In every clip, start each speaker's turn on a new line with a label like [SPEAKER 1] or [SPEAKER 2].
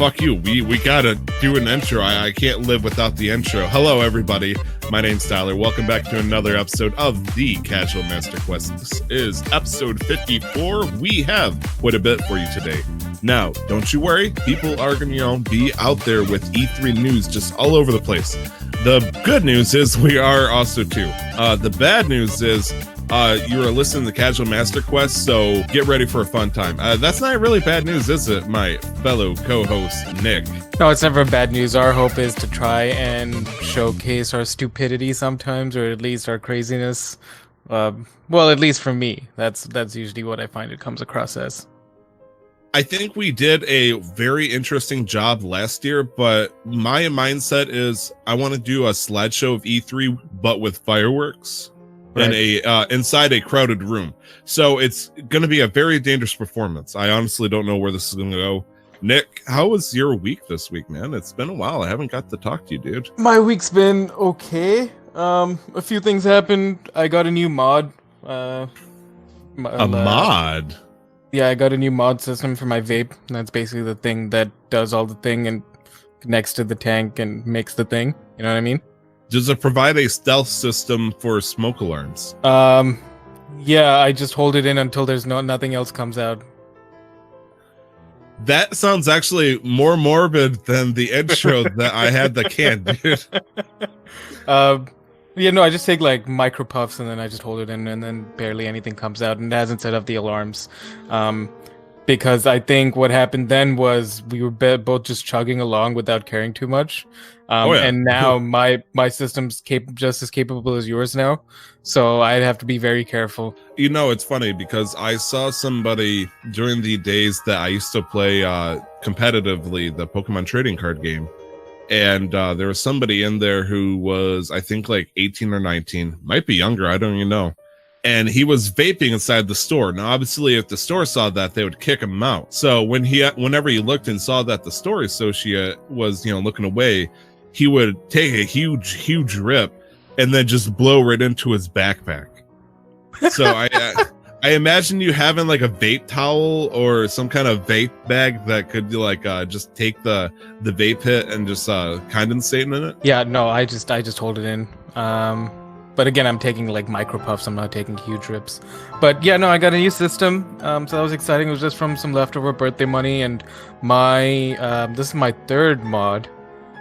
[SPEAKER 1] fuck you. We gotta do an intro. I can't live without the intro. Hello, everybody. My name's Tyler. Welcome back to another episode of the Casual Master Quest. This is episode 54. We have quite a bit for you today. Now, don't you worry. People are gonna, be out there with E3 news just all over the place. The good news is we are also too. The bad news is you're listening to Casual Master Quest, so get ready for a fun time. That's not really bad news, is it, my fellow co-host, Nick?
[SPEAKER 2] No, it's never bad news. Our hope is to try and showcase our stupidity sometimes, or at least our craziness. Well, at least for me, that's usually what I find it comes across as.
[SPEAKER 1] I think we did a very interesting job last year, but my mindset is I want to do a slideshow of E3, but with fireworks. Right. In inside a crowded room. So it's going to be a very dangerous performance. I honestly don't know where this is going to go. Nick, how was your week this week, man? It's been a while. I haven't got to talk to you, dude.
[SPEAKER 2] My week's been okay. A few things happened. I got a new mod.
[SPEAKER 1] Mod?
[SPEAKER 2] Yeah, I got a new mod system for my vape. That's basically the thing that does all the thing and connects to the tank and makes the thing. You know what I mean?
[SPEAKER 1] Does it provide a stealth system for smoke alarms?
[SPEAKER 2] Yeah, I just hold it in until there's nothing else comes out.
[SPEAKER 1] That sounds actually more morbid than the intro that I had the can, dude.
[SPEAKER 2] Yeah, no, I just take like micro puffs and then I just hold it in and then barely anything comes out, and it hasn't set up the alarms. Because I think what happened then was we were both just chugging along without caring too much. And now my system's just as capable as yours now, so I'd have to be very careful.
[SPEAKER 1] You know, it's funny because I saw somebody during the days that I used to play competitively the Pokemon trading card game, and there was somebody in there who was, I think, like 18 or 19, might be younger, I don't even know. And he was vaping inside the store. Now, obviously, if the store saw that, they would kick him out. So whenever he looked and saw that the store associate was, looking away, he would take a huge rip and then just blow right into his backpack. So I imagine you having like a vape towel or some kind of vape bag that could just take the vape hit and just condensate in it.
[SPEAKER 2] Yeah, no, I just hold it in. But again, I'm taking like micro puffs. I'm not taking huge rips. But yeah, no, I got a new system. So that was exciting. It was just from some leftover birthday money, and this is my third mod.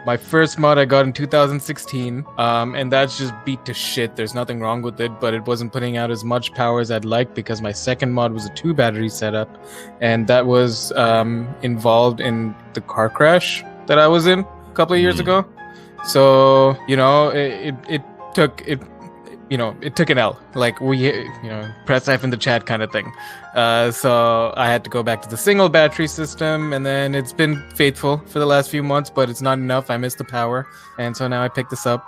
[SPEAKER 2] My first mod I got in 2016, and that's just beat to shit. There's nothing wrong with it, but it wasn't putting out as much power as I'd like because my second mod was a 2-battery setup, and that was involved in the car crash that I was in a couple of years ago. So, it took an L, like press F in the chat kind of thing. So I had to go back to the single battery system, and then it's been faithful for the last few months, but it's not enough. I missed the power, and so now I picked this up.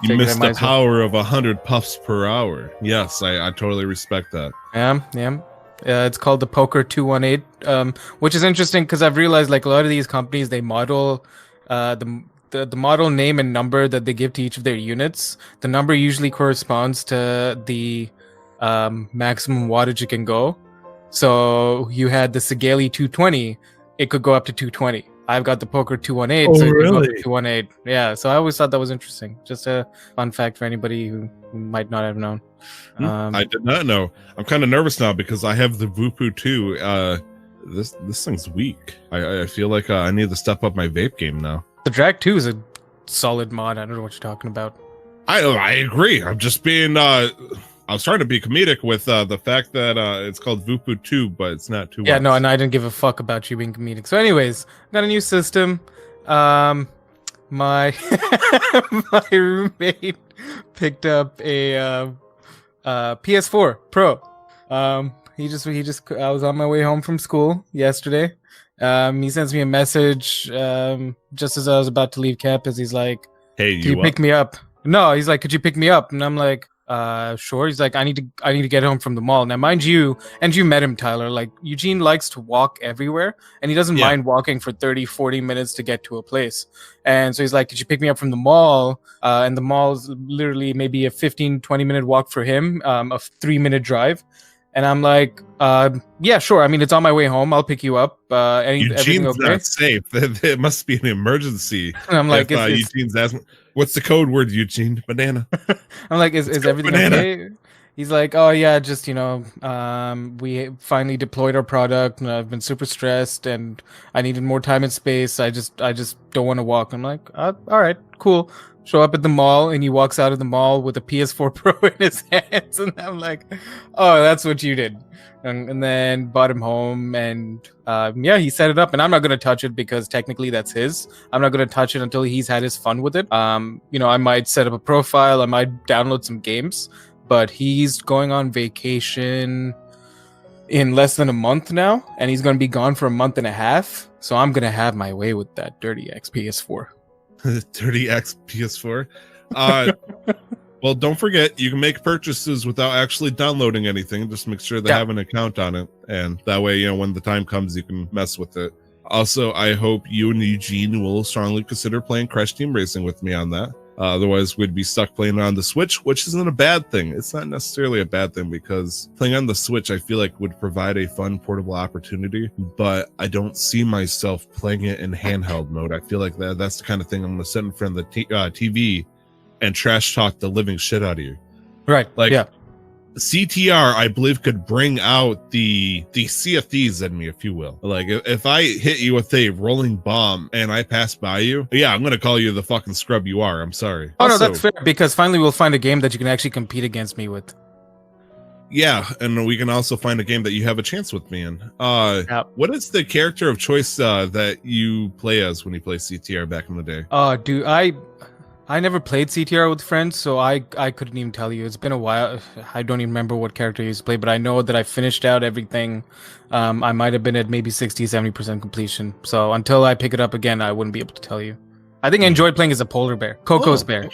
[SPEAKER 1] You missed the power of 100 puffs per hour. Yes, I totally respect that.
[SPEAKER 2] Yeah. It's called the Poker 218, which is interesting because I've realized like a lot of these companies, they model the model name and number that they give to each of their units. The number usually corresponds to the maximum wattage it can go. So you had the Sigali 220, it could go up to 220. I've got the Poker 218, so it could go up to 218. Yeah, so I always thought that was interesting. Just a fun fact for anybody who might not have known.
[SPEAKER 1] I did not know. I'm kind of nervous now because I have the Vupu 2. This thing's weak. I feel like I need to step up my vape game now.
[SPEAKER 2] The Drag 2 is a solid mod. I don't know what you're talking about.
[SPEAKER 1] I agree. I'm just being I was trying to be comedic with the fact that it's called Vupu 2, but it's not 2.
[SPEAKER 2] Yeah, no, and I didn't give a fuck about you being comedic. So anyways, got a new system. My my roommate picked up a PS4 Pro. He just I was on my way home from school yesterday. He sends me a message just as I was about to leave campus. He's like, "Hey, can you pick me up?" No, he's like, "Could you pick me up?" And I'm like, sure. He's like, I need to get home from the mall. Now, mind you, and you met him, Tyler, like Eugene likes to walk everywhere, and he doesn't mind walking for 30-40 minutes to get to a place. And so he's like, could you pick me up from the mall? And the mall is literally maybe a 15-20 minute walk for him, a 3-minute drive. And I'm like, yeah, sure. I mean, it's on my way home. I'll pick you up. Everything
[SPEAKER 1] Eugene's
[SPEAKER 2] okay?
[SPEAKER 1] not safe. It must be an emergency.
[SPEAKER 2] And I'm like,
[SPEAKER 1] If Eugene's asking, what's the code word, Eugene? Banana.
[SPEAKER 2] I'm like, is everything
[SPEAKER 1] banana.
[SPEAKER 2] okay? He's like, oh yeah, just we finally deployed our product, and I've been super stressed, and I needed more time and space. I just don't want to walk. I'm like, all right, cool. Show up at the mall, and he walks out of the mall with a PS4 Pro in his hands, and I'm like, oh, that's what you did. And then brought him home, and yeah, he set it up, and I'm not gonna touch it because technically that's his. I'm not gonna touch it until he's had his fun with it. I might set up a profile, I might download some games, but he's going on vacation in less than a month now, and he's gonna be gone for a month and a half. So I'm gonna have my way with that dirty PS4.
[SPEAKER 1] Dirty PS4. Well, don't forget, you can make purchases without actually downloading anything. Just make sure they have an account on it. And that way, when the time comes, you can mess with it. Also, I hope you and Eugene will strongly consider playing Crash Team Racing with me on that. Otherwise, we'd be stuck playing on the Switch, which isn't a bad thing. It's not necessarily a bad thing because playing on the Switch, I feel like would provide a fun portable opportunity, but I don't see myself playing it in handheld mode. I feel like that's the kind of thing I'm going to sit in front of the TV and trash talk the living shit out of you.
[SPEAKER 2] Right.
[SPEAKER 1] Like,
[SPEAKER 2] yeah.
[SPEAKER 1] CTR, I believe, could bring out the CFDs in me, if you will. Like, if I hit you with a rolling bomb and I pass by you, yeah, I'm going to call you the fucking scrub you are. I'm sorry.
[SPEAKER 2] Oh, no, that's fair, because finally we'll find a game that you can actually compete against me with.
[SPEAKER 1] Yeah, and we can also find a game that you have a chance with me in. What is the character of choice that you play as when you play CTR back in the day?
[SPEAKER 2] Dude, I never played CTR with friends, so I couldn't even tell you. It's been a while. I don't even remember what character I used to play, but I know that I finished out everything. I might have been at maybe 60-70% completion. So until I pick it up again, I wouldn't be able to tell you. I think I enjoyed playing as a polar bear. Coco's bear.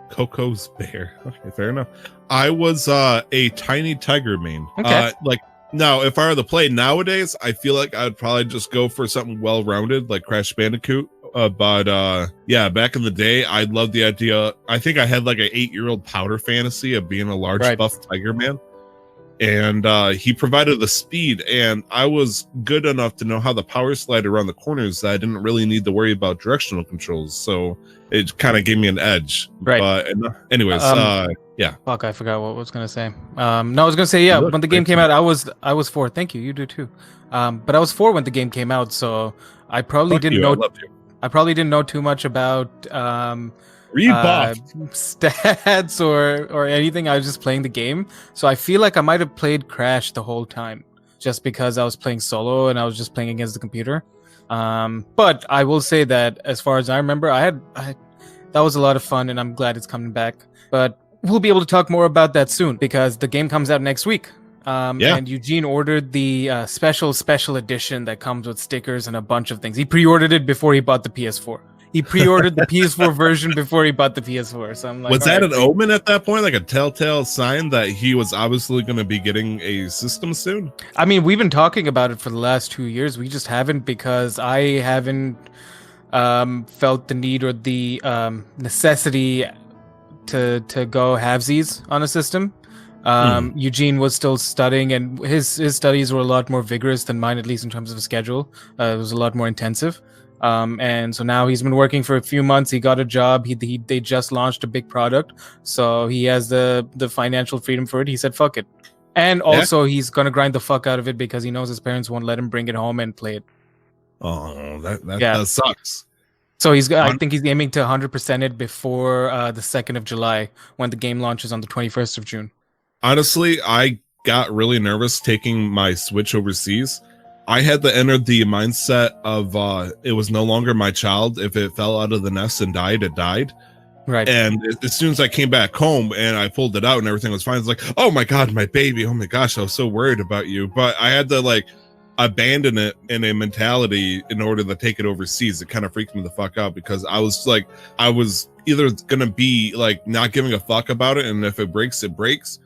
[SPEAKER 1] Coco's bear. Okay, fair enough. I was a tiny tiger main.
[SPEAKER 2] Okay.
[SPEAKER 1] Now, if I were to play nowadays, I feel like I'd probably just go for something well-rounded like Crash Bandicoot. But yeah, back in the day, I loved the idea. I think I had like an 8-year-old powder fantasy of being a large buff tiger man. And he provided the speed, and I was good enough to know how the power slide around the corners that I didn't really need to worry about directional controls. So it kind of gave me an edge.
[SPEAKER 2] Right.
[SPEAKER 1] But anyways, yeah.
[SPEAKER 2] Fuck, I forgot what I was gonna say. No, I was gonna say, yeah, when the game came out, I was 4. Thank you, you do too. But I was 4 when the game came out, so I probably didn't know. I probably didn't know too much about stats or anything. I was just playing the game, so I feel like I might have played Crash the whole time, just because I was playing solo and I was just playing against the computer. But I will say that as far as I remember, that was a lot of fun, and I'm glad it's coming back. But we'll be able to talk more about that soon because the game comes out next week. And Eugene ordered the special edition that comes with stickers and a bunch of things. He pre-ordered it before he bought the PS4. He pre-ordered the PS4 version before he bought the PS4. So I'm like,
[SPEAKER 1] was that an omen at that point, like a telltale sign that he was obviously going to be getting a system soon?
[SPEAKER 2] I mean, we've been talking about it for the last 2 years. We just haven't, because I haven't felt the need or the necessity to go halvesies on a system. Eugene was still studying, and his studies were a lot more vigorous than mine, at least in terms of a schedule. It was a lot more intensive. And so now he's been working for a few months. He got a job. They just launched a big product, so he has the financial freedom for it. He said, "Fuck it," and also he's gonna grind the fuck out of it because he knows his parents won't let him bring it home and play it.
[SPEAKER 1] Oh, that sucks.
[SPEAKER 2] So I think he's aiming to 100% it before the 2nd of July, when the game launches on the 21st of June.
[SPEAKER 1] Honestly, I got really nervous taking my Switch overseas. I had to enter the mindset of it was no longer my child. If it fell out of the nest and died, it died.
[SPEAKER 2] Right.
[SPEAKER 1] And as soon as I came back home and I pulled it out and everything was fine, it's like, oh my God, my baby. Oh my gosh, I was so worried about you. But I had to abandon it in a mentality in order to take it overseas. It kind of freaked me the fuck out because I was either going to be not giving a fuck about it. And if it breaks, it breaks.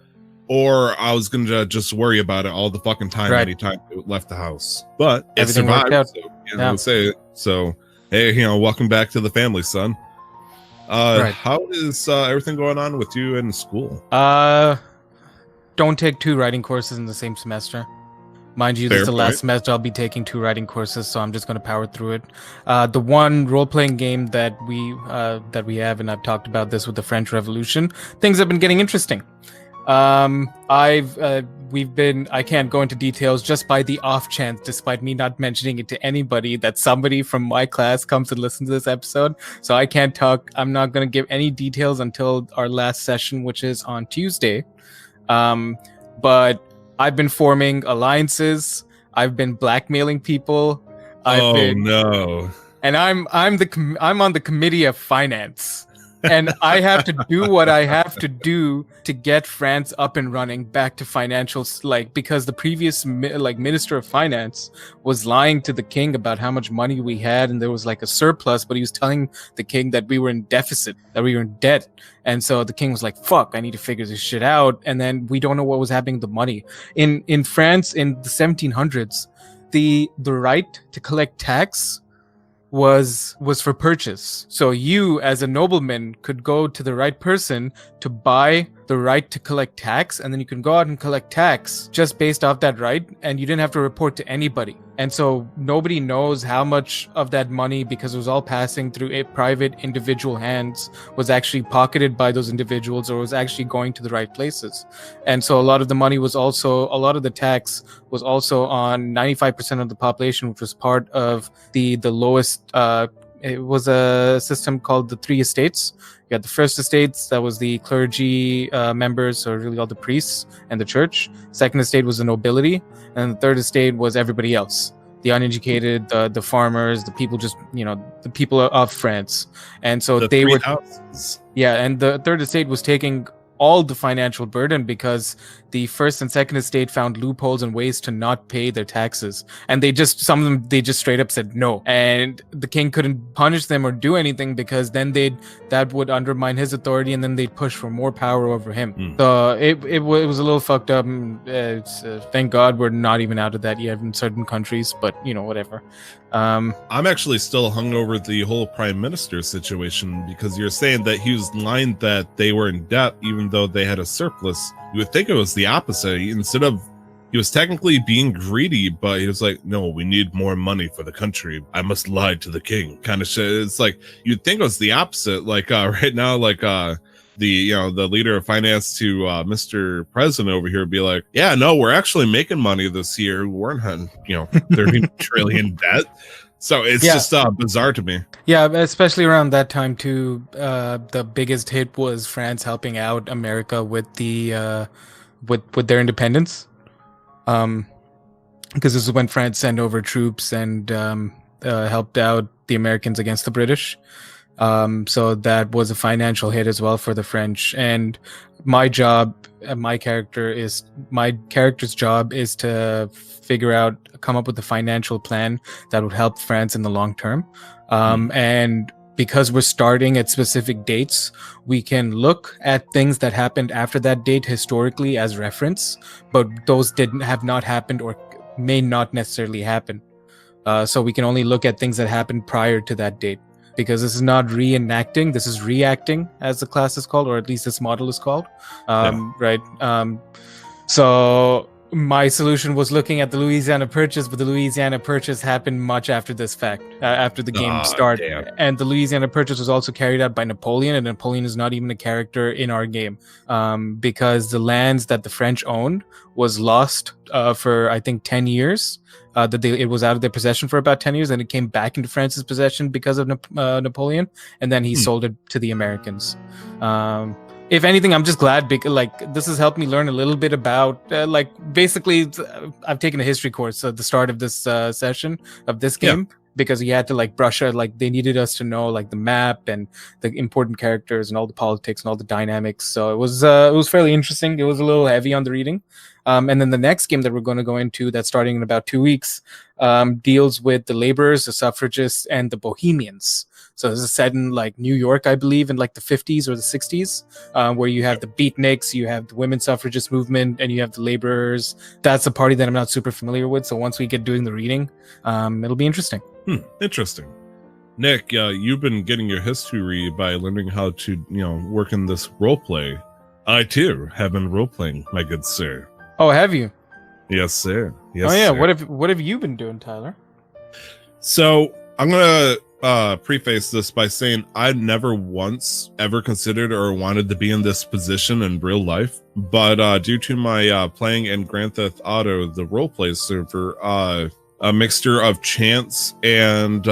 [SPEAKER 1] Or I was going to just worry about it all the fucking time anytime it left the house. But it survived. So, say it. So, hey, welcome back to the family, son. How is everything going on with you in school?
[SPEAKER 2] don't take 2 writing courses in the same semester. Mind you, this is the last semester I'll be taking 2 writing courses, so I'm just going to power through it. The one role-playing game that we have, and I've talked about this with the French Revolution, things have been getting interesting. I can't go into details just by the off chance, despite me not mentioning it to anybody, that somebody from my class comes and listens to this episode. So I can't talk. I'm not going to give any details until our last session, which is on Tuesday. But I've been forming alliances. I've been blackmailing people.
[SPEAKER 1] No.
[SPEAKER 2] And I'm on the committee of finance. And I have to do what I have to do to get France up and running back to financials, because the previous minister of finance was lying to the king about how much money we had, and there was a surplus, but he was telling the king that we were in deficit, that we were in debt. And so the king was like, fuck, I need to figure this shit out. And then we don't know what was happening with the money. In France in the 1700s, the right to collect tax was for purchase. So you, as a nobleman, could go to the right person to buy the right to collect tax, and then you can go out and collect tax just based off that right, and you didn't have to report to anybody. And so nobody knows how much of that money, because it was all passing through a private individual hands, was actually pocketed by those individuals or was actually going to the right places. And so a lot of the money was also, a lot of the tax was also on 95% of the population, which was part of the lowest, it was a system called the 3 estates. You had the first estates, that was the clergy members, so really all the priests and the church. Second estate was the nobility, and the third estate was everybody else, the uneducated, the farmers, the people, just the people of France. And so they were houses. Yeah, and the third estate was taking all the financial burden because the first and second estate found loopholes and ways to not pay their taxes, and some of them just straight up said no, and the king couldn't punish them or do anything because then that would undermine his authority, and then they'd push for more power over him. So it was a little fucked up. Thank God we're not even out of that yet in certain countries, but whatever. I'm
[SPEAKER 1] actually still hung over the whole prime minister situation, because you're saying that he was lying that they were in debt even though they had a surplus. You would think it was the opposite. Instead of, he was technically being greedy, but he was like, no, we need more money for the country, I must lie to the king, kind of shit. It's like, you'd think it was the opposite. Right now, the leader of finance to Mr. President over here would be like, yeah, no, we're actually making money this year. We're not, 30 trillion debt. So it's just bizarre to me.
[SPEAKER 2] Yeah, especially around that time too. The biggest hit was France helping out America with the with their independence, because this is when France sent over troops and helped out the Americans against the British. So that was a financial hit as well for the French. And my character's job is to come up with a financial plan that would help France in the long term. And because we're starting at specific dates, we can look at things that happened after that date historically as reference, but those have not happened or may not necessarily happen. So we can only look at things that happened prior to that date, because this is not reenacting, this is reacting, as the class is called, or at least this model is called. Right. So my solution was looking at the Louisiana Purchase, but the Louisiana Purchase happened much after this fact, after the game started. Damn. And the Louisiana Purchase was also carried out by Napoleon, and Napoleon is not even a character in our game, because the lands that the French owned was lost for, I think, 10 years. It was out of their possession for about 10 years, and it came back into France's possession because of Napoleon, and then he sold it to the Americans. If anything, I'm just glad, because this has helped me learn a little bit about basically I've taken a history course at the start of this session of this game, because we had to brush out, they needed us to know the map and the important characters and all the politics and all the dynamics. So it was fairly interesting. It was a little heavy on the reading. And then the next game that we're going to go into, that's starting in about 2 weeks, deals with the laborers, the suffragists, and the bohemians. So this is set in New York, I believe, in the 50s or the 60s, where you have the beatniks, you have the women's suffragist movement, and you have the laborers. That's a party that I'm not super familiar with. So once we get doing the reading, it'll be interesting.
[SPEAKER 1] Interesting. Nick, you've been getting your history by learning how to, work in this role play. I too have been role playing, my good sir.
[SPEAKER 2] Oh, have you?
[SPEAKER 1] Yes, sir. Yes.
[SPEAKER 2] Oh yeah.
[SPEAKER 1] Sir.
[SPEAKER 2] What have you been doing, Tyler?
[SPEAKER 1] So I'm gonna preface this by saying I never once ever considered or wanted to be in this position in real life, but due to my playing in Grand Theft Auto, the roleplay server, a mixture of chance and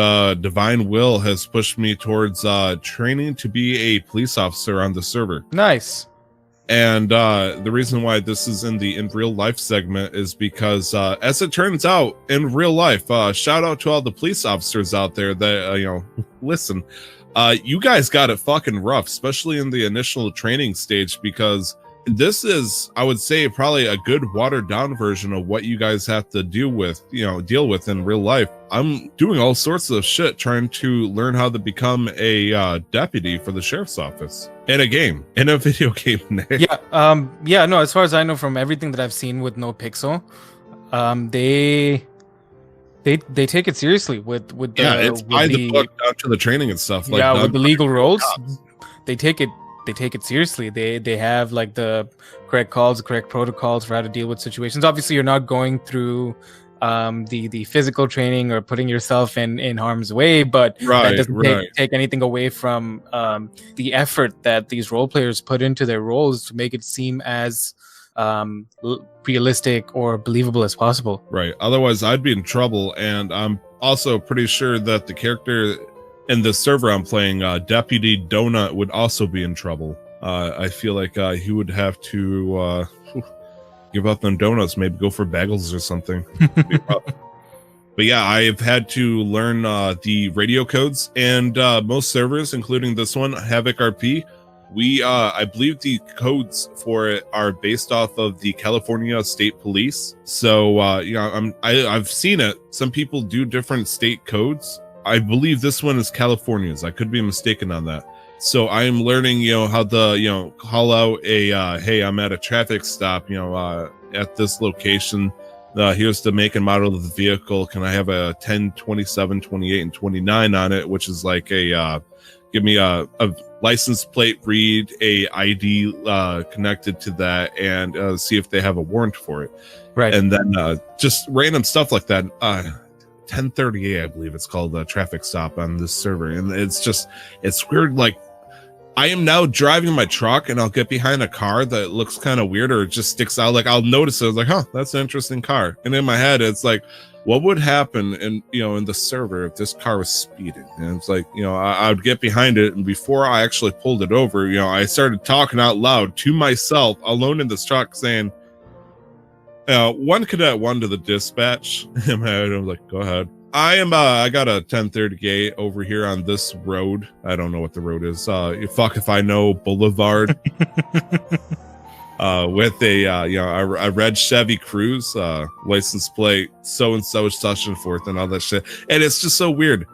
[SPEAKER 1] divine will has pushed me towards training to be a police officer on the server.
[SPEAKER 2] Nice.
[SPEAKER 1] And the reason why this is in the in real life segment is because as it turns out in real life, shout out to all the police officers out there that listen, you guys got it fucking rough, especially in the initial training stage, because this is, I would say, probably a good watered down version of what you guys have to deal with in real life. I'm doing all sorts of shit trying to learn how to become a deputy for the sheriff's office in a game, in a video game. Nick.
[SPEAKER 2] Yeah. No, as far as I know from everything that I've seen with No Pixel, they take it seriously with the,
[SPEAKER 1] it's by the book down to the training and stuff. Like,
[SPEAKER 2] with the legal roles, they take it seriously. They have like the correct calls, the correct protocols for how to deal with situations. Obviously, you're not going through the physical training or putting yourself in harm's way, but that doesn't take anything away from the effort that these role players put into their roles to make it seem as realistic or believable as possible.
[SPEAKER 1] Right. Otherwise, I'd be in trouble, and I'm also pretty sure that the character in the server I'm playing, Deputy Donut, would also be in trouble. I feel like he would have to give up them donuts, maybe go for bagels or something. But yeah, I've had to learn the radio codes, and most servers, including this one, Havoc RP, I believe the codes for it are based off of the California State Police. So I've seen it. Some people do different state codes. I believe this one is California's. I could be mistaken on that. So I am learning, how to, call out a, hey, I'm at a traffic stop, at this location. Here's the make and model of the vehicle. Can I have a 10, 27, 28, and 29 on it? Which is like give me a license plate read, a ID connected to that, and see if they have a warrant for it.
[SPEAKER 2] Right.
[SPEAKER 1] And then just random stuff like that. 1038, I believe it's called, a traffic stop on this server, and it's weird. Like, I am now driving my truck and I'll get behind a car that looks kind of weird or it just sticks out. Like, I'll notice it. It's like, huh, that's an interesting car. And in my head, it's like, what would happen in the server if this car was speeding? And it's like, I would get behind it, and before I actually pulled it over, I started talking out loud to myself alone in this truck, saying, one cadet, one to the dispatch. In my head, I was like, go ahead. I got a 1038 over here on this road. I don't know what the road is. Fuck if I know, Boulevard. With a red Chevy Cruze, license plate, so and so, such and forth, and all that shit. And it's just so weird.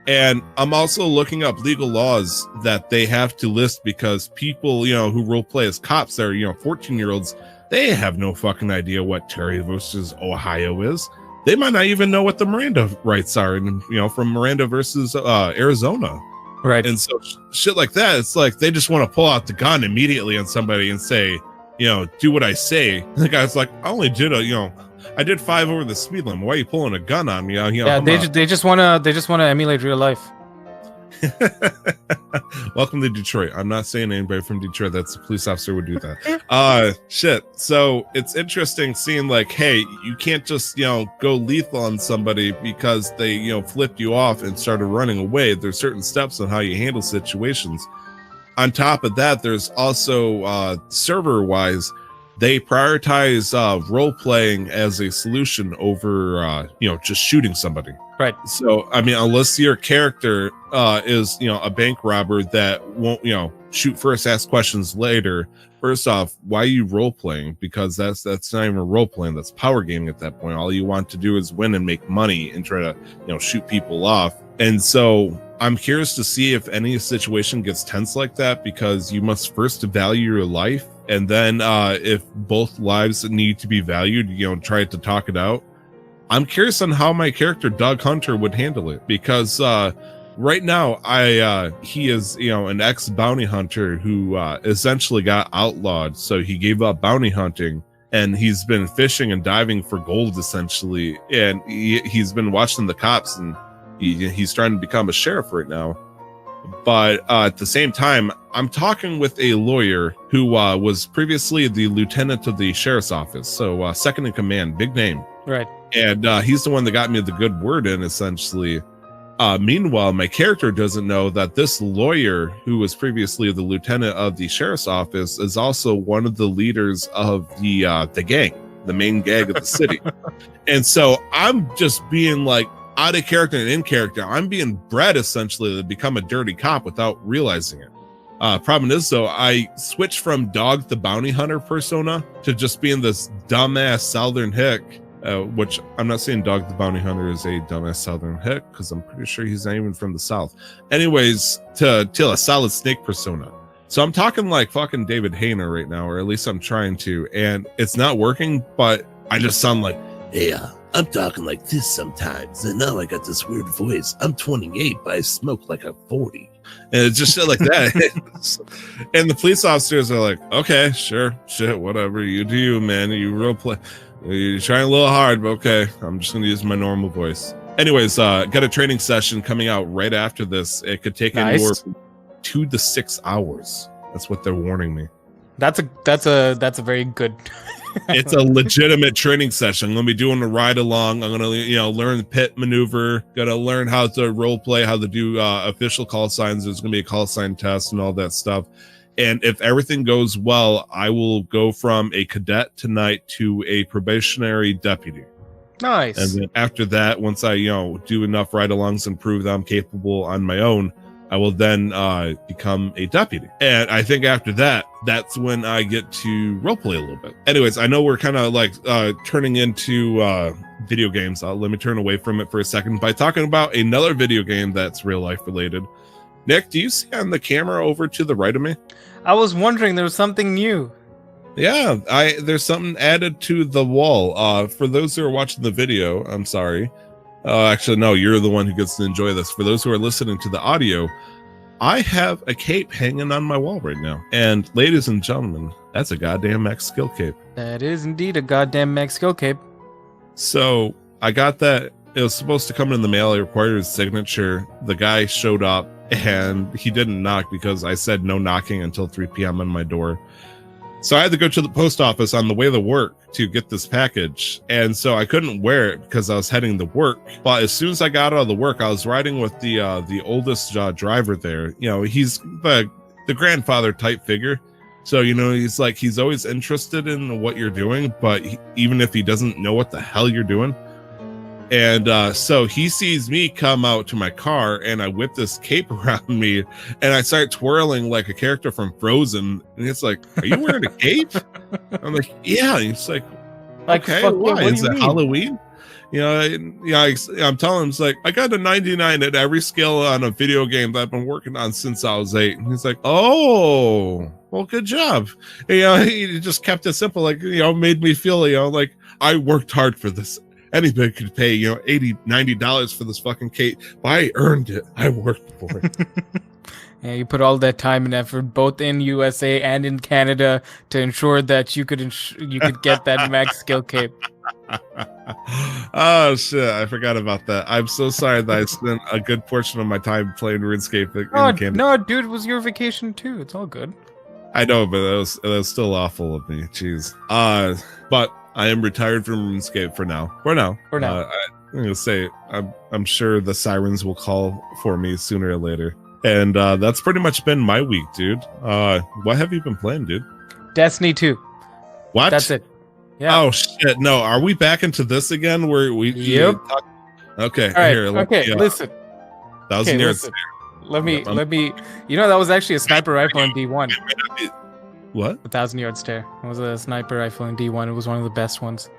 [SPEAKER 1] And I'm also looking up legal laws that they have to list, because people, who role play as cops are, 14-year-olds, they have no fucking idea what Terry versus Ohio is. They might not even know what the Miranda rights are, from Miranda versus Arizona.
[SPEAKER 2] Right.
[SPEAKER 1] And so shit like that, it's like they just want to pull out the gun immediately on somebody and say, do what I say. The guy's like, I only did I did 5 over the speed limit. Why are you pulling a gun on me?
[SPEAKER 2] Yeah, they just wanna emulate real life.
[SPEAKER 1] Welcome to Detroit. I'm not saying anybody from Detroit that's a police officer would do that. Shit. So it's interesting seeing like, hey, you can't just go lethal on somebody because they flipped you off and started running away. There's certain steps on how you handle situations. On top of that, there's also server wise, they prioritize role playing as a solution over just shooting somebody.
[SPEAKER 2] Right.
[SPEAKER 1] So I mean, unless your character is a bank robber that won't shoot first, ask questions later. First off, why are you role playing? Because that's not even role playing. That's power gaming at that point. All you want to do is win and make money and try to shoot people off. And so I'm curious to see if any situation gets tense like that, because you must first value your life, and then if both lives need to be valued, try to talk it out. I'm curious on how my character Doug Hunter would handle it, because Right now, he is, an ex bounty hunter who essentially got outlawed. So he gave up bounty hunting, and he's been fishing and diving for gold essentially. And he's been watching the cops, and he's trying to become a sheriff right now. But at the same time, I'm talking with a lawyer who was previously the lieutenant of the sheriff's office. So second in command, big name.
[SPEAKER 2] Right.
[SPEAKER 1] And he's the one that got me the good word in, essentially. Meanwhile, my character doesn't know that this lawyer, who was previously the lieutenant of the sheriff's office, is also one of the leaders of the gang, the main gang of the city. And so I'm just being like out of character and in character. I'm being bred essentially to become a dirty cop without realizing it. Problem is, though, I switched from Dog the Bounty Hunter persona to just being this dumbass Southern hick. Which I'm not saying Dog the Bounty Hunter is a dumbass Southern hick, because I'm pretty sure he's not even from the South. Anyways, to a solid snake persona. So I'm talking like fucking David Hayner right now, or at least I'm trying to, and it's not working, but I just sound like,
[SPEAKER 3] hey, I'm talking like this sometimes, and now I got this weird voice. I'm 28, but I smoke like I'm 40.
[SPEAKER 1] And it's just shit like that. And the police officers are like, okay, sure, shit, whatever, you do you, man. You role play. You're trying a little hard, but okay. I'm just going to use my normal voice. Anyways, got a training session coming out right after this. It could take anywhere from 2 to 6 hours. That's what they're warning me.
[SPEAKER 2] That's a very good.
[SPEAKER 1] It's a legitimate training session. I'm going to be doing a ride along. I'm going to, learn the pit maneuver. Got to learn how to role play, how to do official call signs. There's going to be a call sign test and all that stuff. And if everything goes well, I will go from a cadet tonight to a probationary deputy.
[SPEAKER 2] Nice.
[SPEAKER 1] And then after that, once I, do enough ride-alongs and prove that I'm capable on my own, I will then become a deputy. And I think after that, that's when I get to roleplay a little bit. Anyways, I know we're kind of like turning into video games. Let me turn away from it for a second by talking about another video game that's real-life related. Nick, do you see on the camera over to the right of me?
[SPEAKER 2] I was wondering, there was something new.
[SPEAKER 1] Yeah, there's something added to the wall. For those who are watching the video, I'm sorry. Actually, no, you're the one who gets to enjoy this. For those who are listening to the audio, I have a cape hanging on my wall right now. And ladies and gentlemen, that's a goddamn max skill cape.
[SPEAKER 2] That is indeed a goddamn max skill cape.
[SPEAKER 1] So I got that. It was supposed to come in the mail. I required his signature. The guy showed up and he didn't knock because I said no knocking until 3 p.m. on my door. So I had to go to the post office on the way to work to get this package. And so I couldn't wear it because I was heading to work. But as soon as I got out of the work, I was riding with the oldest driver there. He's the grandfather type figure. So, he's always interested in what you're doing, but even if he doesn't know what the hell you're doing. And so he sees me come out to my car and I whip this cape around me and I start twirling like a character from Frozen. And it's like, are you wearing a cape? I'm like, yeah. And he's like, okay, why? Is it Halloween? I'm telling him, it's like, I got a 99 at every skill on a video game that I've been working on since I was 8. And he's like, oh, well, good job. He just kept it simple, like, made me feel, like I worked hard for this. Anybody could pay, $80, $90 for this fucking cape, but I earned it. I worked for it.
[SPEAKER 2] Yeah, you put all that time and effort, both in USA and in Canada, to ensure that you could get that max skill cape.
[SPEAKER 1] Oh shit! I forgot about that. I'm so sorry that I spent a good portion of my time playing RuneScape in Canada.
[SPEAKER 2] No, dude, it was your vacation too. It's all good.
[SPEAKER 1] I know, but it was still awful of me. Jeez. But I am retired from RuneScape for now. I'm gonna say I'm sure the sirens will call for me sooner or later. And that's pretty much been my week, dude. What have you been playing, dude?
[SPEAKER 2] Destiny 2.
[SPEAKER 1] What?
[SPEAKER 2] That's it. Yeah.
[SPEAKER 1] Oh shit! No, are we back into this again? Where we?
[SPEAKER 2] Yep.
[SPEAKER 1] Okay.
[SPEAKER 2] All right.
[SPEAKER 1] Here.
[SPEAKER 2] Listen.
[SPEAKER 1] 1,000 yards.
[SPEAKER 2] Let me. That was actually a sniper rifle in D1.
[SPEAKER 1] What?
[SPEAKER 2] 1,000 yard stare. It was a sniper rifle in D1. It was one of the best ones.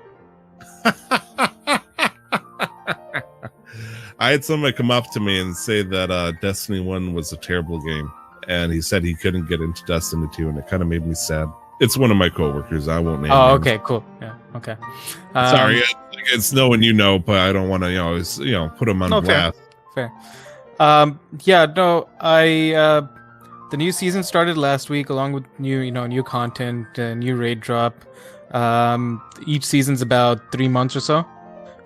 [SPEAKER 1] I had somebody come up to me and say that Destiny 1 was a terrible game. And he said he couldn't get into Destiny 2, and it kind of made me sad. It's one of my coworkers. I won't name him.
[SPEAKER 2] Okay, cool. Yeah, okay.
[SPEAKER 1] Sorry, it's no one but I don't want to, put him on blast.
[SPEAKER 2] Fair. Yeah, no, the new season started last week along with new content, new raid drop. Each season's about 3 months or so.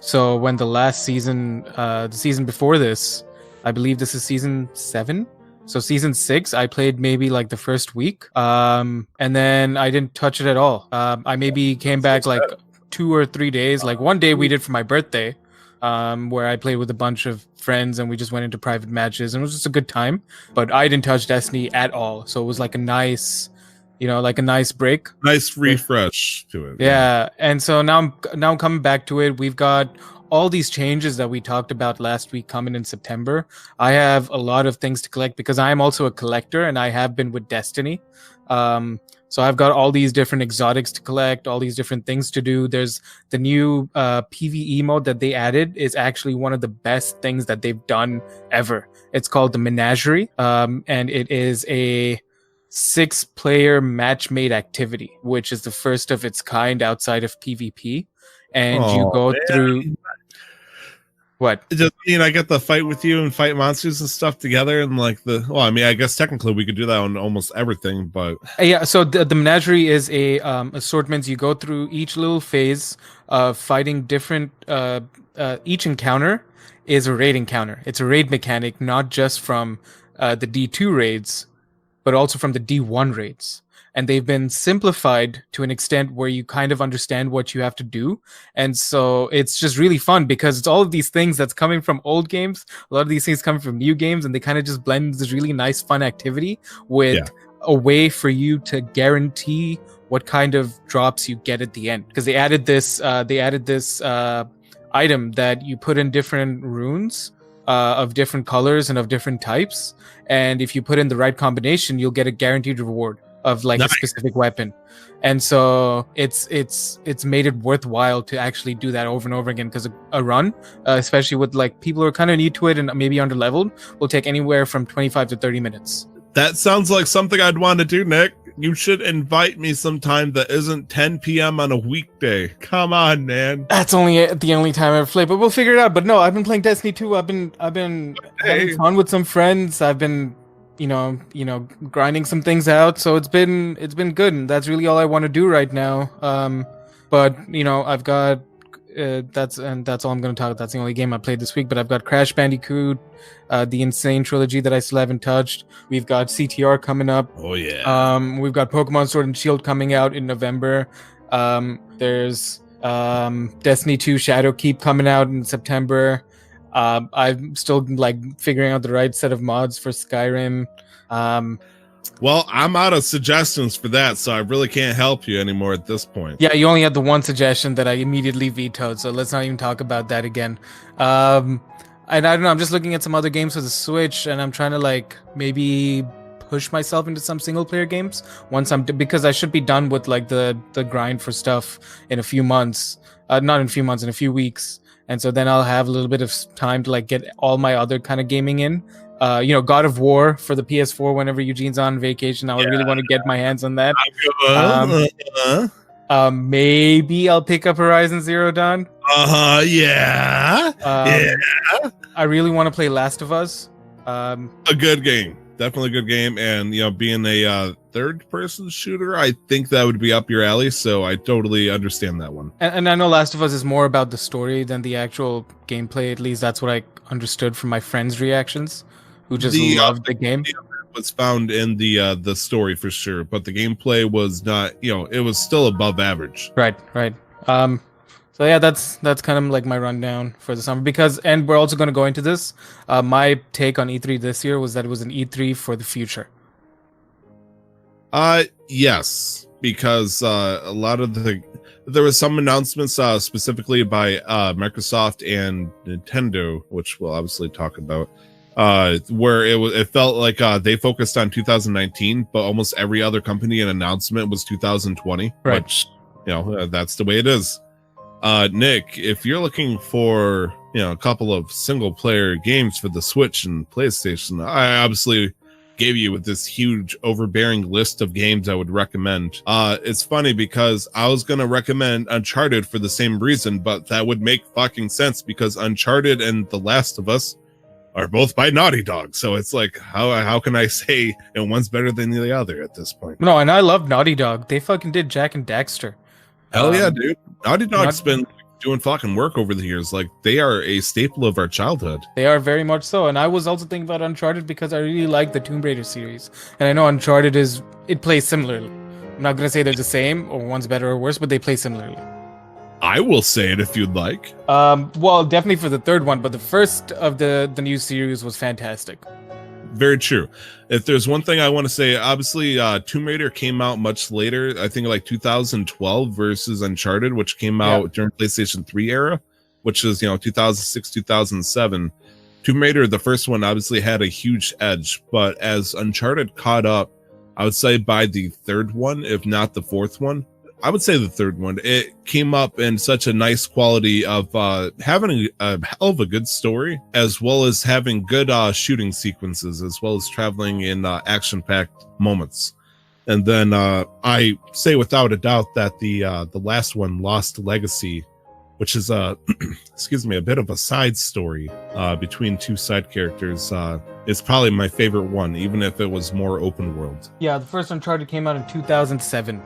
[SPEAKER 2] So when the last season, the season before this, I believe this is season 7. So season 6, I played maybe like the first week, and then I didn't touch it at all. I maybe came back like 2 or 3 days. Like one day we did for my birthday, where I played with a bunch of friends and we just went into private matches and it was just a good time. But I didn't touch Destiny at all, so it was like a nice, like a nice break.
[SPEAKER 1] Nice refresh to it.
[SPEAKER 2] Yeah, and so now I'm coming back to it. We've got all these changes that we talked about last week coming in September. I have a lot of things to collect because I am also a collector and I have been with Destiny. So I've got all these different exotics to collect, all these different things to do. There's the new PvE mode that they added is actually one of the best things that they've done ever. It's called the Menagerie, and it is a 6-player match-made activity, which is the first of its kind outside of PvP. And you go through... What?
[SPEAKER 1] It just mean I get to fight with you and fight monsters and stuff together, and like I guess technically we could do that on almost everything, but
[SPEAKER 2] yeah. So the Menagerie is a assortment. You go through each little phase of fighting different. Each encounter is a raid encounter. It's a raid mechanic, not just from the D2 raids, but also from the D1 raids. And they've been simplified to an extent where you kind of understand what you have to do. And so it's just really fun because it's all of these things that's coming from old games, a lot of these things coming from new games, and they kind of just blend this really nice, fun activity with a way for you to guarantee what kind of drops you get at the end. Because they added this item that you put in different runes of different colors and of different types. And if you put in the right combination, you'll get a guaranteed reward of like a specific weapon. And so it's made it worthwhile to actually do that over and over again, because a run, especially with like people who are kind of new to it and maybe under leveled, will take anywhere from 25 to 30 minutes.
[SPEAKER 1] That sounds like something I'd want to do, Nick. You should invite me sometime that isn't 10 p.m. on a weekday. Come on, man.
[SPEAKER 2] That's the only time I ever play, but we'll figure it out. But no, I've been playing Destiny 2. I've been having fun with some friends. I've been grinding some things out, so it's been good, and that's really all I want to do right now. But I've got that's all I'm going to talk about. That's the only game I played this week, but I've got Crash Bandicoot, the Insane trilogy that I still haven't touched. We've got CTR coming up.
[SPEAKER 1] Oh yeah.
[SPEAKER 2] We've got Pokemon Sword and Shield coming out in November. There's Destiny 2 Shadowkeep coming out in September. I'm still like figuring out the right set of mods for Skyrim.
[SPEAKER 1] Well, I'm out of suggestions for that, so I really can't help you anymore at this point.
[SPEAKER 2] Yeah, you only had the one suggestion that I immediately vetoed, so let's not even talk about that again. And I don't know, I'm just looking at some other games for the Switch, and I'm trying to like maybe push myself into some single player games because I should be done with like the grind for stuff in a few months. Not in a few months, in a few weeks. And so then I'll have a little bit of time to like get all my other kind of gaming in. God of War for the PS4 whenever Eugene's on vacation. I really want to get my hands on that. Maybe I'll pick up Horizon Zero Dawn.
[SPEAKER 1] Yeah.
[SPEAKER 2] I really want to play Last of Us.
[SPEAKER 1] A good game. Definitely a good game. And, being a third-person shooter, I think that would be up your alley, so I totally understand that one.
[SPEAKER 2] And I know Last of Us is more about the story than the actual gameplay. At least that's what I understood from my friends' reactions, who just loved the game.
[SPEAKER 1] Was found in the story for sure, but the gameplay was not, it was still above average.
[SPEAKER 2] Right. So yeah, that's kind of like my rundown for the summer, and we're also going to go into this. My take on E3 this year was that it was an E3 for the future.
[SPEAKER 1] Yes, because a lot of there was some announcements specifically by Microsoft and Nintendo, which we'll obviously talk about, where it felt like they focused on 2019, but almost every other company and announcement was 2020,
[SPEAKER 2] right.
[SPEAKER 1] Which that's the way it is. Nick, if you're looking for a couple of single player games for the Switch and PlayStation, I obviously gave you with this huge overbearing list of games I would recommend. It's funny because I was gonna recommend Uncharted for the same reason, but that would make fucking sense because Uncharted and The Last of Us are both by Naughty Dog. So it's like, how can I say one's better than the other at this point?
[SPEAKER 2] No, and I love Naughty Dog. They fucking did Jack and Daxter.
[SPEAKER 1] Hell yeah, dude. Naughty Dog's been doing fucking work over the years. Like, they are a staple of our childhood.
[SPEAKER 2] They are very much so. And I was also thinking about Uncharted because I really like the Tomb Raider series. And I know Uncharted it plays similarly. I'm not going to say they're the same or one's better or worse, but they play similarly.
[SPEAKER 1] I will say it if you'd like.
[SPEAKER 2] Well, definitely for the third one, but the first of the new series was fantastic.
[SPEAKER 1] Very true. If there's one thing I want to say, obviously Tomb Raider came out much later, I think like 2012 versus Uncharted, which came out during PlayStation 3 era, which is 2006, 2007. Tomb Raider, the first one, obviously had a huge edge, but as Uncharted caught up, I would say by the third one, if not the fourth one, I would say the third one, it came up in such a nice quality of having a hell of a good story, as well as having good shooting sequences, as well as traveling in action-packed moments. And then I say without a doubt that the last one, Lost Legacy, which is excuse me, a bit of a side story between two side characters, is probably my favorite one, even if it was more open world.
[SPEAKER 2] Yeah, the first Uncharted came out in 2007.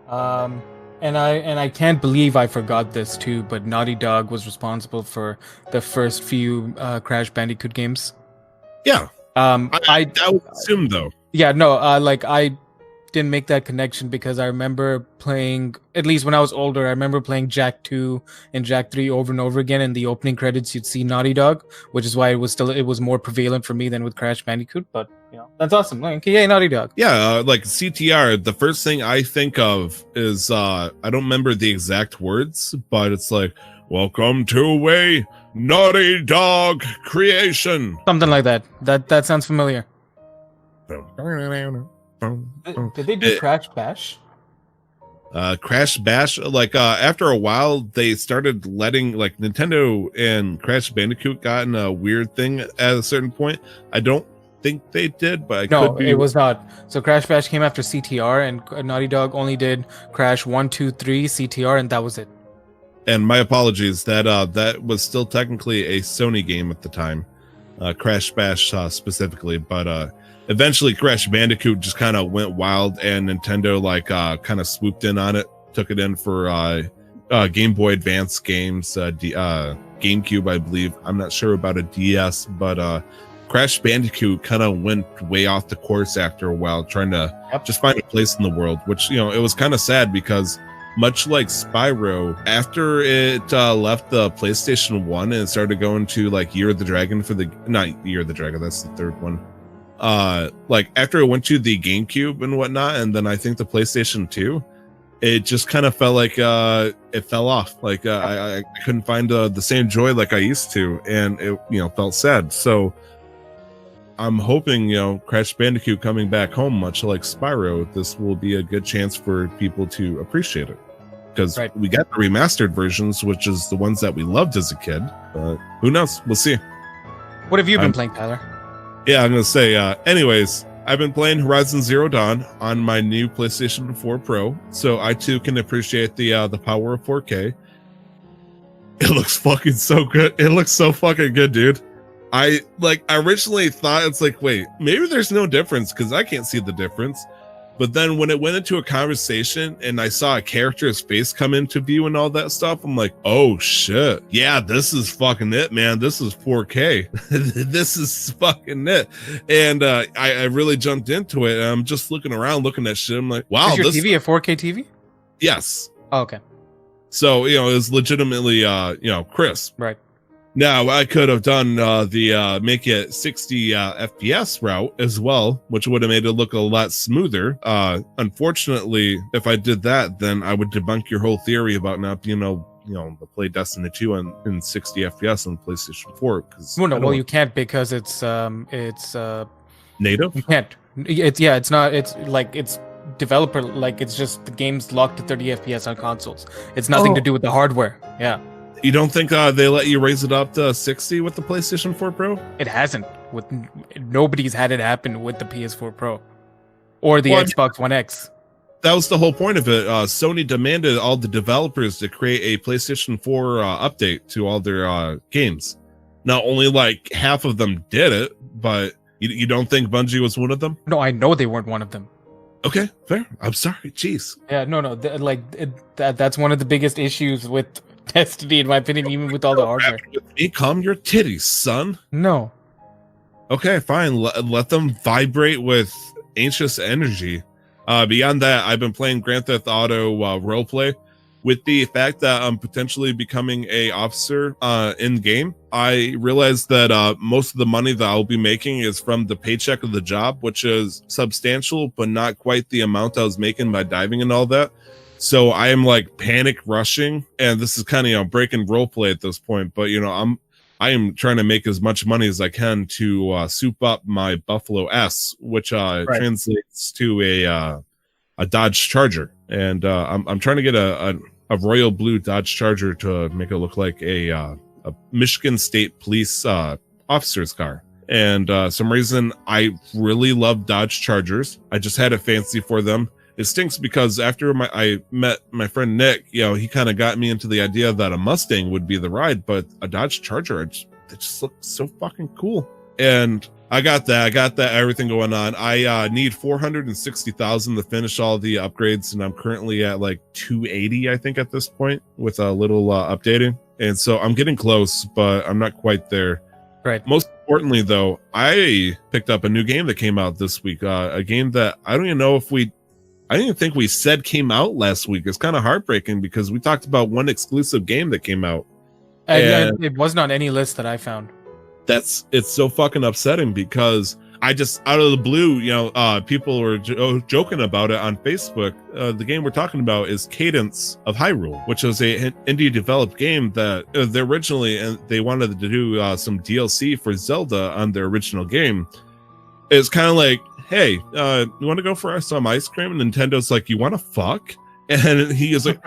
[SPEAKER 2] And I can't believe I forgot this too, but Naughty Dog was responsible for the first few Crash Bandicoot games.
[SPEAKER 1] Yeah. I would assume though.
[SPEAKER 2] Yeah, no, I didn't make that connection because I remember playing, at least when I was older, I remember playing Jak 2 and Jak 3 over and over again. In the opening credits, you'd see Naughty Dog, which is why it was more prevalent for me than with Crash Bandicoot. But that's awesome. Like, yay, Naughty Dog.
[SPEAKER 1] Yeah, like CTR, the first thing I think of is I don't remember the exact words, but it's like, welcome to a Naughty Dog creation.
[SPEAKER 2] Something like that. That sounds familiar. Did they do Crash Bash?
[SPEAKER 1] Crash Bash, like after a while they started letting, like, Nintendo and Crash Bandicoot got in a weird thing at a certain point. I don't think they did, but
[SPEAKER 2] it was not. So Crash Bash came after CTR, and Naughty Dog only did Crash 1, 2, 3 CTR, and that was it.
[SPEAKER 1] And my apologies, that was still technically a Sony game at the time, Crash Bash specifically, but eventually Crash Bandicoot just kind of went wild, and Nintendo kind of swooped in on it, took it in for Game Boy Advance games, GameCube, I believe. I'm not sure about a DS, but Crash Bandicoot kind of went way off the course after a while, trying to just find a place in the world, which, it was kind of sad because much like Spyro, after it left the PlayStation 1 and started going to like Year of the Dragon not Year of the Dragon, that's the third one. Like after it went to the GameCube and whatnot, and then I think the PlayStation 2, it just kind of felt like it fell off. Like I couldn't find the same joy like I used to, and it felt sad. So I'm hoping Crash Bandicoot coming back home, much like Spyro, this will be a good chance for people to appreciate it, because we got the remastered versions, which is the ones that we loved as a kid. But who knows? We'll see.
[SPEAKER 2] What have you been playing, Tyler?
[SPEAKER 1] Yeah, I'm gonna say. Anyways, I've been playing Horizon Zero Dawn on my new PlayStation 4 Pro, so I too can appreciate the power of 4K. It looks fucking so good. It looks so fucking good, dude. I originally thought it's like, wait, maybe there's no difference because I can't see the difference. But then when it went into a conversation and I saw a character's face come into view and all that stuff, I'm like, oh shit. Yeah, this is fucking it, man. This is 4K. This is fucking it. And I really jumped into it, and I'm just looking around, looking at shit. I'm like, wow.
[SPEAKER 2] Is your TV a 4K TV?
[SPEAKER 1] Yes.
[SPEAKER 2] Oh, okay.
[SPEAKER 1] So, it's legitimately, crisp.
[SPEAKER 2] Right.
[SPEAKER 1] Now, I could have done the make it 60 FPS route as well, which would have made it look a lot smoother. Unfortunately, if I did that, then I would debunk your whole theory about not being able, to play Destiny 2 in 60 FPS on PlayStation 4.
[SPEAKER 2] Well, you can't because it's
[SPEAKER 1] native.
[SPEAKER 2] You can't. It's not. It's like it's developer. Like it's just the game's locked to 30 FPS on consoles. It's nothing to do with the hardware. Yeah.
[SPEAKER 1] You don't think they let you raise it up to 60 with the PlayStation 4 Pro?
[SPEAKER 2] It hasn't. Nobody's had it happen with the PS4 Pro or the Xbox One X.
[SPEAKER 1] That was the whole point of it. Sony demanded all the developers to create a PlayStation 4 update to all their games. Now, only like half of them did it, but you don't think Bungie was one of them?
[SPEAKER 2] No, I know they weren't one of them.
[SPEAKER 1] Okay, fair. I'm sorry. Jeez.
[SPEAKER 2] Yeah, no. That's one of the biggest issues with Destiny, in my opinion, even with all the hardware.
[SPEAKER 1] With me, calm your titties, son.
[SPEAKER 2] No.
[SPEAKER 1] Okay, fine. Let them vibrate with anxious energy. Beyond that, I've been playing Grand Theft Auto Roleplay. With the fact that I'm potentially becoming a officer in game, I realized that most of the money that I'll be making is from the paycheck of the job, which is substantial, but not quite the amount I was making by diving and all that. So I am like panic rushing, and this is kind of breaking roleplay at this point. But I am trying to make as much money as I can to soup up my Buffalo S, which translates to a Dodge Charger, and I'm trying to get a royal blue Dodge Charger to make it look like a Michigan State Police officer's car. And some reason I really love Dodge Chargers. I just had a fancy for them. It stinks because after I met my friend Nick, he kind of got me into the idea that a Mustang would be the ride, but a Dodge Charger, it just looks so fucking cool. And I got that everything going on. I need 460,000 to finish all the upgrades, and I'm currently at like 280, I think, at this point, with a little updating. And so I'm getting close, but I'm not quite there.
[SPEAKER 2] Right.
[SPEAKER 1] Most importantly, though, I picked up a new game that came out this week. A game that I don't even know if I didn't even think we said came out last week. It's kind of heartbreaking because we talked about one exclusive game that came out.
[SPEAKER 2] And it wasn't on any list that I found.
[SPEAKER 1] It's so fucking upsetting because I just, out of the blue, people were joking about it on Facebook. The game we're talking about is Cadence of Hyrule, which is a indie developed game that they originally, and they wanted to do some DLC for Zelda on their original game. It's kind of like, hey, you want to go for some ice cream? And Nintendo's like, you want to fuck? And he is like,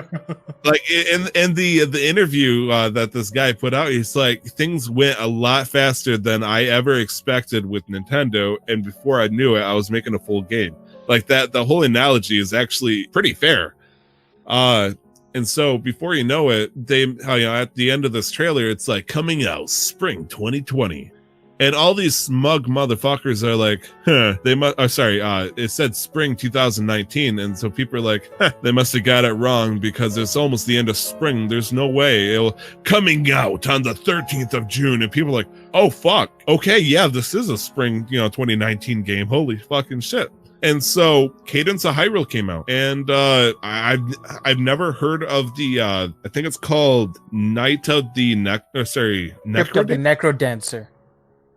[SPEAKER 1] in the interview that this guy put out, he's like, things went a lot faster than I ever expected with Nintendo, and before I knew it, I was making a full game. Like that, the whole analogy is actually pretty fair. And so before you know it, at the end of this trailer, it's like coming out spring 2020. And all these smug motherfuckers are like, it said spring 2019. And so people are like, they must have got it wrong because it's almost the end of spring. There's no way it'll coming out on the 13th of June. And people are like, oh, fuck. Okay, yeah, this is a spring, 2019 game. Holy fucking shit. And so Cadence of Hyrule came out, and I've never heard of the I think it's called Night of the
[SPEAKER 2] Necrodancer.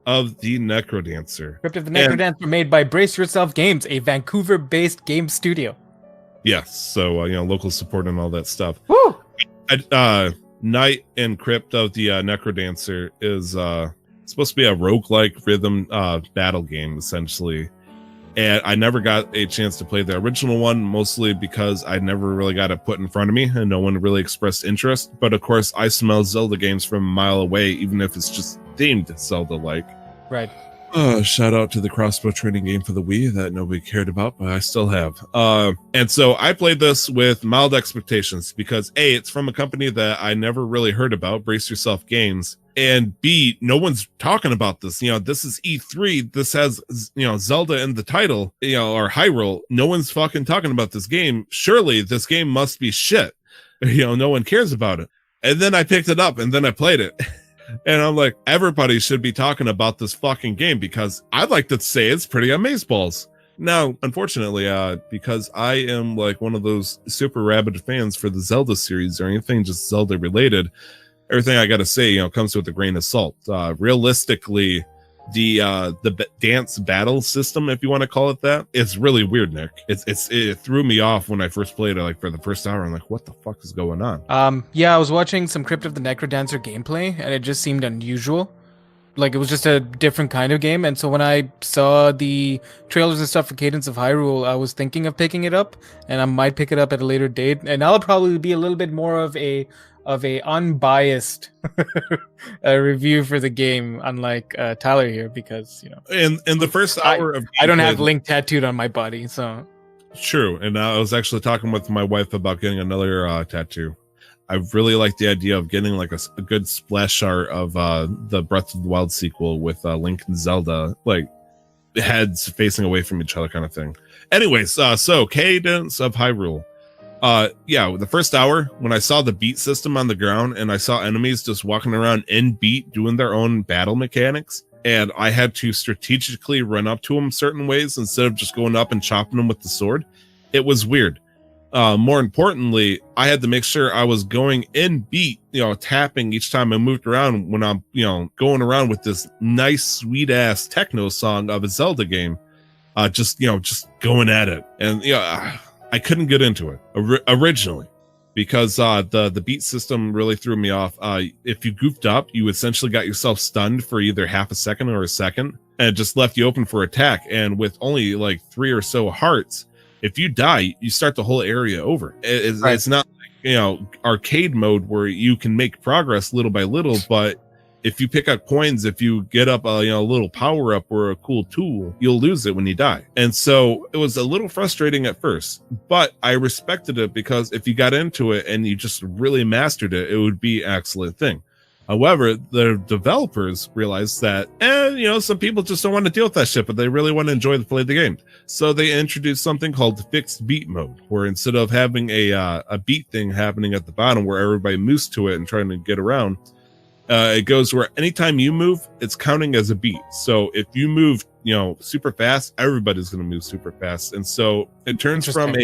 [SPEAKER 1] Of the Necrodancer.
[SPEAKER 2] Crypt of the Necrodancer, made by Brace Yourself Games, a Vancouver-based game studio.
[SPEAKER 1] Yes, so local support and all that stuff.
[SPEAKER 2] Woo!
[SPEAKER 1] Night and Crypt of the Necrodancer is supposed to be a roguelike rhythm battle game, essentially. And I never got a chance to play the original one, mostly because I never really got it put in front of me and no one really expressed interest. But of course, I smell Zelda games from a mile away, even if it's just themed Zelda-like.
[SPEAKER 2] Right.
[SPEAKER 1] Shout out to the crossbow training game for the Wii that nobody cared about, but I still have. And so I played this with mild expectations because A, it's from a company that I never really heard about, Brace Yourself Games. And B, no one's talking about this. This is E3. This has, Zelda in the title, or Hyrule. No one's fucking talking about this game. Surely this game must be shit. No one cares about it. And then I picked it up and then I played it. And I'm like, everybody should be talking about this fucking game because I'd like to say it's pretty amazeballs. Now, unfortunately, because I am like one of those super rabid fans for the Zelda series or anything just Zelda related, everything I got to say, comes with a grain of salt. Realistically, the dance battle system, if you want to call it that, it's really weird, Nick. It threw me off when I first played it. Like for the first hour, I'm like, what the fuck is going on?
[SPEAKER 2] Yeah, I was watching some Crypt of the Necrodancer gameplay, and it just seemed unusual. Like it was just a different kind of game. And so when I saw the trailers and stuff for Cadence of Hyrule, I was thinking of picking it up, and I might pick it up at a later date. And that'll probably be a little bit more of a unbiased review for the game, unlike Tyler here, because
[SPEAKER 1] in the first hour of
[SPEAKER 2] I don't have Link tattooed on my body, so
[SPEAKER 1] true. And I was actually talking with my wife about getting another tattoo. I really like the idea of getting like a good splash art of the Breath of the Wild sequel with Link and Zelda, like heads facing away from each other kind of thing. Anyways, so Cadence of Hyrule. Yeah, the first hour when I saw the beat system on the ground and I saw enemies just walking around in beat doing their own battle mechanics, and I had to strategically run up to them certain ways instead of just going up and chopping them with the sword, it was weird. More importantly, I had to make sure I was going in beat, tapping each time I moved around when I'm, going around with this nice, sweet ass techno song of a Zelda game. Just going at it. And, I couldn't get into it originally because the beat system really threw me off. If you goofed up, you essentially got yourself stunned for either half a second or a second, and it just left you open for attack. And with only like 3 or so hearts, if you die, you start the whole area over. It's not like, arcade mode where you can make progress little by little, but if you pick up coins, if you get up a little power up or a cool tool, you'll lose it when you die. And so it was a little frustrating at first, but I respected it because if you got into it and you just really mastered it, it would be an excellent thing. However, the developers realized that, some people just don't want to deal with that shit, but they really want to enjoy the play of the game. So they introduced something called fixed beat mode, where instead of having a beat thing happening at the bottom where everybody moves to it and trying to get around, it goes where anytime you move, it's counting as a beat. So if you move, super fast, everybody's going to move super fast. And so it turns from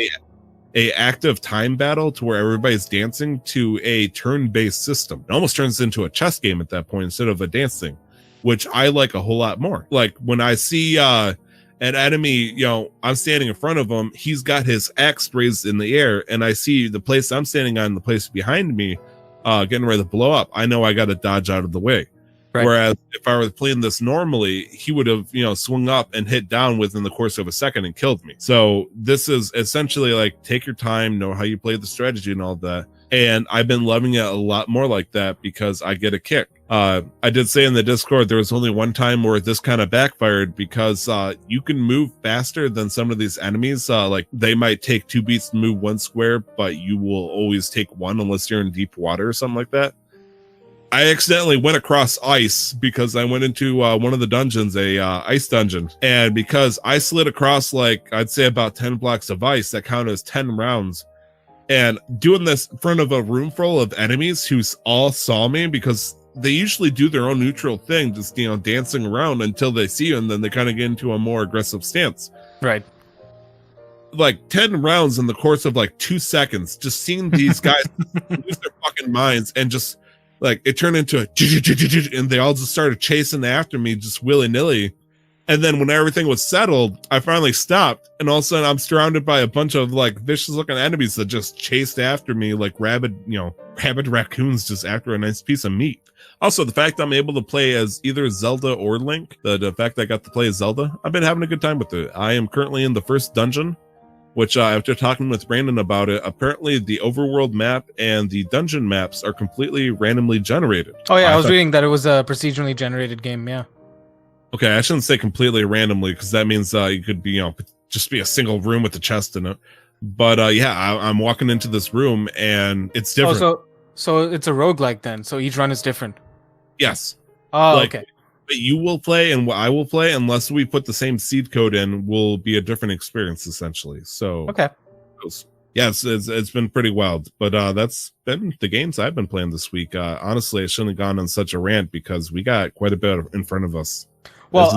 [SPEAKER 1] a active time battle to where everybody's dancing to a turn-based system. It almost turns into a chess game at that point instead of a dance thing, which I like a whole lot more. Like when I see an enemy, I'm standing in front of him, he's got his axe raised in the air, and I see the place I'm standing on, the place behind me, getting ready to blow up. I know I got to dodge out of the way. Right. Whereas if I was playing this normally, he would have, swung up and hit down within the course of a second and killed me. So this is essentially like, take your time, know how you play the strategy and all that. And I've been loving it a lot more like that because I get a kick. I did say in the Discord, there was only one time where this kind of backfired because you can move faster than some of these enemies. Like they might take 2 beats to move 1 square, but you will always take 1 unless you're in deep water or something like that. I accidentally went across ice because I went into one of the dungeons, a ice dungeon. And because I slid across, like, I'd say about 10 blocks of ice, that counted as 10 rounds. And doing this in front of a room full of enemies who all saw me, because they usually do their own neutral thing, just, dancing around until they see you, and then they kind of get into a more aggressive stance.
[SPEAKER 2] Right.
[SPEAKER 1] Like 10 rounds in the course of like 2 seconds, just seeing these guys lose their fucking minds, and just like it turned into a and they all just started chasing after me just willy-nilly. And then when everything was settled, I finally stopped, and all of a sudden I'm surrounded by a bunch of like vicious looking enemies that just chased after me like rabid raccoons just after a nice piece of meat. Also, the fact I'm able to play as either Zelda or Link, the fact I got to play as Zelda, I've been having a good time with it. I am currently in the first dungeon, which after talking with Brandon about it, apparently the overworld map and the dungeon maps are completely randomly generated.
[SPEAKER 2] Oh yeah, I was reading that it was a procedurally generated game, yeah.
[SPEAKER 1] Okay, I shouldn't say completely randomly, because that means you could be, just be a single room with a chest in it. But I'm walking into this room and it's different.
[SPEAKER 2] Oh, so it's a roguelike then, so each run is different.
[SPEAKER 1] Yes.
[SPEAKER 2] Oh, okay.
[SPEAKER 1] What you will play and what I will play, unless we put the same seed code in, will be a different experience essentially. So
[SPEAKER 2] okay.
[SPEAKER 1] Yes, it's been pretty wild, but that's been the games I've been playing this week. Honestly, I shouldn't have gone on such a rant because we got quite a bit in front of us.
[SPEAKER 2] Well,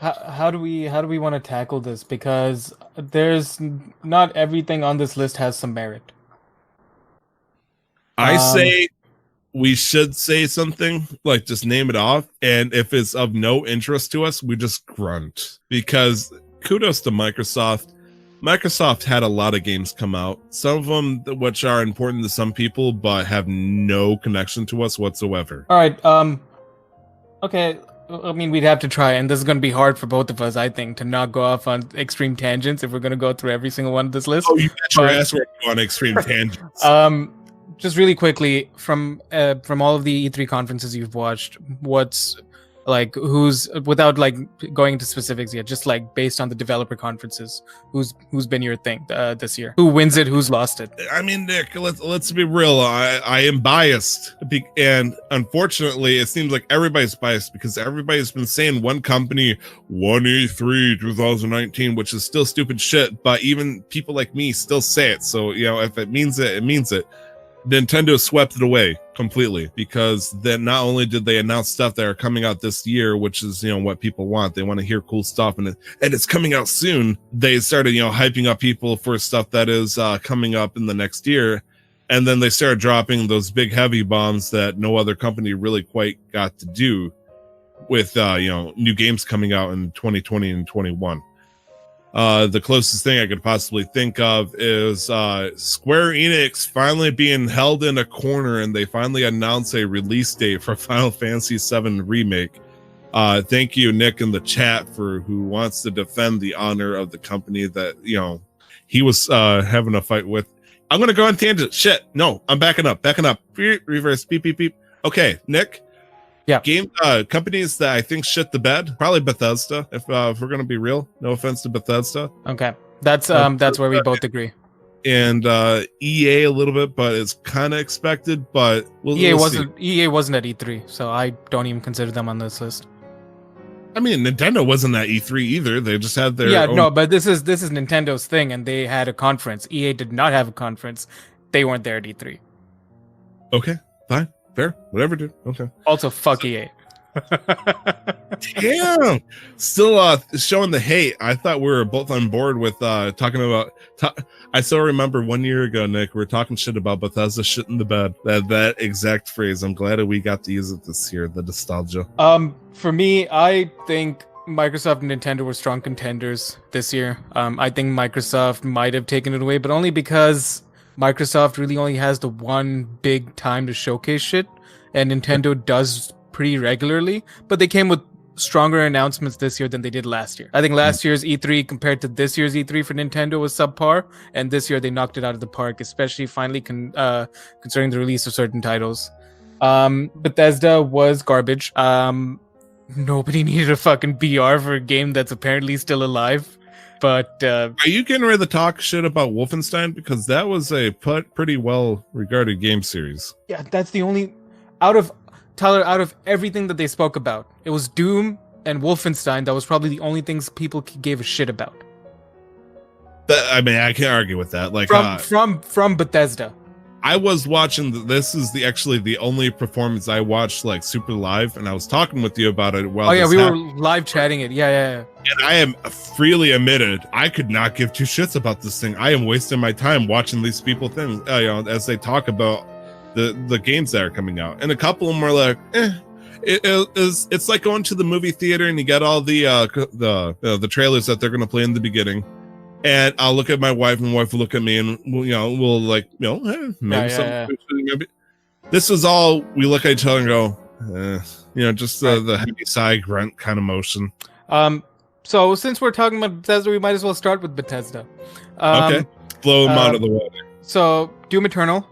[SPEAKER 2] how do we want to tackle this? Because there's not everything on this list has some merit.
[SPEAKER 1] I say we should say something, like just name it off, and if it's of no interest to us, we just grunt. Because kudos to Microsoft. Microsoft had a lot of games come out, some of them which are important to some people, but have no connection to us whatsoever.
[SPEAKER 2] All right. Okay. I mean, we'd have to try, and this is going to be hard for both of us, I think, to not go off on extreme tangents if we're going to go through every single one of this list.
[SPEAKER 1] Oh, you bet your ass we're on extreme tangents.
[SPEAKER 2] Just really quickly, from all of the E3 conferences you've watched, what's Like who's, without like going into specifics yet, just like based on the developer conferences, who's been your thing this year? Who wins it? Who's lost it?
[SPEAKER 1] I mean, Nick, let's be real. I am biased, and unfortunately, it seems like everybody's biased because everybody's been saying one company won E3 2019, which is still stupid shit. But even people like me still say it. So if it means it, it means it. Nintendo swept it away completely because then not only did they announce stuff that are coming out this year, which is what people want. They want to hear cool stuff, and it's coming out soon. They started hyping up people for stuff that is coming up in the next year, and then they started dropping those big heavy bombs that no other company really quite got to do with new games coming out in 2020 and 21. The closest thing I could possibly think of is Square Enix finally being held in a corner, and they finally announced a release date for Final Fantasy VII Remake. Thank you, Nick, in the chat, for who wants to defend the honor of the company that he was having a fight with. I'm gonna go on tangent. Shit, no, I'm backing up. Reverse, beep, beep, beep. Okay, Nick.
[SPEAKER 2] Yeah.
[SPEAKER 1] Game companies that I think shit the bed, probably Bethesda. If we're gonna be real, no offense to Bethesda.
[SPEAKER 2] Okay, that's where we both agree.
[SPEAKER 1] And EA a little bit, but it's kind of expected. But
[SPEAKER 2] EA wasn't at E3, so I don't even consider them on this list.
[SPEAKER 1] I mean, Nintendo wasn't at E3 either. They just had their own...
[SPEAKER 2] No, but this is Nintendo's thing, and they had a conference. EA did not have a conference. They weren't there at E3.
[SPEAKER 1] Okay, fine. Fair, whatever, dude. Okay.
[SPEAKER 2] Also, fuck EA.
[SPEAKER 1] Damn. Still showing the hate. I thought we were both on board with talking about... I still remember 1 year ago, Nick, we were talking shit about Bethesda shit in the bed. That exact phrase. I'm glad that we got to use it this year, the nostalgia.
[SPEAKER 2] For me, I think Microsoft and Nintendo were strong contenders this year. I think Microsoft might have taken it away, but only because Microsoft really only has the one big time to showcase shit, and Nintendo does pretty regularly, but they came with stronger announcements this year than they did last year. I think last year's E3 compared to this year's E3 for Nintendo was subpar, and this year they knocked it out of the park, especially finally concerning the release of certain titles. Bethesda was garbage. Nobody needed a fucking VR for a game that's apparently still alive. But
[SPEAKER 1] are you getting ready to talk shit about Wolfenstein? Because that was a pretty well regarded game series.
[SPEAKER 2] Yeah, that's the only out of everything that they spoke about, it was Doom and Wolfenstein. That was probably the only things people gave a shit about.
[SPEAKER 1] I mean, I can't argue with that. Like
[SPEAKER 2] from Bethesda.
[SPEAKER 1] I was watching. This is actually the only performance I watched like super live, and I was talking with you about it. While
[SPEAKER 2] we were live chatting it. Yeah.
[SPEAKER 1] And I am freely admitted, I could not give two shits about this thing. I am wasting my time watching these people things, as they talk about the games that are coming out, and a couple of them are like, it's like going to the movie theater and you get all the trailers that they're going to play in the beginning. And I'll look at my wife, and my wife will look at me, and we'll like, maybe something. Maybe. This is all we look at each other and go, just the heavy sigh grunt kind of motion.
[SPEAKER 2] So since we're talking about Bethesda, we might as well start with Bethesda.
[SPEAKER 1] Okay, blow them out of the water.
[SPEAKER 2] So Doom Eternal,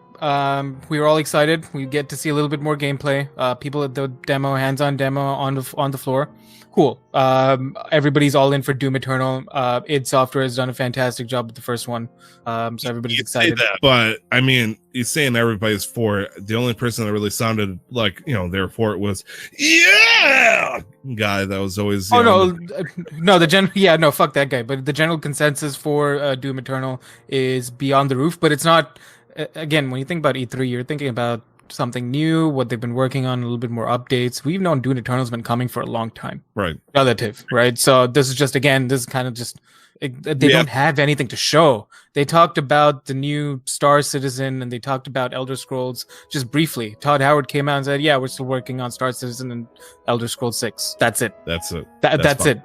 [SPEAKER 2] we were all excited. We get to see a little bit more gameplay. People at the demo, hands-on demo on the floor. Cool. Everybody's all in for Doom Eternal. id Software has done a fantastic job with the first one. So everybody's excited.
[SPEAKER 1] That, but I mean, you're saying everybody's for it. The only person that really sounded like they're for it was guy that was always.
[SPEAKER 2] Fuck that guy. But the general consensus for Doom Eternal is beyond the roof. But it's not. Again, when you think about E3, you're thinking about something new, what they've been working on, a little bit more updates. We've known Doom Eternal's been coming for a long time.
[SPEAKER 1] Right.
[SPEAKER 2] Relative, right? So this is kind of just, they don't have anything to show. They talked about the new Star Citizen, and they talked about Elder Scrolls just briefly. Todd Howard came out and said, yeah, we're still working on Star Citizen and Elder Scrolls 6. That's it.
[SPEAKER 1] That's it.
[SPEAKER 2] That's it.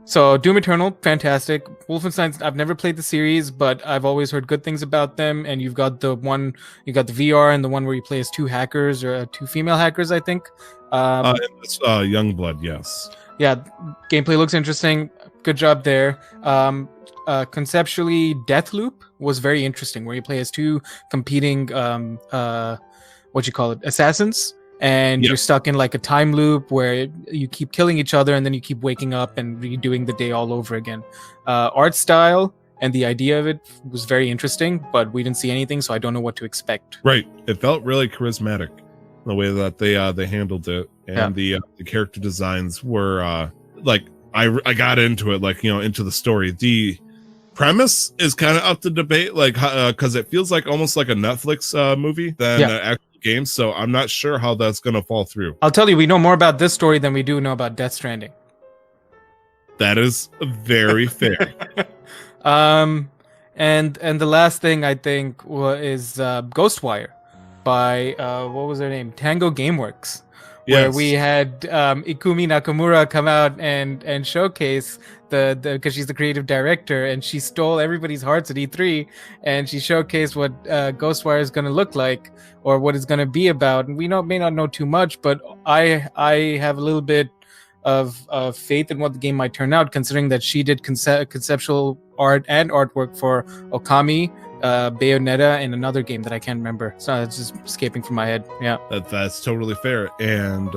[SPEAKER 2] So Doom Eternal, fantastic. Wolfenstein, I've never played the series, but I've always heard good things about them. And you've got the VR and the one where you play as two hackers, or two female hackers, I think.
[SPEAKER 1] It's Youngblood, yes.
[SPEAKER 2] Yeah, gameplay looks interesting. Good job there. Conceptually, Deathloop was very interesting, where you play as two competing, assassins. and
[SPEAKER 1] Yep.
[SPEAKER 2] you're stuck in like a time loop where you keep killing each other and then you keep waking up and redoing the day all over again. Art style and the idea of it was very interesting, but we didn't see anything, so I don't know what to expect.
[SPEAKER 1] Right. It felt really charismatic the way that they handled it, and the character designs were like I got into it, like, into the story. The premise is kind of up to debate, like, because it feels like almost like a Netflix movie than an actual game. So I'm not sure how that's gonna fall through.
[SPEAKER 2] I'll tell you, we know more about this story than we do know about Death Stranding.
[SPEAKER 1] That is very fair.
[SPEAKER 2] And the last thing I think is Ghostwire by what was her name? Tango Gameworks, where we had Ikumi Nakamura come out and showcase the because she's the creative director, and she stole everybody's hearts at E3, and she showcased what Ghostwire is going to look like or what it's going to be about. And we may not know too much, but I have a little bit of faith in what the game might turn out, considering that she did conceptual art and artwork for Okami, Bayonetta, and another game that I can't remember. So it's just escaping from my head. Yeah,
[SPEAKER 1] that's totally fair. And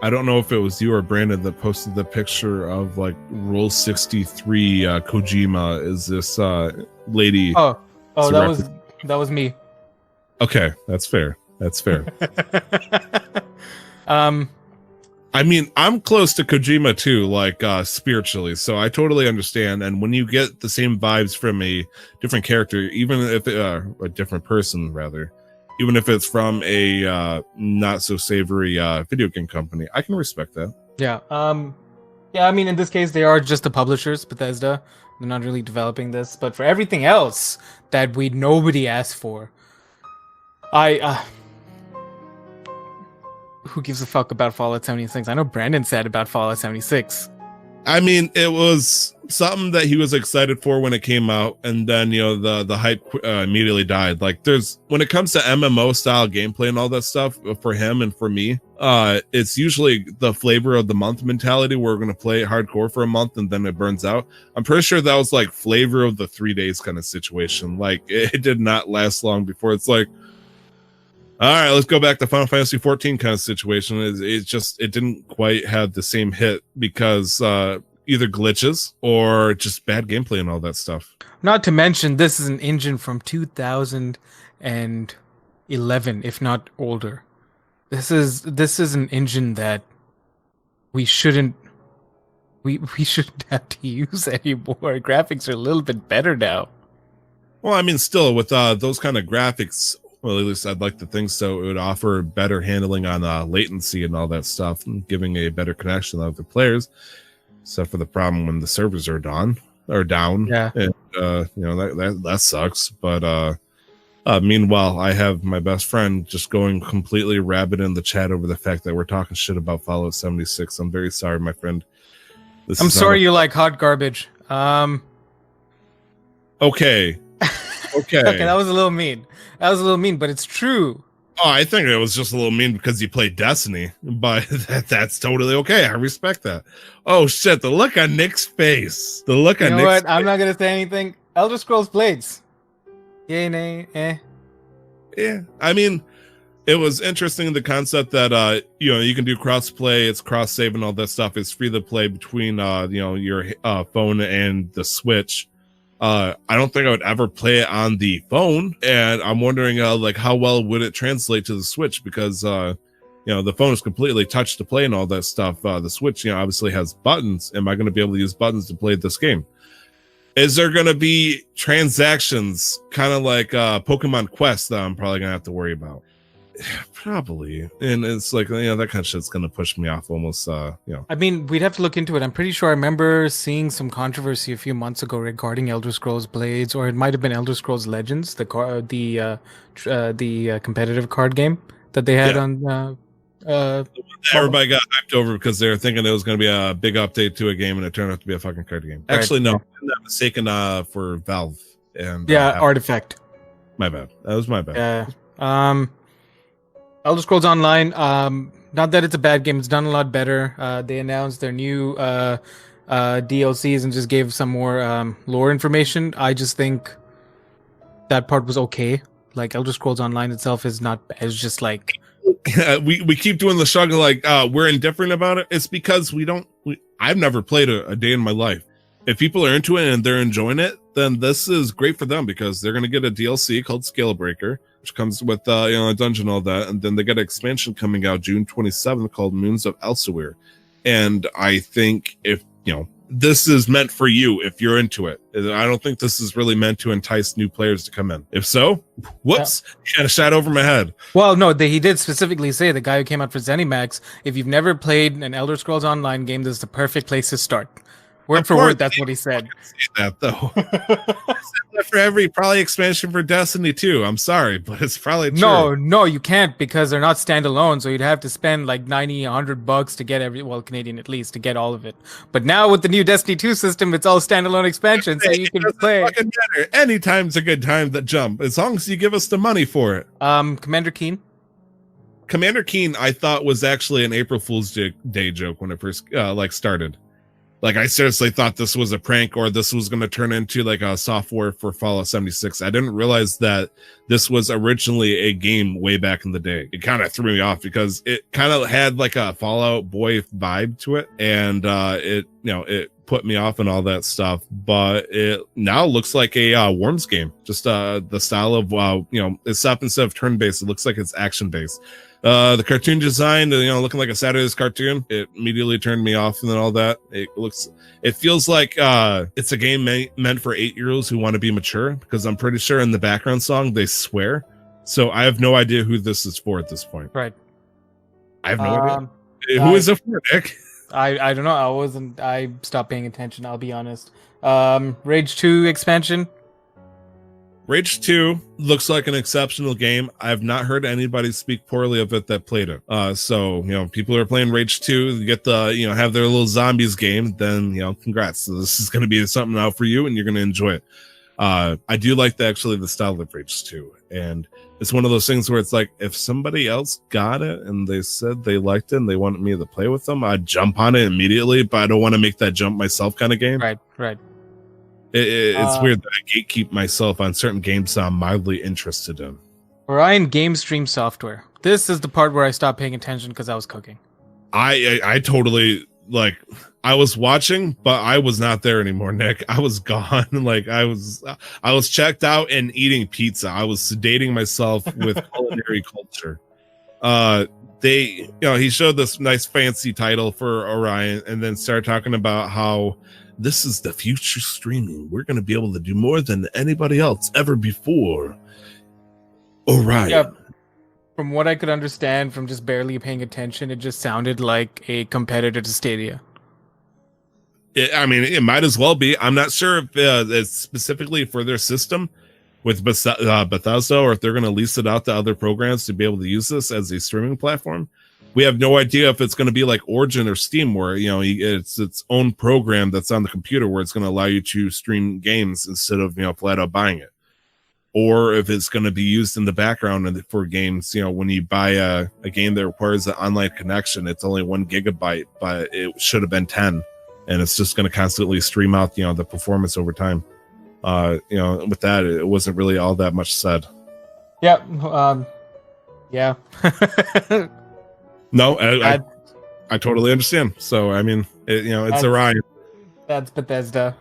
[SPEAKER 1] I don't know if it was you or Brandon that posted the picture of like Rule 63 Kojima is this lady.
[SPEAKER 2] Oh, that was me.
[SPEAKER 1] Okay, that's fair. I mean, I'm close to Kojima too, like spiritually, so I totally understand. And when you get the same vibes from a different character, even if a different person, rather, even if it's from a not so savory video game company, I can respect that.
[SPEAKER 2] Yeah. I mean, in this case, they are just the publishers, Bethesda. They're not really developing this, but for everything else that nobody asked for, who gives a fuck about Fallout 76? I know Brandon said about Fallout 76.
[SPEAKER 1] I mean, it was something that he was excited for when it came out, and then the hype immediately died. Like, when it comes to MMO style gameplay and all that stuff, for him and for me, it's usually the flavor of the month mentality. We're going to play hardcore for a month and then it burns out. I'm pretty sure that was like flavor of the 3 days kind of situation. Like, it did not last long before it's like, all right, let's go back to Final Fantasy 14 kind of situation. It didn't quite have the same hit because either glitches or just bad gameplay and all that stuff.
[SPEAKER 2] Not to mention, this is an engine from 2011, if not older. This is an engine that we shouldn't have to use anymore. Graphics are a little bit better now.
[SPEAKER 1] Well, I mean, still with those kind of graphics. Well, at least I'd like to think so. It would offer better handling on latency and all that stuff, and giving a better connection to other players. Except for the problem when the servers are down.
[SPEAKER 2] Yeah.
[SPEAKER 1] And, that sucks. But meanwhile, I have my best friend just going completely rabid in the chat over the fact that we're talking shit about Fallout 76. I'm very sorry, my friend.
[SPEAKER 2] I'm sorry you like hot garbage.
[SPEAKER 1] Okay. Okay.
[SPEAKER 2] Okay, that was a little mean. But it's true.
[SPEAKER 1] Oh, I think it was just a little mean because you played Destiny, but that's totally okay. I respect that. Oh shit, the look on Nick's face. The look on Nick's face.
[SPEAKER 2] I'm not gonna say anything. Elder Scrolls Blades. Yay, nay, eh.
[SPEAKER 1] Yeah, I mean, it was interesting, the concept that you can do cross-play, it's cross-save and all that stuff. It's free to play between your phone and the Switch. I don't think I would ever play it on the phone, and I'm wondering like how well would it translate to the Switch, because the phone is completely touch to play and all that stuff. The Switch obviously has buttons. Am I going to be able to use buttons to play this game? Is there going to be transactions kind of like Pokemon Quest that I'm probably going to have to worry about? Probably. And it's like, that kind of shit's going to push me off almost, I
[SPEAKER 2] mean, we'd have to look into it. I'm pretty sure I remember seeing some controversy a few months ago regarding Elder Scrolls Blades, or it might have been Elder Scrolls Legends, the competitive card game that they had on.
[SPEAKER 1] Everybody got hyped over because they were thinking it was going to be a big update to a game, and it turned out to be a fucking card game. Actually, no, I'm not mistaken for Valve. And
[SPEAKER 2] Artifact.
[SPEAKER 1] My bad. That was my bad.
[SPEAKER 2] Yeah. Elder Scrolls Online, not that it's a bad game, it's done a lot better. They announced their new DLCs and just gave some more lore information. I just think that part was okay. Like, Elder Scrolls Online itself is not, it's just like
[SPEAKER 1] we keep doing the shrug like we're indifferent about it. It's because I've never played a day in my life. If people are into it and they're enjoying it, then this is great for them because they're going to get a DLC called Scalebreaker, which comes with a dungeon, all that, and then they got an expansion coming out June 27th called Moons of Elsewhere. And I think if this is meant for you if you're into it. I don't think this is really meant to entice new players to come in. If so, whoops, you got a shot over my head.
[SPEAKER 2] Well, no, he did specifically say, the guy who came out for ZeniMax, if you've never played an Elder Scrolls Online game, this is the perfect place to start. Word for word, that's what he said.
[SPEAKER 1] Say that though. For every probably expansion for Destiny 2. I'm sorry, but it's probably true.
[SPEAKER 2] No, you can't because they're not standalone. So you'd have to spend like $90, $100 to get Canadian at least, to get all of it. But now with the new Destiny 2 system, it's all standalone expansion, so you can play.
[SPEAKER 1] Anytime's a good time to jump, as long as you give us the money for it.
[SPEAKER 2] Commander Keen,
[SPEAKER 1] I thought was actually an April Fool's Day joke when it first started. Like, I seriously thought this was a prank or this was going to turn into like a software for Fallout 76. I didn't realize that this was originally a game way back in the day. It kind of threw me off because it kind of had like a Fallout Boy vibe to it. And it put me off and all that stuff. But it now looks like a Worms game. Just the style of, it's up instead of turn-based. It looks like it's action-based. The cartoon design, looking like a Saturday's cartoon, it immediately turned me off, and then all that. It feels like it's a game meant for 8-year-olds who want to be mature, because I'm pretty sure in the background song they swear. So I have no idea who this is for at this point.
[SPEAKER 2] Right.
[SPEAKER 1] I have no idea. Who is it for, Nick?
[SPEAKER 2] I don't know. I stopped paying attention, I'll be honest. Rage 2 expansion.
[SPEAKER 1] Rage 2 looks like an exceptional game. I've not heard anybody speak poorly of it that played it. So, people who are playing Rage 2 get the, have their little zombies game, then, congrats. So this is going to be something out for you and you're going to enjoy it. I do like the style of Rage 2. And it's one of those things where it's like, if somebody else got it and they said they liked it and they wanted me to play with them, I'd jump on it immediately, but I don't want to make that jump myself kind of game.
[SPEAKER 2] Right.
[SPEAKER 1] It's weird that I gatekeep myself on certain games that I'm mildly interested in.
[SPEAKER 2] Orion Game Stream Software. This is the part where I stopped paying attention because I was cooking.
[SPEAKER 1] I totally, I was watching, but I was not there anymore, Nick. I was gone. I was checked out and eating pizza. I was sedating myself with culinary culture. He showed this nice fancy title for Orion and then started talking about how this is the future streaming. We're going to be able to do more than anybody else ever before. Orion. Yeah,
[SPEAKER 2] from what I could understand from just barely paying attention, it just sounded like a competitor to Stadia.
[SPEAKER 1] It might as well be. I'm not sure if it's specifically for their system with Bethesda or if they're going to lease it out to other programs to be able to use this as a streaming platform. We have no idea if it's going to be like Origin or Steam, where it's its own program that's on the computer where it's going to allow you to stream games instead of flat out buying it, or if it's going to be used in the background for games. When you buy a game that requires an online connection, it's only 1 gigabyte, but it should have been 10, and it's just going to constantly stream out the performance over time. With that, it wasn't really all that much said.
[SPEAKER 2] Yeah.
[SPEAKER 1] No, I totally understand. So, it's Orion.
[SPEAKER 2] That's Bethesda.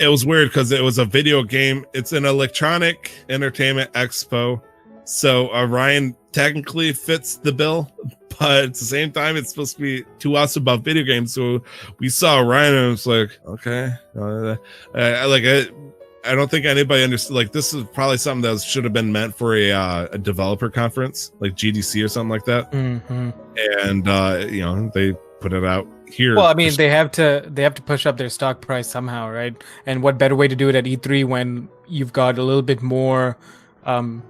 [SPEAKER 1] It was weird because it was a video game. It's an electronic entertainment expo. So Orion technically fits the bill, but at the same time, it's supposed to be to us about video games. So we saw Orion and it's like, okay. I don't think anybody understood. This is probably something that should have been meant for a developer conference, like GDC or something like that.
[SPEAKER 2] Mm-hmm.
[SPEAKER 1] And they put it out here.
[SPEAKER 2] Well, they have to push up their stock price somehow, right? And what better way to do it at E3 when you've got a little bit more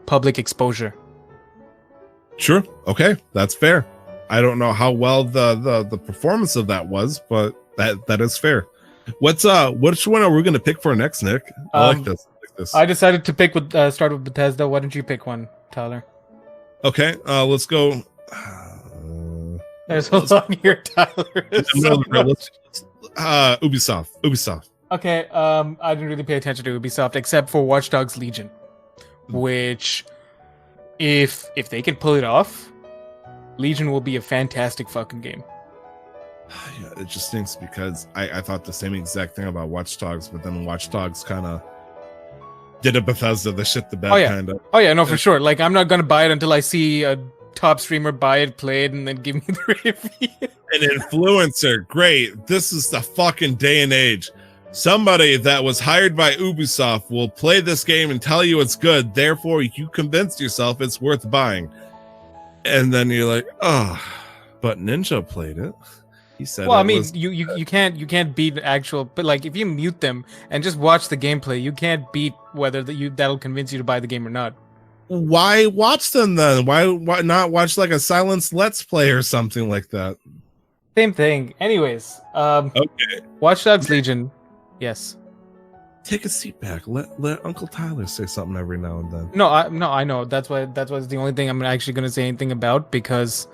[SPEAKER 2] public exposure?
[SPEAKER 1] Sure. Okay, that's fair. I don't know how well the performance of that was, but that is fair. Which one are we going to pick for next, Nick? I like this.
[SPEAKER 2] I decided to pick start with Bethesda. Why don't you pick one, Tyler?
[SPEAKER 1] Okay, let's go.
[SPEAKER 2] There's a lot here, Tyler.
[SPEAKER 1] Ubisoft.
[SPEAKER 2] Okay, I didn't really pay attention to Ubisoft except for Watch Dogs Legion, which, if they can pull it off, Legion will be a fantastic fucking game.
[SPEAKER 1] Yeah, it just stinks because I thought the same exact thing about Watch Dogs, but then Watch Dogs kind of did a Bethesda the shit the bed kind of.
[SPEAKER 2] Oh yeah, no, for sure. Like, I'm not gonna buy it until I see a top streamer buy it, play it, and then give me the review.
[SPEAKER 1] An influencer, great. This is the fucking day and age. Somebody that was hired by Ubisoft will play this game and tell you it's good. Therefore, you convinced yourself it's worth buying. And then you're like, oh, but Ninja played it. He said,
[SPEAKER 2] well, I mean, you can't beat actual, but like if you mute them and just watch the gameplay, you can't beat whether that'll convince you to buy the game or not.
[SPEAKER 1] Why watch them then? Why not watch like a silenced Let's Play or something like that?
[SPEAKER 2] Same thing. Anyways,
[SPEAKER 1] okay.
[SPEAKER 2] Watch Dogs Legion, yes.
[SPEAKER 1] Take a seat back. Let Uncle Tyler say something every now and then.
[SPEAKER 2] No, I know. That's why it's the only thing I'm actually going to say anything about, because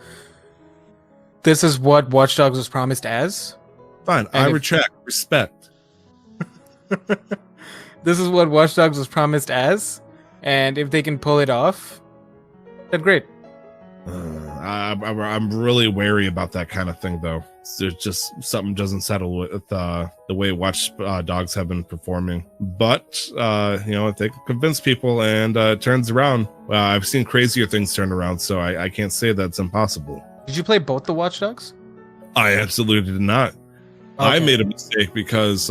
[SPEAKER 2] this is what Watch Dogs was promised as.
[SPEAKER 1] Fine, I retract. Respect.
[SPEAKER 2] This is what Watch Dogs was promised as, and if they can pull it off, then great.
[SPEAKER 1] I'm really wary about that kind of thing, though. There's just something doesn't settle with the way Watch Dogs have been performing. But if they can convince people and it turns around, I've seen crazier things turn around, so I can't say that's impossible.
[SPEAKER 2] Did you play both the Watch Dogs?
[SPEAKER 1] I absolutely did not. Okay. I made a mistake because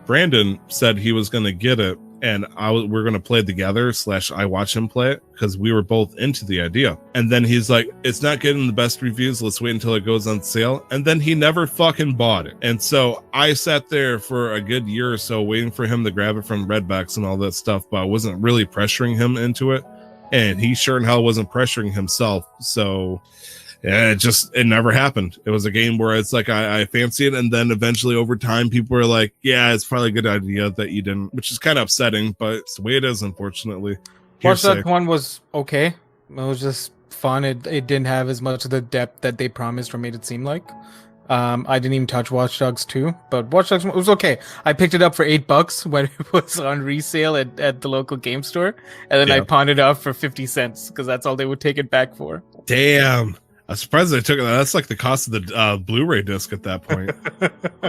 [SPEAKER 1] Brandon said he was going to get it, and we're going to play together / I watch him play it because we were both into the idea. And then he's like, it's not getting the best reviews. Let's wait until it goes on sale. And then he never fucking bought it. And so I sat there for a good year or so waiting for him to grab it from Redbox and all that stuff, but I wasn't really pressuring him into it. And he sure in hell wasn't pressuring himself. So yeah, it never happened. It was a game where it's like I fancy it, and then eventually over time people were like, yeah, it's probably a good idea that you didn't, which is kind of upsetting, but it's the way it is, unfortunately.
[SPEAKER 2] Watch Dogs 1 was okay. It was just fun. It didn't have as much of the depth that they promised or made it seem like. I didn't even touch Watch Dogs 2, but Watch Dogs 1 was okay. I picked it up for $8 when it was on resale at the local game store, and then I pawned it off for 50 cents because that's all they would take it back for.
[SPEAKER 1] Damn. I'm surprised they took it. That's like the cost of the Blu-ray disc at that point.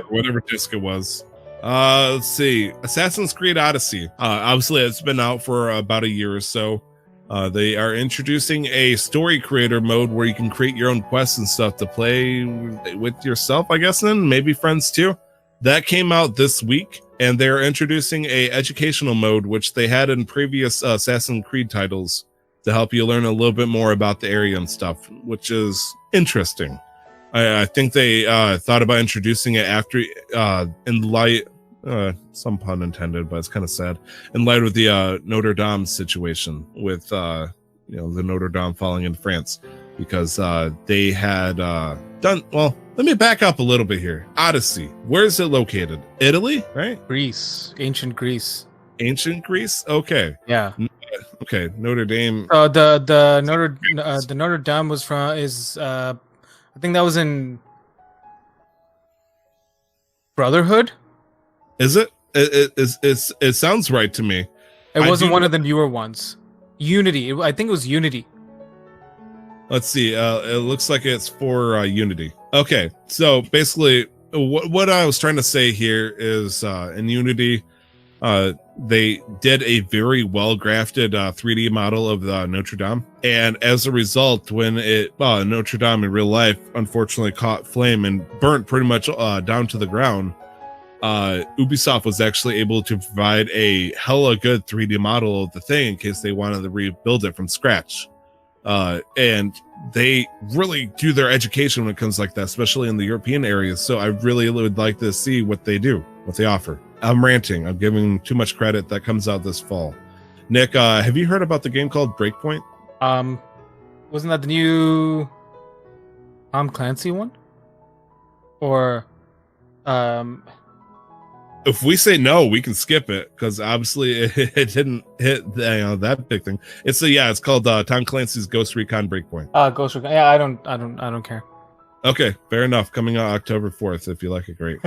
[SPEAKER 1] Whatever disc it was. Let's see. Assassin's Creed Odyssey. Obviously, it's been out for about a year or so. They are introducing a story creator mode where you can create your own quests and stuff to play with yourself, I guess, and maybe friends too. That came out this week, and they're introducing a educational mode, which they had in previous Assassin's Creed titles, to help you learn a little bit more about the area and stuff, which is interesting. I think they thought about introducing it after, in light, some pun intended, but it's kind of sad, in light of the Notre Dame situation with, the Notre Dame falling in France, because they had done, well, let me back up a little bit here. Odyssey, where is it located? Italy, right?
[SPEAKER 2] Greece, ancient Greece.
[SPEAKER 1] Ancient Greece? Okay.
[SPEAKER 2] Yeah.
[SPEAKER 1] Okay, Notre Dame.
[SPEAKER 2] The Notre Dame was I think that was in Brotherhood.
[SPEAKER 1] Is it? It sounds right to me.
[SPEAKER 2] It wasn't one of the newer ones. Unity. I think it was Unity.
[SPEAKER 1] Let's see. It looks like it's for Unity. Okay, so basically, what I was trying to say here is in Unity, they did a very well-grafted 3D model of Notre Dame, and as a result, when Notre Dame in real life unfortunately caught flame and burnt pretty much down to the ground, Ubisoft was actually able to provide a hella good 3D model of the thing in case they wanted to rebuild it from scratch. And they really do their education when it comes like that, especially in the European areas. So I really would like to see what they do, what they offer. I'm ranting. I'm giving too much credit. That comes out this fall. Nick, have you heard about the game called Breakpoint?
[SPEAKER 2] Wasn't that the new Tom Clancy one? Or,
[SPEAKER 1] if we say no, we can skip it because obviously it didn't hit that big thing. It's called Tom Clancy's Ghost Recon Breakpoint.
[SPEAKER 2] Ghost Recon. Yeah, I don't care.
[SPEAKER 1] Okay, fair enough. Coming out October 4th, if you like it, great.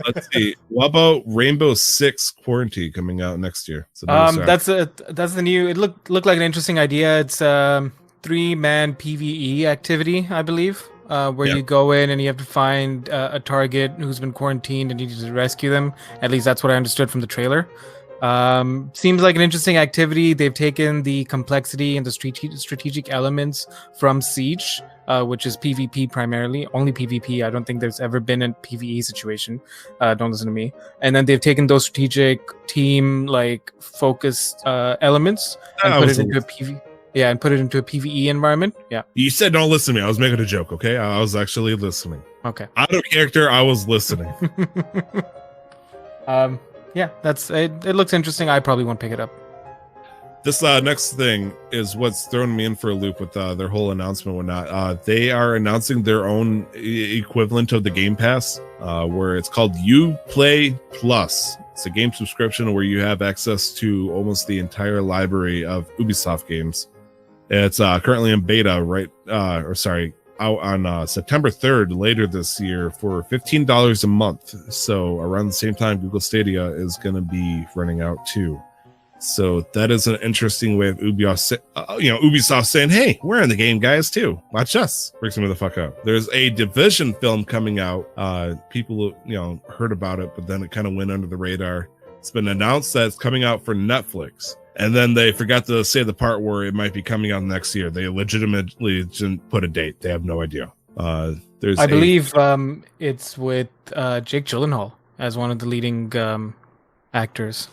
[SPEAKER 1] Let's see. What about Rainbow Six Quarantine coming out next year?
[SPEAKER 2] That's the new. It looked like an interesting idea. It's 3-man PvE activity, I believe, where
[SPEAKER 1] Yeah.
[SPEAKER 2] you go in and you have to find a target who's been quarantined and you need to rescue them. At least that's what I understood from the trailer. Seems like an interesting activity. They've taken the complexity and the strategic elements from Siege, which is PvP primarily, only PvP. I don't think there's ever been a PvE situation. Don't listen to me. And then they've taken those strategic team like focused elements and put it into a PvE. Yeah, and put it into a PvE environment. Yeah.
[SPEAKER 1] You said don't listen to me. I was making a joke, okay? I was actually listening.
[SPEAKER 2] Okay.
[SPEAKER 1] Out of character, I was listening.
[SPEAKER 2] Yeah, that's it. It looks interesting. I probably won't pick it up.
[SPEAKER 1] This next thing is what's thrown me in for a loop with their whole announcement and whatnot. They are announcing their own equivalent of the Game Pass, where it's called Uplay Plus. It's a game subscription where you have access to almost the entire library of Ubisoft games. It's currently in beta, out on September 3rd later this year for $15 a month. So around the same time, Google Stadia is going to be running out too. So that is an interesting way of Ubisoft saying, "Hey, we're in the game, guys, too. Watch us." Breaks me the fuck up. There's a Division film coming out. People, heard about it, but then it kind of went under the radar. It's been announced that it's coming out for Netflix. And then they forgot to say the part where it might be coming out next year. They legitimately didn't put a date. They have no idea. I believe
[SPEAKER 2] it's with Jake Gyllenhaal as one of the leading actors.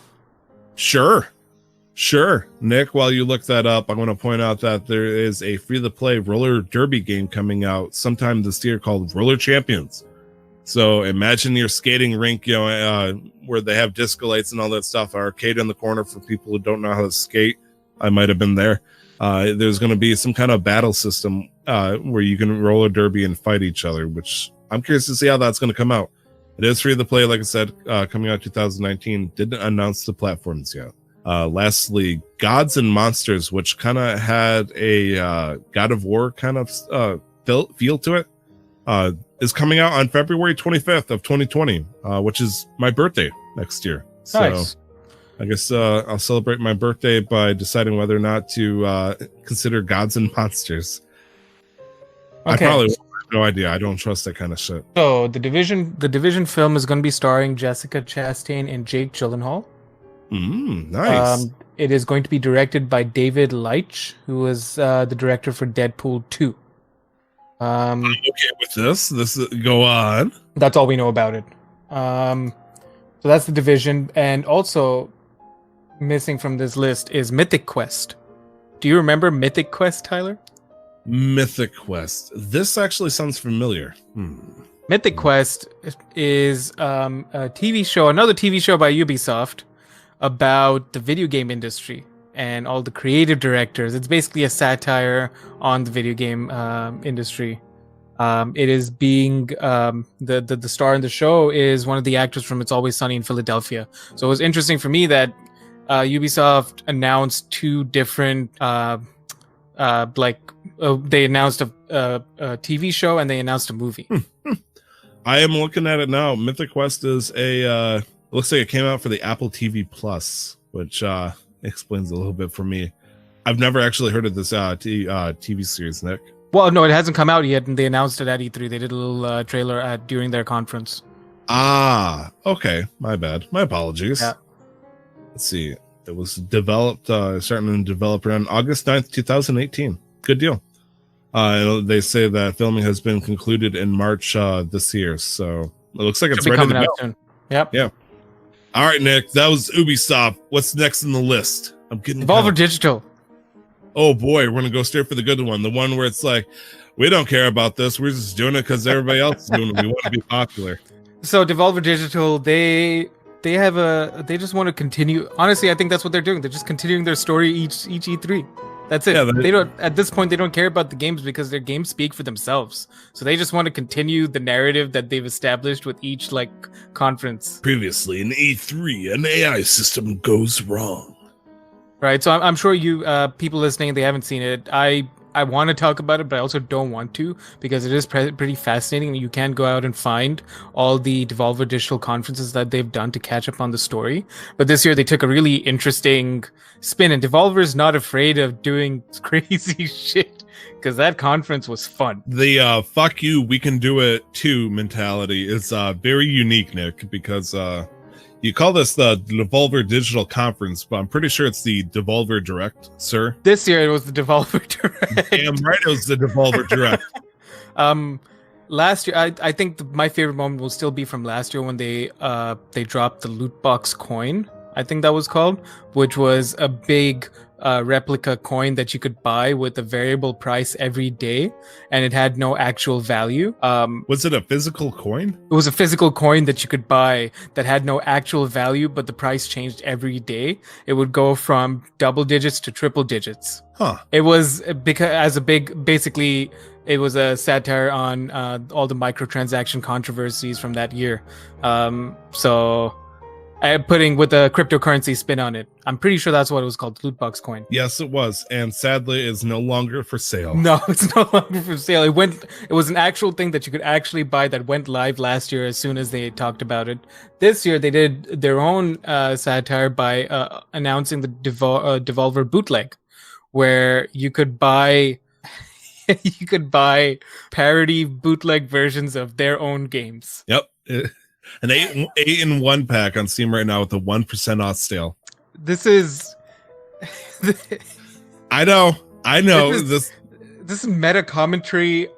[SPEAKER 1] Sure. Nick, while you look that up, I want to point out that there is a free-to-play roller derby game coming out sometime this year called Roller Champions. So imagine your skating rink, where they have disco lights and all that stuff, arcade in the corner for people who don't know how to skate. I might have been there. There's going to be some kind of battle system where you can roller derby and fight each other, which I'm curious to see how that's going to come out. It is free to play, like I said, coming out 2019. Didn't announce the platforms yet. Lastly, Gods and Monsters, which kind of had a God of War kind of feel to it. Is coming out on February 25th of 2020, which is my birthday next year. So
[SPEAKER 2] nice.
[SPEAKER 1] I guess I'll celebrate my birthday by deciding whether or not to consider Gods and Monsters.
[SPEAKER 2] Okay.
[SPEAKER 1] I probably have no idea. I don't trust that kind of shit.
[SPEAKER 2] So the Division film is going to be starring Jessica Chastain and Jake Gyllenhaal.
[SPEAKER 1] Nice.
[SPEAKER 2] It is going to be directed by David Leitch, who was the director for Deadpool 2.
[SPEAKER 1] I'm okay with this. Go on.
[SPEAKER 2] That's all we know about it. So that's the Division, and also missing from this list is Mythic Quest. Do you remember Mythic Quest, Tyler?
[SPEAKER 1] Mythic Quest. This actually sounds familiar.
[SPEAKER 2] Mythic Quest is a TV show, another TV show by Ubisoft about the video game industry and all the creative directors. It's basically a satire on the video game industry. It is being the star in the show is one of the actors from It's Always Sunny in Philadelphia. So it was interesting for me that Ubisoft announced two different they announced a TV show and they announced a movie.
[SPEAKER 1] I am looking at it now. Mythic Quest is it looks like it came out for the Apple TV Plus, which explains a little bit for me. I've never actually heard of this TV series, Nick.
[SPEAKER 2] Well, no, it hasn't come out yet, and they announced it at E3. They did a little trailer during their conference.
[SPEAKER 1] Okay. My bad. My apologies.
[SPEAKER 2] Yeah.
[SPEAKER 1] Let's see. It was developed, starting to develop around August 9th, 2018. Good deal. They say that filming has been concluded in March this year, so it looks like it's ready to go.
[SPEAKER 2] Soon. Yep.
[SPEAKER 1] Yeah. All right, Nick, that was Ubisoft. What's next in the list? I'm getting
[SPEAKER 2] Devolver Digital.
[SPEAKER 1] Oh boy, we're gonna go straight for the good one, the one where it's like, we don't care about this, we're just doing it because everybody else is doing it. We want to be popular. So
[SPEAKER 2] Devolver Digital, they just want to continue. Honestly, I think that's what they're doing. They're just continuing their story each E3. That's it. Yeah, they don't, at this point, they don't care about the games because their games speak for themselves. So they just want to continue the narrative that they've established with each conference.
[SPEAKER 3] Previously in E3, an AI system goes wrong.
[SPEAKER 2] Right. So I'm sure you people listening, they haven't seen it. I want to talk about it, but I also don't want to because it is pretty fascinating. You can go out and find all the Devolver Digital conferences that they've done to catch up on the story. But this year they took a really interesting spin, and Devolver is not afraid of doing crazy shit. because that conference was fun.
[SPEAKER 1] The fuck you, we can do it too mentality is very unique, Nick, because you call this the Devolver Digital Conference, but I'm pretty sure it's the Devolver Direct, sir.
[SPEAKER 2] This year it was the Devolver Direct.
[SPEAKER 1] Damn right, it was the Devolver Direct.
[SPEAKER 2] Last year, I think my favorite moment will still be from last year when they dropped the loot box coin. I think that was called, which was a big replica coin that you could buy with a variable price every day, and it had no actual value.
[SPEAKER 1] Was it a physical coin?
[SPEAKER 2] It was a physical coin that you could buy that had no actual value, but the price changed every day. It would go from double digits to triple digits.
[SPEAKER 1] Huh.
[SPEAKER 2] It was basically it was a satire on all the microtransaction controversies from that year. So putting with a cryptocurrency spin on it. I'm pretty sure that's what it was called, loot box coin.
[SPEAKER 1] Yes, it was, and sadly, it's no longer for sale.
[SPEAKER 2] No, it's no longer for sale. It was an actual thing that you could actually buy that went live last year as soon as they talked about it. This year, they did their own satire by announcing the Devolver bootleg, where you could buy parody bootleg versions of their own games.
[SPEAKER 1] Yep. An 8-in-1 pack on Steam right now with a 1% off sale.
[SPEAKER 2] This is
[SPEAKER 1] I know. This
[SPEAKER 2] is meta commentary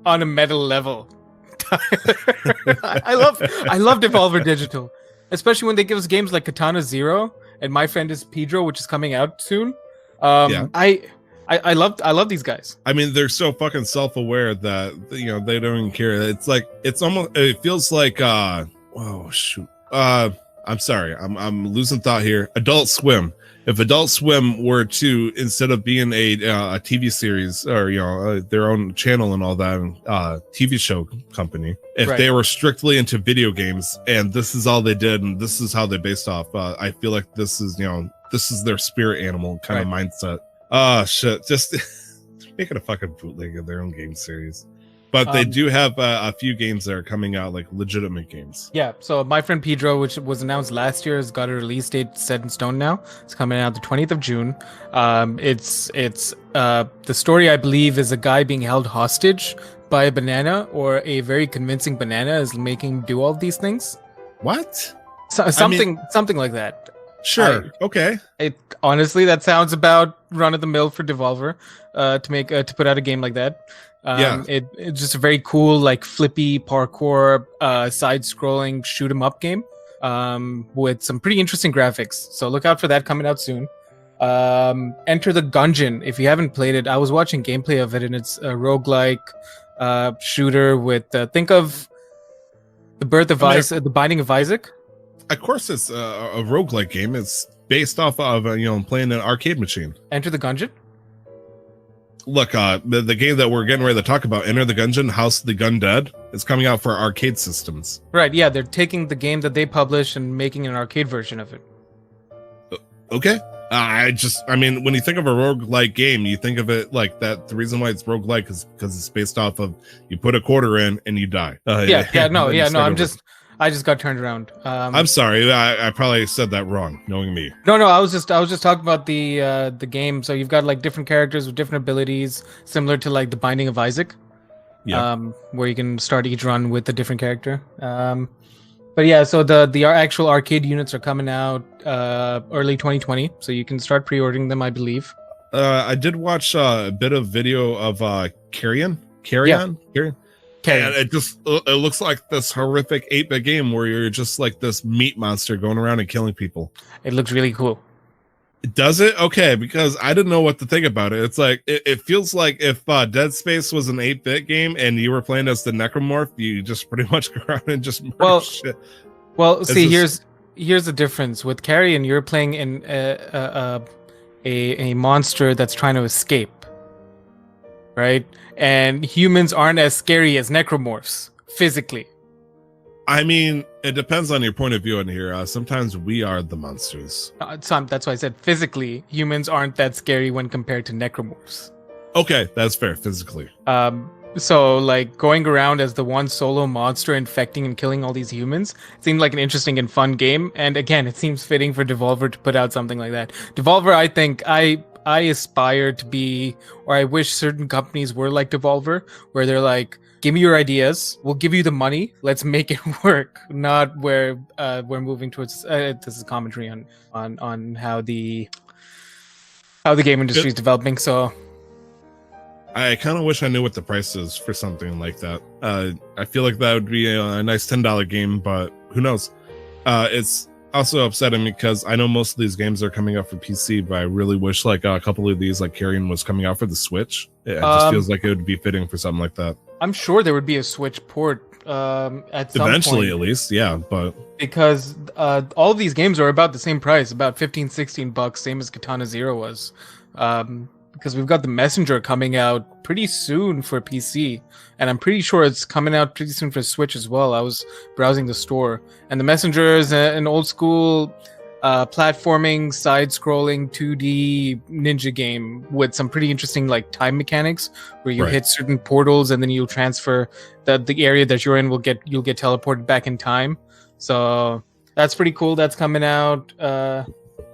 [SPEAKER 2] on a meta level. I love Devolver Digital, especially when they give us games like Katana Zero and My Friend is Pedro, which is coming out soon. Yeah. I love these guys.
[SPEAKER 1] I mean, they're so fucking self-aware that they don't even care. It feels like oh shoot. I'm sorry. I'm losing thought here. Adult Swim. If Adult Swim were to, instead of being a TV series or their own channel and all that, TV show company, if they were strictly into video games and this is all they did and this is how they based off, I feel like this is their spirit animal kind of mindset. Oh shit! Just making a fucking bootleg of their own game series, but they do have a few games that are coming out, like legitimate games.
[SPEAKER 2] Yeah. So My Friend Pedro, which was announced last year, has got a release date set in stone now. It's coming out the 20th of June. It's the story, I believe, is a guy being held hostage by a banana, or a very convincing banana is making him do all these things.
[SPEAKER 1] What?
[SPEAKER 2] Something like that.
[SPEAKER 1] Sure. Okay.
[SPEAKER 2] Honestly, that sounds about run of the mill for Devolver to put out a game like that. It's just a very cool, like flippy parkour, side-scrolling shoot 'em up game with some pretty interesting graphics. So look out for that coming out soon. Enter the Gungeon. If you haven't played it, I was watching gameplay of it, and it's a roguelike shooter with think of the The Binding of Isaac.
[SPEAKER 1] Of course, it's a roguelike game. It's based off of playing an arcade machine.
[SPEAKER 2] Enter the Gungeon.
[SPEAKER 1] Look, the game that we're getting ready to talk about, Enter the Gungeon, House of the Gundead, is coming out for arcade systems.
[SPEAKER 2] Right? Yeah, they're taking the game that they published and making an arcade version of it.
[SPEAKER 1] Okay. I mean, when you think of a roguelike game, you think of it like that. The reason why it's roguelike is because it's based off of you put a quarter in and you die. I just got turned around. I'm sorry. I probably said that wrong, knowing me.
[SPEAKER 2] No. I was just talking about the game. So you've got like different characters with different abilities, similar to like the Binding of Isaac. Yeah. Where you can start each run with a different character. But yeah, so the actual arcade units are coming out early 2020, so you can start pre-ordering them, I believe.
[SPEAKER 1] I did watch a bit of video of Carrion. And it looks like this horrific 8-bit game where you're just like this meat monster going around and killing people.
[SPEAKER 2] It looks really cool.
[SPEAKER 1] Does it? Okay, because I didn't know what to think about it. It's like it feels like if Dead Space was an 8-bit game and you were playing as the Necromorph, you just pretty much go around and just murder shit.
[SPEAKER 2] Well, see, here's the difference with Carrion. You're playing in a monster that's trying to escape, right? And humans aren't as scary as necromorphs physically.
[SPEAKER 1] I mean, it depends on your point of view in here. Sometimes we are the monsters.
[SPEAKER 2] That's why I said physically, humans aren't that scary when compared to necromorphs.
[SPEAKER 1] Okay, that's fair. Physically.
[SPEAKER 2] So like going around as the one solo monster infecting and killing all these humans seemed like an interesting and fun game. And again, it seems fitting for Devolver to put out something like that. Devolver, I think I aspire to be, or I wish certain companies were like Devolver, where they're like, give me your ideas, we'll give you the money, let's make it work. Not where we're moving towards. This is commentary on how the game industry is developing. So
[SPEAKER 1] I kind of wish I knew what the price is for something like that. I feel like that would be a nice $10 game, but who knows? It's also upsetting because I know most of these games are coming out for PC, but I really wish like a couple of these, like Carrion, was coming out for the Switch. It just feels like it would be fitting for something like that.
[SPEAKER 2] I'm sure there would be a Switch port at some
[SPEAKER 1] eventually,
[SPEAKER 2] point,
[SPEAKER 1] at least, yeah. But
[SPEAKER 2] because all of these games are about the same price, about $15-16, same as Katana Zero was. Because we've got the Messenger coming out pretty soon for PC, and I'm pretty sure it's coming out pretty soon for Switch as well. I was browsing the store, and the Messenger is an old school platforming, side-scrolling 2D ninja game with some pretty interesting like time mechanics, where you hit certain portals and then you'll transfer the area that you're in. You'll get teleported back in time. So that's pretty cool. That's coming out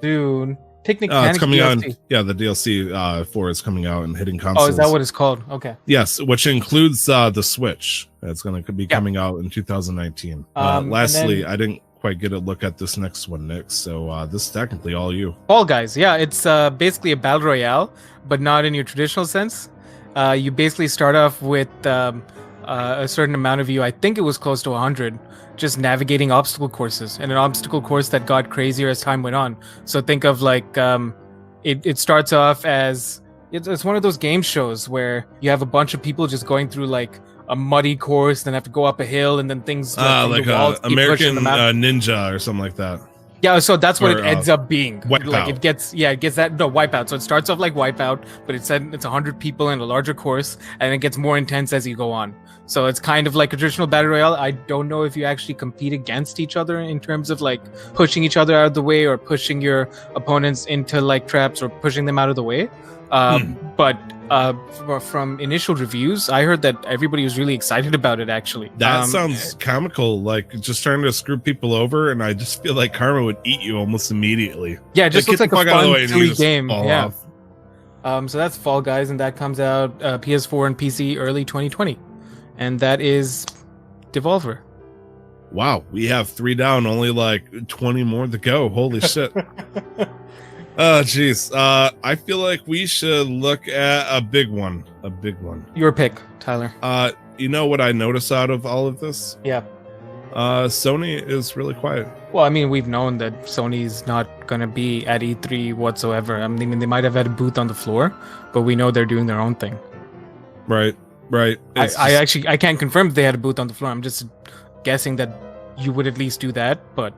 [SPEAKER 2] soon. It's coming
[SPEAKER 1] out. Yeah, the DLC for is coming out and hitting consoles.
[SPEAKER 2] Oh, is that what it's called? Okay.
[SPEAKER 1] Yes, which includes the Switch. That's going to be coming out in 2019. Lastly, I didn't quite get a look at this next one, Nick. So this is technically all you.
[SPEAKER 2] Fall Guys. Yeah, it's basically a battle royale, but not in your traditional sense. You basically start off with a certain amount of you. I think it was close to 100. Just navigating obstacle courses, and an obstacle course that got crazier as time went on. So think of like it starts off as it's one of those game shows where you have a bunch of people just going through like a muddy course, then have to go up a hill, and then things
[SPEAKER 1] like American Ninja or something like that.
[SPEAKER 2] Yeah, so that's what it ends up being.
[SPEAKER 1] Wipeout.
[SPEAKER 2] It gets that Wipeout. So it starts off like Wipeout, but it's 100 people in a larger course, and it gets more intense as you go on. So it's kind of like a traditional battle royale. I don't know if you actually compete against each other in terms of like pushing each other out of the way or pushing your opponents into like traps or pushing them out of the way. But from initial reviews, I heard that everybody was really excited about it, actually.
[SPEAKER 1] That sounds comical, like just trying to screw people over, and I just feel like karma would eat you almost immediately.
[SPEAKER 2] Yeah, it just looks like a fun, silly game. Yeah.
[SPEAKER 1] Off.
[SPEAKER 2] So that's Fall Guys, and that comes out PS4 and PC early 2020. And that is Devolver.
[SPEAKER 1] Wow, we have 3 down, only like 20 more to go. Holy shit. Oh, jeez. I feel like we should look at a big one.
[SPEAKER 2] Your pick, Tyler.
[SPEAKER 1] You know what I notice out of all of this?
[SPEAKER 2] Yeah.
[SPEAKER 1] Sony is really quiet.
[SPEAKER 2] Well, I mean, we've known that Sony's not going to be at E3 whatsoever. I mean, they might have had a booth on the floor, but we know they're doing their own thing.
[SPEAKER 1] Right.
[SPEAKER 2] I can't confirm if they had a booth on the floor. I'm just guessing that you would at least do that, but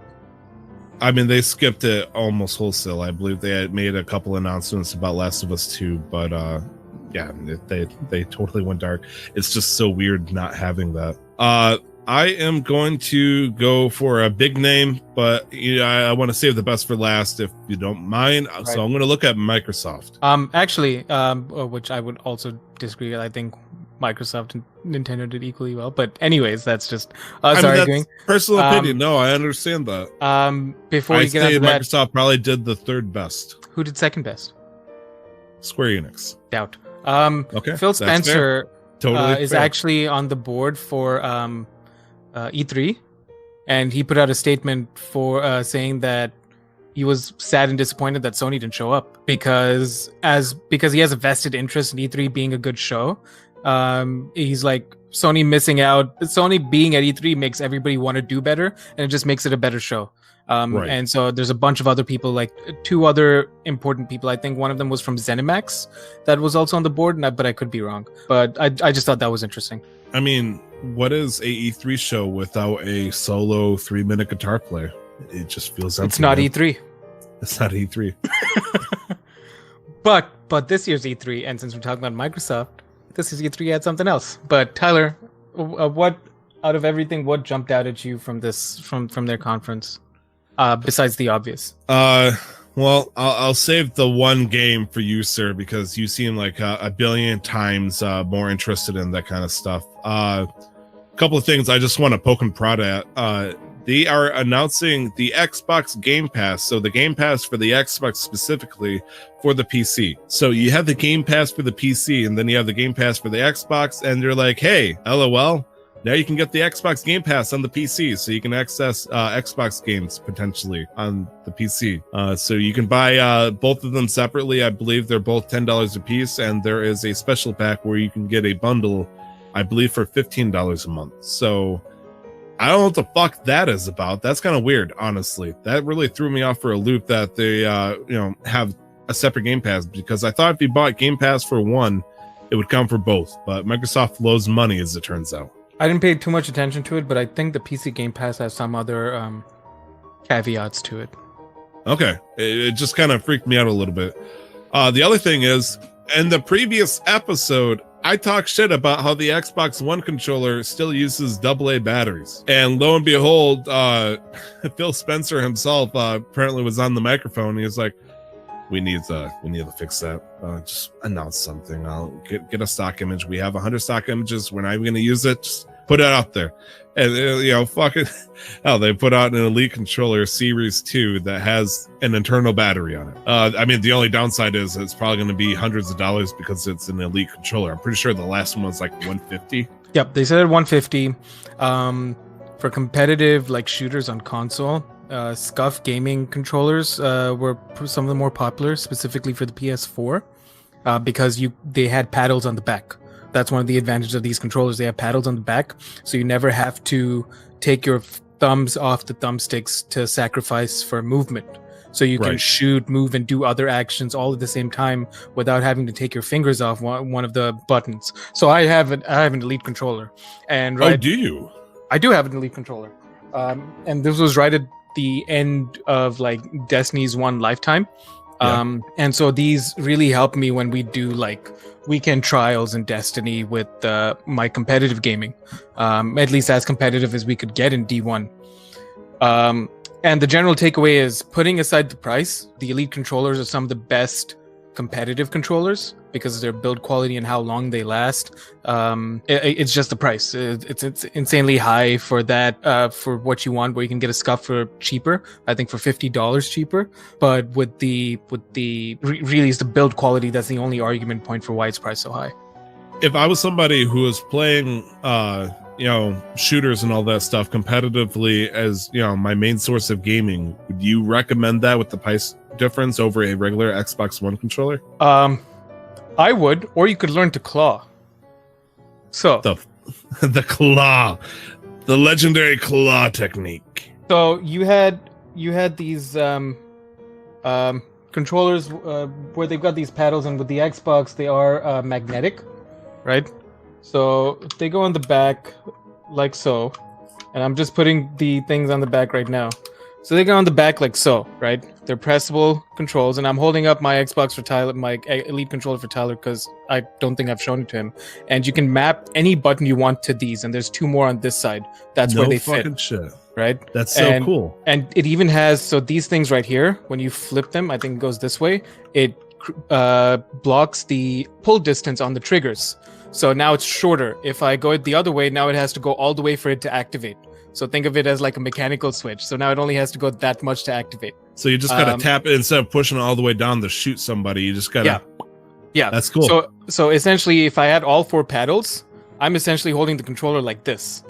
[SPEAKER 1] I mean, they skipped it almost wholesale. I believe they had made a couple announcements about Last of Us 2, but yeah, they totally went dark. It's just so weird not having that. I am going to go for a big name, but I want to save the best for last, if you don't mind. Right. So I'm going to look at Microsoft.
[SPEAKER 2] Actually, which I would also disagree. I think Microsoft and Nintendo did equally well, but anyways, that's just
[SPEAKER 1] that's personal opinion. No, I understand that.
[SPEAKER 2] Before we get into that,
[SPEAKER 1] Microsoft probably did the third best.
[SPEAKER 2] Who did second best?
[SPEAKER 1] Square Enix.
[SPEAKER 2] Doubt.
[SPEAKER 1] Okay,
[SPEAKER 2] Phil Spencer is
[SPEAKER 1] fair.
[SPEAKER 2] Actually on the board for E3, and he put out a statement for saying that he was sad and disappointed that Sony didn't show up because he has a vested interest in E3 being a good show. He's like, Sony missing out. Sony being at E3 makes everybody want to do better, and it just makes it a better show. And so there's a bunch of other people, like 2 other important people. I think one of them was from ZeniMax that was also on the board, but I could be wrong. But I just thought that was interesting.
[SPEAKER 1] I mean, what is a E3 show without a solo 3-minute guitar player? It just feels empty.
[SPEAKER 2] It's not E3.
[SPEAKER 1] It's not E3.
[SPEAKER 2] But this year's E3, and since we're talking about Microsoft, this is E3 had something else. But Tyler, what out of everything, what jumped out at you from their conference, besides the obvious?
[SPEAKER 1] Well, I'll save the one game for you, sir, because you seem like a billion times more interested in that kind of stuff. A couple of things I just want to poke and prod at. they are announcing the Xbox Game Pass. So the Game Pass for the Xbox specifically for the PC. So you have the Game Pass for the PC, and then you have the Game Pass for the Xbox, and they're like, hey, LOL, now you can get the Xbox Game Pass on the PC, so you can access Xbox games potentially on the PC. So you can buy both of them separately. I believe they're both $10 a piece, and there is a special pack where you can get a bundle, I believe, for $15 a month. So I don't know what the fuck that is about. That's kind of weird, honestly. That really threw me off for a loop that they have a separate Game Pass, because I thought if you bought Game Pass for one, it would come for both. But Microsoft blows money, as it turns out.
[SPEAKER 2] I didn't pay too much attention to it, but I think the PC Game Pass has some other caveats to it.
[SPEAKER 1] Okay, it just kind of freaked me out a little bit. The other thing is, in the previous episode, I talked shit about how the Xbox One controller still uses AA batteries. And lo and behold, Phil Spencer himself apparently was on the microphone. He was like, we need to fix that. Just announce something. I'll get a stock image. We have 100 stock images. We're not even going to use it. Just put it out there. And fucking hell, they put out an Elite controller Series 2 that has an internal battery on it. I mean, the only downside is it's probably going to be hundreds of dollars because it's an Elite controller. I'm pretty sure the last one was like $150.
[SPEAKER 2] Yep, they said $150. For competitive like shooters on console, SCUF gaming controllers were some of the more popular, specifically for the PS4, because they had paddles on the back. That's one of the advantages of these controllers. They have paddles on the back, so you never have to take your thumbs off the thumbsticks to sacrifice for movement. So you can shoot, move, and do other actions all at the same time without having to take your fingers off one of the buttons. So I have an Elite controller, and
[SPEAKER 1] Oh, do you?
[SPEAKER 2] I do have an Elite controller, and this was right at the end of like Destiny's 1 lifetime. And so these really help me when we do like weekend trials in Destiny with my competitive gaming, at least as competitive as we could get in D1. And the general takeaway is, putting aside the price, the Elite controllers are some of the best competitive controllers because of their build quality and how long they last. It's just the price. It's insanely high for that, for what you want, where you can get a SCUF for cheaper. I think for $50 cheaper. But with the really is the build quality that's the only argument point for why it's priced so high.
[SPEAKER 1] If I was somebody who was playing shooters and all that stuff competitively as my main source of gaming, would you recommend that with the price difference over a regular Xbox One controller?
[SPEAKER 2] I would, or you could learn to claw. So
[SPEAKER 1] the claw, the legendary claw technique.
[SPEAKER 2] So you had these controllers where they've got these paddles, and with the Xbox they are magnetic, right? So they go on the back like so, and I'm just putting the things on the back right now. So they go on the back like so, right? They're pressable controls, and I'm holding up my Xbox for Tyler, my Elite controller for Tyler, because I don't think I've shown it to him. And you can map any button you want to these, and there's two more on this side. That's where they fit.
[SPEAKER 1] Shit.
[SPEAKER 2] Right?
[SPEAKER 1] That's so cool.
[SPEAKER 2] And it even has, so these things right here, when you flip them, I think it goes this way, it blocks the pull distance on the triggers. So now it's shorter. If I go it the other way, now it has to go all the way for it to activate. So think of it as like a mechanical switch. So now it only has to go that much to activate.
[SPEAKER 1] So you just gotta tap it instead of pushing it all the way down to shoot somebody. You just gotta. Yeah, that's cool.
[SPEAKER 2] So essentially, if I had all four paddles, I'm essentially holding the controller like this,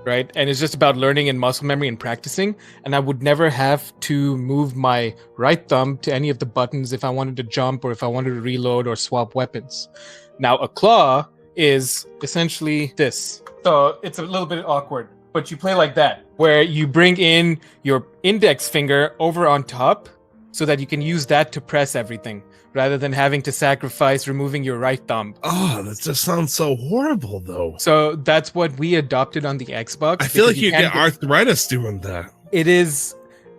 [SPEAKER 2] right? And it's just about learning and muscle memory and practicing. And I would never have to move my right thumb to any of the buttons if I wanted to jump or if I wanted to reload or swap weapons. Now a claw is essentially this. So it's a little bit awkward. But you play like that, where you bring in your index finger over on top so that you can use that to press everything, rather than having to sacrifice removing your right thumb.
[SPEAKER 1] Oh, that just sounds so horrible, though.
[SPEAKER 2] So that's what we adopted on the Xbox.
[SPEAKER 1] I feel like you get arthritis doing that.
[SPEAKER 2] It is...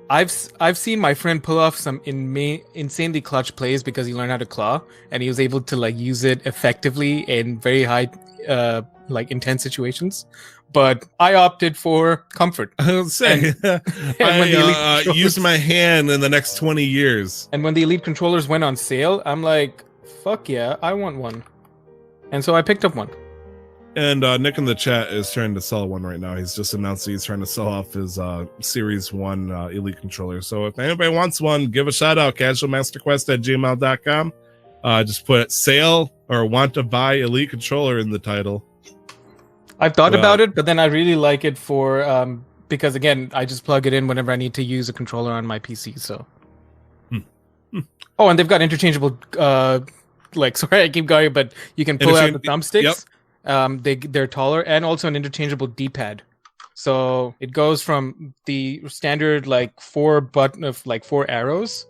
[SPEAKER 2] I've seen my friend pull off some insanely clutch plays because he learned how to claw, and he was able to like use it effectively in very high, intense situations. But I opted for comfort.
[SPEAKER 1] I was saying, I used my hand in the next 20 years.
[SPEAKER 2] And when the Elite controllers went on sale, I'm like, fuck yeah, I want one. And so I picked up one.
[SPEAKER 1] And Nick in the chat is trying to sell one right now. He's just announced he's trying to sell off his Series 1 Elite controller. So if anybody wants one, give a shout out, casualmasterquest@gmail.com. Just put sale or want to buy Elite controller in the title.
[SPEAKER 2] I've thought about it, but then I really like it for because again, I just plug it in whenever I need to use a controller on my PC. So, oh, and they've got interchangeable. Sorry, I keep going, but you can pull out the thumbsticks. Yep. They're taller and also an interchangeable D-pad. So it goes from the standard 4 arrows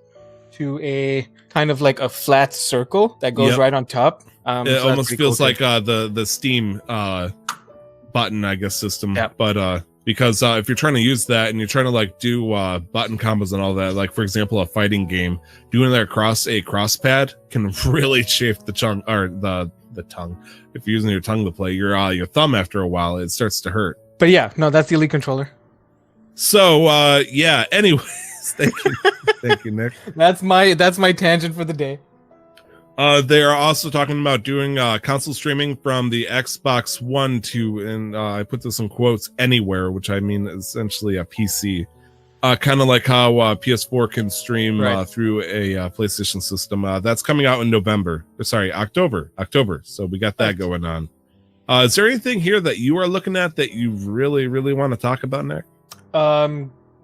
[SPEAKER 2] to a kind of like a flat circle that goes right on top.
[SPEAKER 1] It almost feels like the Steam button, I guess, system. Yeah. But because if you're trying to use that and you're trying to do button combos and all that, like for example a fighting game, doing that across a crosspad can really chafe the tongue or the tongue. If you're using your tongue to play, your thumb after a while it starts to hurt. But
[SPEAKER 2] yeah, no, that's the Elite controller.
[SPEAKER 1] So yeah. Anyways, thank you, Nick.
[SPEAKER 2] That's my tangent for the day.
[SPEAKER 1] They are also talking about doing console streaming from the Xbox One to, and I put this in quotes, anywhere, which I mean essentially a PC. Kind of like how PS4 can stream through a PlayStation system. That's coming out in October. So we got that going on. Is there anything here that you are looking at that you really, really want to talk about, Nick?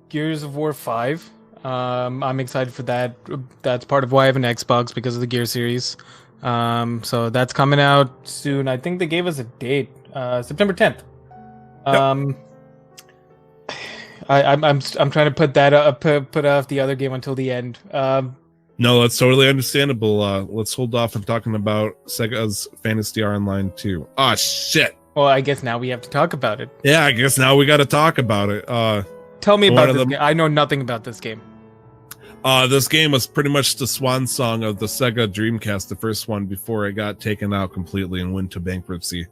[SPEAKER 2] Gears of War 5. I'm excited for that. That's part of why I have an Xbox, because of the Gear series. So that's coming out soon. I think they gave us a date, September 10th. I'm trying to put that up, put off the other game until the end.
[SPEAKER 1] No, that's totally understandable. Let's hold off on talking about Sega's Phantasy Star Online 2. Ah, shit.
[SPEAKER 2] Well, I guess now we have to talk about it.
[SPEAKER 1] Yeah, I guess now we got to talk about it.
[SPEAKER 2] Tell me about this game. I know nothing about this game.
[SPEAKER 1] This game was pretty much the swan song of the Sega Dreamcast, the first one, before it got taken out completely and went to bankruptcy.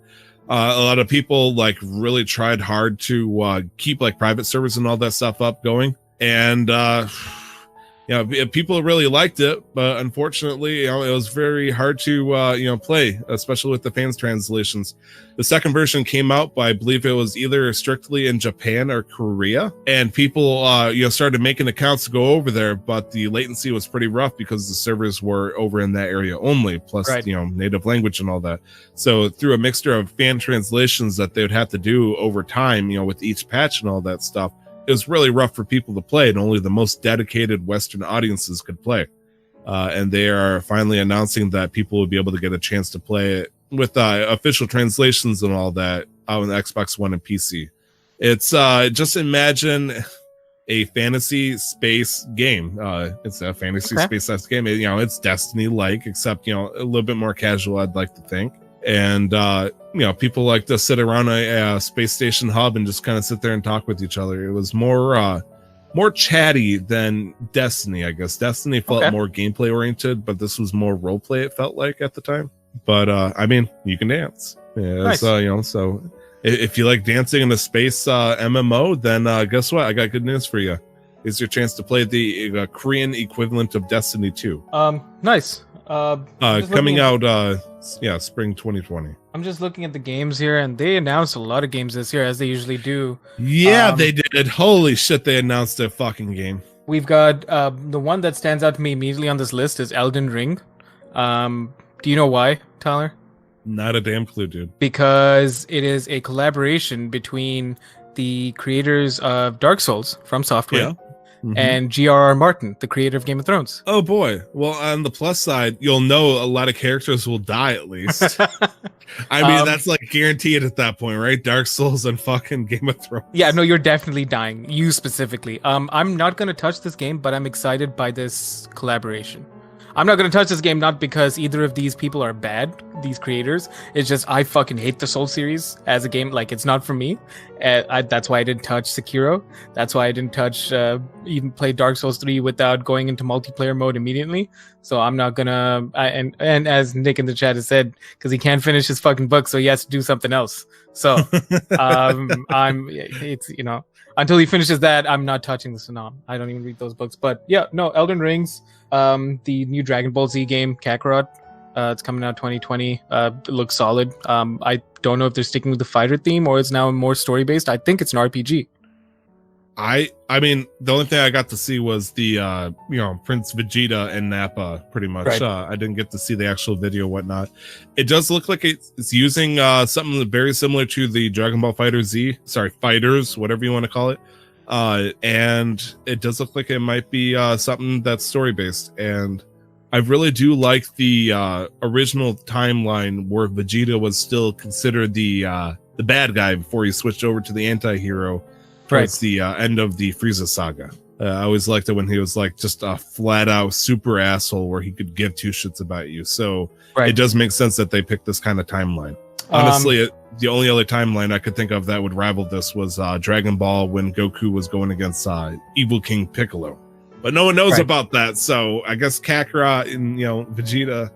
[SPEAKER 1] A lot of people really tried hard to keep private servers and all that stuff up going, and people really liked it, but unfortunately, it was very hard to play, especially with the fans translations. The second version came out, but I believe it was either strictly in Japan or Korea, and people started making accounts to go over there, but the latency was pretty rough because the servers were over in that area only, plus native language and all that. So through a mixture of fan translations that they would have to do over time, with each patch and all that stuff, it was really rough for people to play, and only the most dedicated Western audiences could play. And they are finally announcing that people will be able to get a chance to play it with official translations and all that out on the Xbox One and PC. It's just imagine a fantasy space game. It's a fantasy space game. It's Destiny-like, except a little bit more casual, I'd like to think. And people like to sit around a space station hub and just kind of sit there and talk with each other. It was more chatty than Destiny, I guess. Destiny felt more gameplay oriented, but this was more role play, it felt like at the time. But I mean, you can dance. Yeah, nice. So if you like dancing in a space MMO, then guess what? I got good news for you. It's your chance to play the Korean equivalent of Destiny 2.
[SPEAKER 2] Nice.
[SPEAKER 1] Coming out spring 2020.
[SPEAKER 2] I'm just looking at the games here, and they announced a lot of games this year, as they usually do.
[SPEAKER 1] Yeah, they did. Holy shit, they announced a fucking game.
[SPEAKER 2] We've got the one that stands out to me immediately on this list is Elden Ring. Do you know why, Tyler?
[SPEAKER 1] Not a damn clue, dude.
[SPEAKER 2] Because it is a collaboration between the creators of Dark Souls, From Software, and G.R.R. Martin, the creator of Game of Thrones.
[SPEAKER 1] Oh boy. Well, on the plus side, you'll know a lot of characters will die at least. I mean, that's guaranteed at that point, right? Dark Souls and fucking Game of Thrones.
[SPEAKER 2] Yeah, no, you're definitely dying. You specifically. I'm not going to touch this game, but I'm excited by this collaboration. I'm not going to touch this game, not because either of these people are bad, these creators. It's just I fucking hate the Soul series as a game. It's not for me. That's why I didn't touch Sekiro. That's why I didn't touch even play Dark Souls 3 without going into multiplayer mode immediately. So I'm not going to... And as Nick in the chat has said, because he can't finish his fucking book, so he has to do something else. So until he finishes that, I'm not touching the Sanon. I don't even read those books. But yeah, no, Elden Rings, the new Dragon Ball Z game, Kakarot. It's coming out 2020. It looks solid. I don't know if they're sticking with the fighter theme or it's now more story based. I think it's an RPG.
[SPEAKER 1] I mean, the only thing I got to see was the Prince Vegeta and Nappa, pretty much.
[SPEAKER 2] Right.
[SPEAKER 1] I didn't get to see the actual video, whatnot. It does look like it's using something very similar to the Dragon Ball Fighter Z, Fighters, whatever you want to call it. And it does look like it might be something that's story based. And I really do like the original timeline where Vegeta was still considered the bad guy before he switched over to the anti-hero. Towards the end of the Frieza saga. I always liked it when he was like just a flat out super asshole where he could give two shits about you. So it does make sense that they picked this kind of timeline. Honestly, the only other timeline I could think of that would rival this was Dragon Ball when Goku was going against Evil King Piccolo. But no one knows about that. So I guess Kakarot and Vegeta,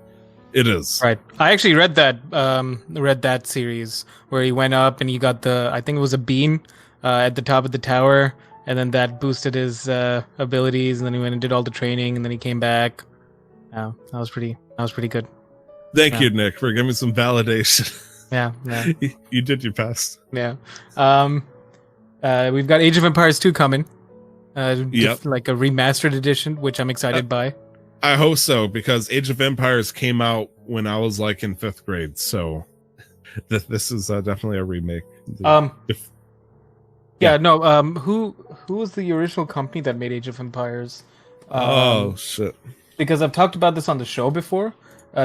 [SPEAKER 1] it is.
[SPEAKER 2] Right. I actually read that series where he went up and he got I think it was a beam at the top of the tower, and then that boosted his abilities, and then he went and did all the training, and then he came back. That was pretty good.
[SPEAKER 1] Thank you, Nick, for giving me some validation.
[SPEAKER 2] Yeah.
[SPEAKER 1] You did your best.
[SPEAKER 2] Yeah. We've got Age of Empires 2 coming. Like a remastered edition, which I'm excited by.
[SPEAKER 1] I hope so, because Age of Empires came out when I was like in 5th grade, so this is definitely a remake.
[SPEAKER 2] Who was the original company that made Age of Empires?
[SPEAKER 1] Shit.
[SPEAKER 2] Because I've talked about this on the show before.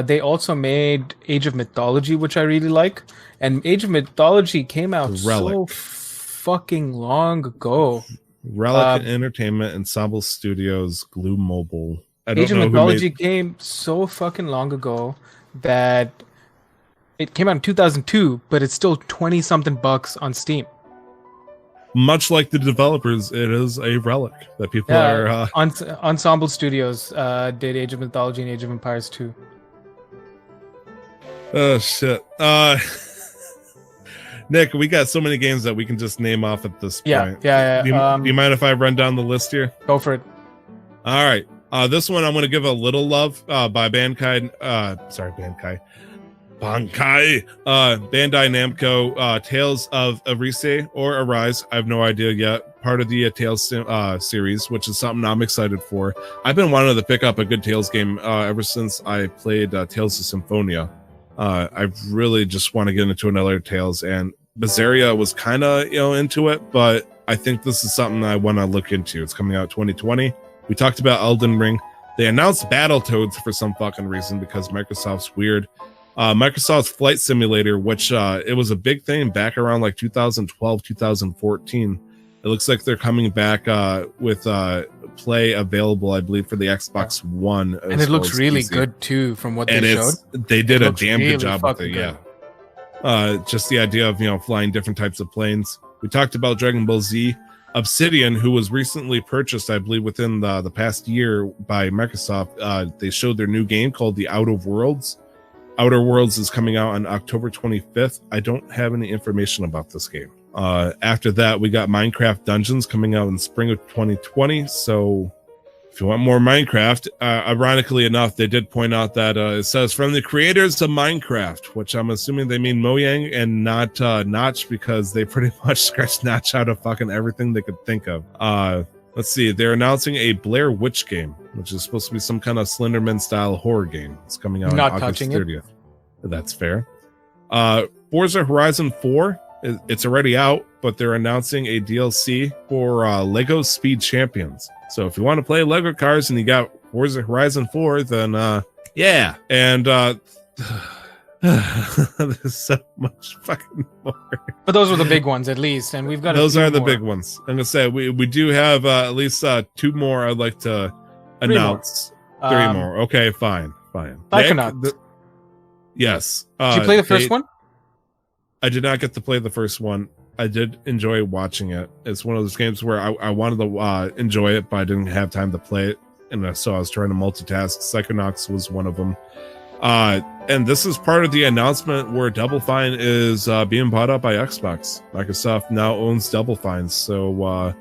[SPEAKER 2] They also made Age of Mythology, which I really like. And Age of Mythology came out so fucking long ago.
[SPEAKER 1] Relic Entertainment, Ensemble Studios, Glue Mobile.
[SPEAKER 2] Age of Mythology came so fucking long ago that it came out in 2002, but it's still 20-something bucks on Steam.
[SPEAKER 1] Much like the developers, it is a relic that people are...
[SPEAKER 2] Ensemble Studios did Age of Mythology and Age of Empires 2.
[SPEAKER 1] Oh, shit. Nick, we got so many games that we can just name off at this point.
[SPEAKER 2] Yeah.
[SPEAKER 1] Do you mind if I run down the list here?
[SPEAKER 2] Go for it.
[SPEAKER 1] All right. This one I'm going to give a little love by Bandai Namco, Tales of Arise or Arise. I have no idea yet. Part of the Tales series, which is something I'm excited for. I've been wanting to pick up a good Tales game ever since I played Tales of Symphonia. I really just want to get into another Tales, and Berseria was kind of into it, but I think this is something I want to look into. It's coming out 2020. We talked about Elden Ring. They announced Battletoads for some fucking reason because Microsoft's weird. Microsoft's Flight Simulator, which it was a big thing back around like 2012, 2014. It looks like they're coming back with play available, I believe, for the Xbox One.
[SPEAKER 2] And it looks really good too, from what they showed.
[SPEAKER 1] They did a damn good job with it, yeah. Just the idea of flying different types of planes. We talked about Dragon Ball Z. Obsidian, who was recently purchased, I believe, within the past year by Microsoft, they showed their new game called The Outer Worlds. Outer Worlds is coming out on October 25th. I don't have any information about this game. After that, we got Minecraft Dungeons coming out in spring of 2020. So if you want more Minecraft, ironically enough, they did point out that it says from the creators of Minecraft, which I'm assuming they mean Mojang and not Notch, because they pretty much scratched Notch out of fucking everything they could think of. Let's see. They're announcing a Blair Witch game, which is supposed to be some kind of Slenderman style horror game. It's coming out on August 30th. That's fair. Forza Horizon 4, it's already out, but they're announcing a DLC for Lego Speed Champions. So if you want to play Lego cars and you got Forza Horizon 4, then yeah. And there's so much fucking more.
[SPEAKER 2] But those were the big ones, at least, and we've got
[SPEAKER 1] those are the big ones. I'm gonna say we do have at least 2 more I'd like to announce. 3 more. Okay, fine.
[SPEAKER 2] Psychonauts.
[SPEAKER 1] Yes.
[SPEAKER 2] Did you play the first one?
[SPEAKER 1] I did not get to play the first one. I did enjoy watching it. It's one of those games where I wanted to enjoy it, but I didn't have time to play it, and so I was trying to multitask. Psychonauts was one of them. And this is part of the announcement where Double Fine is being bought up by Xbox. Microsoft now owns Double Fine, so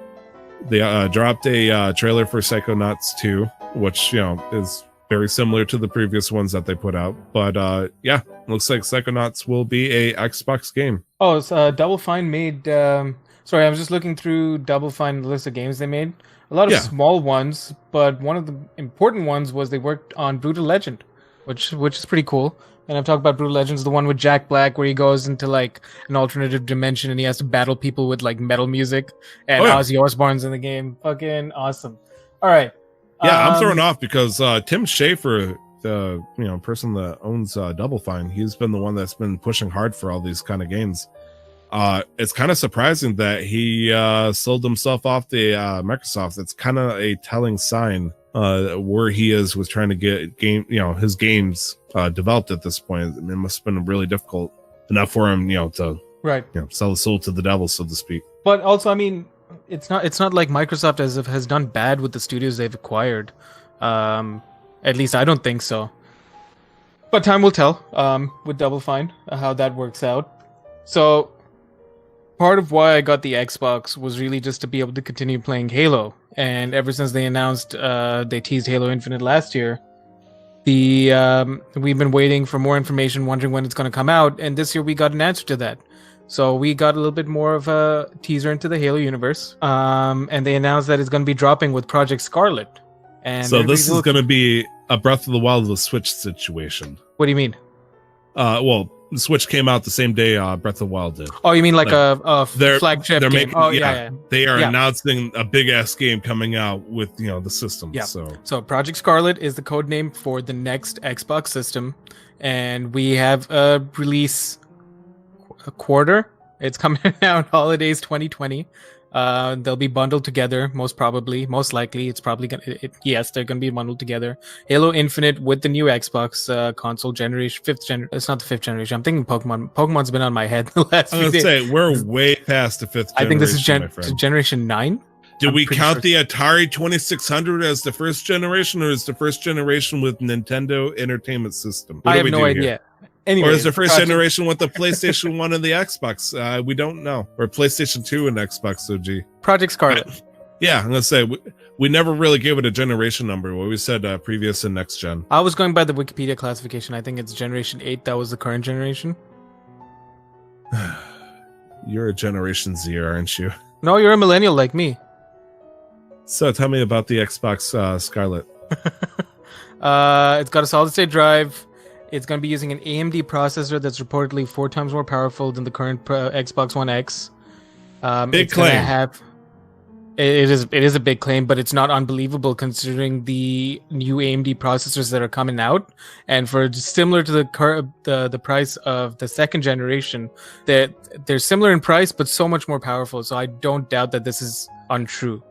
[SPEAKER 1] they dropped a trailer for Psychonauts 2, which is very similar to the previous ones that they put out. But yeah, looks like Psychonauts will be a Xbox game.
[SPEAKER 2] Oh, so Double Fine made. Sorry, I was just looking through Double Fine, the list of games they made. A lot of small ones, but one of the important ones was they worked on Brutal Legend, which is pretty cool. And I've talked about Brutal Legends, the one with Jack Black, where he goes into like an alternative dimension and he has to battle people with like metal music. And Ozzy Osbourne's in the game. Fucking awesome. All right.
[SPEAKER 1] Yeah, I'm thrown off because Tim Schafer, the person that owns Double Fine, he's been the one that's been pushing hard for all these kind of games. It's kind of surprising that he sold himself off to Microsoft. It's kind of a telling sign where he is with trying to get his games developed at this point. It must have been really difficult enough for him, to sell his soul to the devil, so to speak.
[SPEAKER 2] But also, I mean, it's not like Microsoft has done bad with the studios they've acquired. At least I don't think so. But time will tell with Double Fine how that works out. So part of why I got the Xbox was really just to be able to continue playing Halo. And ever since they announced they teased Halo Infinite last year, we've been waiting for more information, wondering when it's going to come out. And this year we got an answer to that. So we got a little bit more of a teaser into the Halo universe. And they announced that it's going to be dropping with Project Scarlett. And
[SPEAKER 1] so this is going to be a Breath of the Wild of the Switch situation.
[SPEAKER 2] What do you mean?
[SPEAKER 1] Well, the Switch came out the same day Breath of the Wild did.
[SPEAKER 2] Oh, you mean like a flagship game?
[SPEAKER 1] Making, They are announcing a big ass game coming out with the system.
[SPEAKER 2] Yeah.
[SPEAKER 1] So
[SPEAKER 2] Project Scarlett is the code name for the next Xbox system, and we have a release quarter. It's coming out holidays 2020. They'll be bundled together, most likely. It's probably yes, they're gonna be bundled together. Halo Infinite with the new Xbox console generation, it's not the 5th generation. I'm thinking Pokemon. Pokemon's been on my head the last few days.
[SPEAKER 1] Say we're way past the 5th generation.
[SPEAKER 2] I think this is generation 9.
[SPEAKER 1] Did we count the Atari 2600 as the first generation, or is the first generation with Nintendo Entertainment System?
[SPEAKER 2] I have no idea. Anyway,
[SPEAKER 1] or is the first generation with the PlayStation 1 and the Xbox? We don't know. Or PlayStation 2 and Xbox OG.
[SPEAKER 2] Project Scarlett.
[SPEAKER 1] Yeah, I'm going to say, we never really gave it a generation number. We said previous and next gen.
[SPEAKER 2] I was going by the Wikipedia classification. I think it's generation 8. That was the current generation.
[SPEAKER 1] You're a Generation Z, aren't you?
[SPEAKER 2] No, you're a millennial like me.
[SPEAKER 1] So tell me about the Xbox Scarlett.
[SPEAKER 2] It's got a solid-state drive. It's going to be using an AMD processor that's reportedly 4 times more powerful than the current Xbox One X.
[SPEAKER 1] Big claim.
[SPEAKER 2] It is a big claim, but it's not unbelievable considering the new AMD processors that are coming out. And for similar to the price of the 2nd generation, they're similar in price, but so much more powerful. So I don't doubt that this is untrue.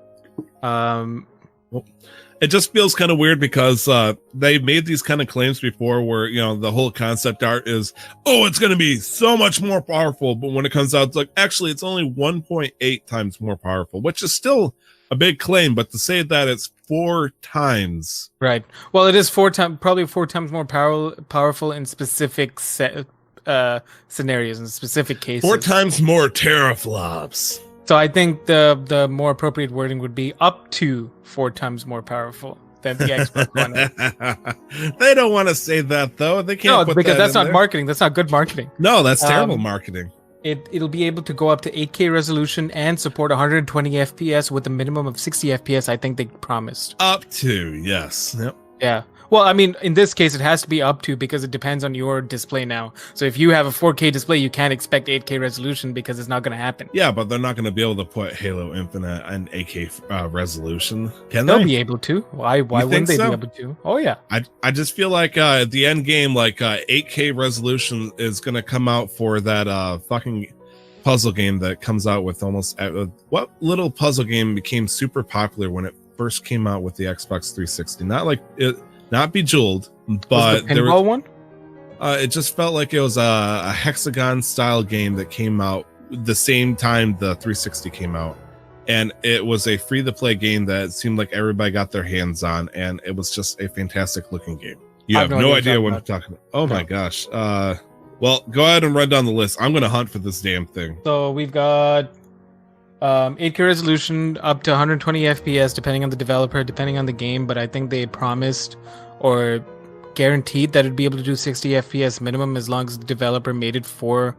[SPEAKER 1] It just feels kind of weird because they've made these kind of claims before where, the whole concept art is, it's going to be so much more powerful. But when it comes out, it's like, actually, it's only 1.8 times more powerful, which is still a big claim. But to say that it's 4 times.
[SPEAKER 2] Right. Well, it is probably 4 times more powerful in specific scenarios and specific cases.
[SPEAKER 1] 4 times more teraflops.
[SPEAKER 2] So I think the more appropriate wording would be up to 4 times more powerful than the Xbox One.
[SPEAKER 1] They don't want to say that though. They can't.
[SPEAKER 2] No, because that's not marketing. That's not good marketing.
[SPEAKER 1] No, that's terrible marketing.
[SPEAKER 2] It'll be able to go up to 8K resolution and support 120 FPS with a minimum of 60 FPS. I think they promised.
[SPEAKER 1] Up to, yes. Yep.
[SPEAKER 2] Yeah. Well, I mean, in this case, it has to be up to because it depends on your display now. So if you have a 4K display, you can't expect 8K resolution because it's not going to happen.
[SPEAKER 1] Yeah, but they're not going to be able to put Halo Infinite and 8K resolution, can they?
[SPEAKER 2] They'll be able to. Why wouldn't they be able to? Oh, yeah.
[SPEAKER 1] I just feel like the end game, 8K resolution is going to come out for that fucking puzzle game that comes out with almost... what little puzzle game became super popular when it first came out with the Xbox 360? Not Bejeweled, but
[SPEAKER 2] the pinball one.
[SPEAKER 1] It just felt like it was a hexagon style game that came out the same time the 360 came out, and it was a free to play game that seemed like everybody got their hands on, and it was just a fantastic looking game. You have no idea what I'm talking about. Oh my gosh. Well, go ahead and run down the list. I'm going to hunt for this damn thing.
[SPEAKER 2] So we've got 8K resolution up to 120 FPS, depending on the developer, depending on the game. But I think they promised or guaranteed that it'd be able to do 60 FPS minimum as long as the developer made it for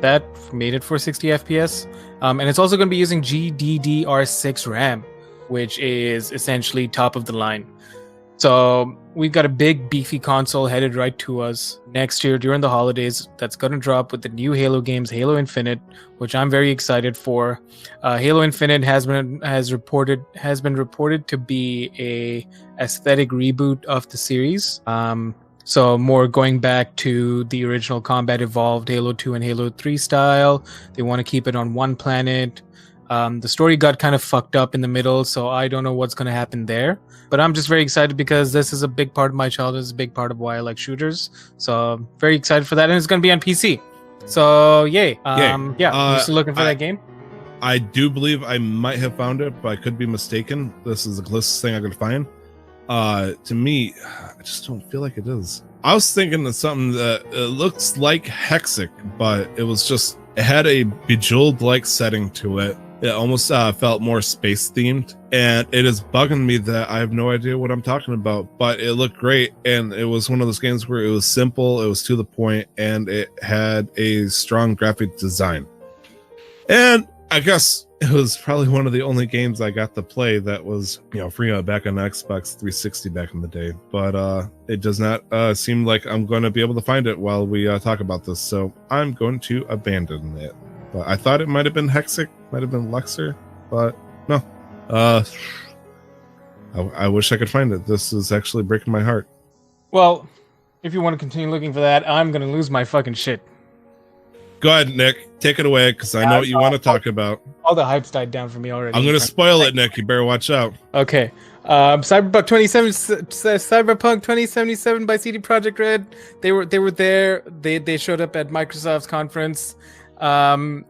[SPEAKER 2] 60 FPS. And it's also going to be using GDDR6 RAM, which is essentially top of the line. So we've got a big beefy console headed right to us next year during the holidays. That's going to drop with the new Halo games, Halo Infinite, which I'm very excited for. Halo Infinite has been reported to be a aesthetic reboot of the series. So more going back to the original Combat Evolved Halo 2 and Halo 3 style. They want to keep it on one planet. The story got kind of fucked up in the middle, so I don't know what's going to happen there. But I'm just very excited because this is a big part of my childhood. It's a big part of why I like shooters. So I'm very excited for that. And it's going to be on PC. So yay. I'm still looking for that game.
[SPEAKER 1] I do believe I might have found it, but I could be mistaken. This is the closest thing I could find. To me, I just don't feel like it is. I was thinking of something that it looks like Hexic, but it had a Bejeweled-like setting to it. It almost felt more space themed, and it is bugging me that I have no idea what I'm talking about, but it looked great. And it was one of those games where it was simple, it was to the point, and it had a strong graphic design. And I guess it was probably one of the only games I got to play that was, free back on Xbox 360 back in the day. But it does not seem like I'm going to be able to find it while we talk about this, so I'm going to abandon it. But I thought it might have been Hexic, might have been Luxor, but no. I wish I could find it. This is actually breaking my heart.
[SPEAKER 2] Well, if you want to continue looking for that, I'm going to lose my fucking shit.
[SPEAKER 1] Go ahead, Nick. Take it away, because I know what you want to talk about.
[SPEAKER 2] All the hype's died down for me already.
[SPEAKER 1] I'm going to spoil it, Nick. You better watch out.
[SPEAKER 2] Okay. Cyberpunk 2077 by CD Projekt Red. They were there. They showed up at Microsoft's conference. And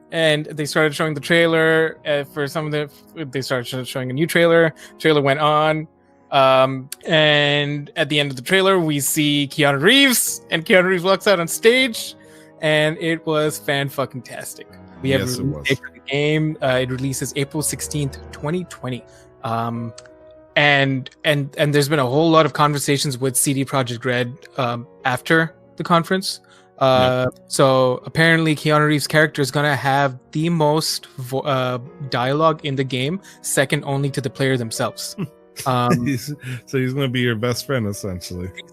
[SPEAKER 2] they started showing the trailer for some of they started showing a new trailer. Trailer went on. And at the end of the trailer, we see Keanu Reeves, and Keanu Reeves walks out on stage, and it was fan-fucking-tastic. We have a release for the game. It releases April 16th, 2020. And there's been a whole lot of conversations with CD Projekt Red after the conference. So apparently Keanu Reeves' character is going to have the most dialogue in the game, second only to the player themselves.
[SPEAKER 1] He's going to be your best friend, essentially.
[SPEAKER 2] He's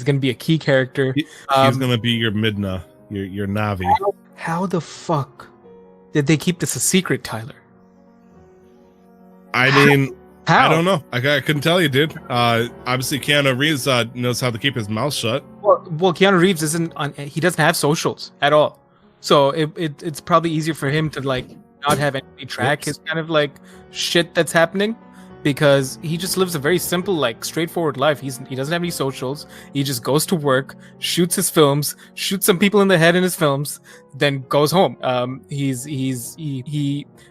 [SPEAKER 2] going to be a key character.
[SPEAKER 1] He's going to be your Midna, your Navi.
[SPEAKER 2] How the fuck did they keep this a secret, Tyler?
[SPEAKER 1] I mean,
[SPEAKER 2] how?
[SPEAKER 1] I don't know. I couldn't tell you, dude. Obviously, Keanu Reeves knows how to keep his mouth shut.
[SPEAKER 2] Well, Keanu Reeves he doesn't have socials at all, so it's probably easier for him to not have anybody track his kind of shit that's happening, because he just lives a very simple, straightforward life. He doesn't have any socials. He just goes to work, shoots his films, shoots some people in the head in his films, then goes home. He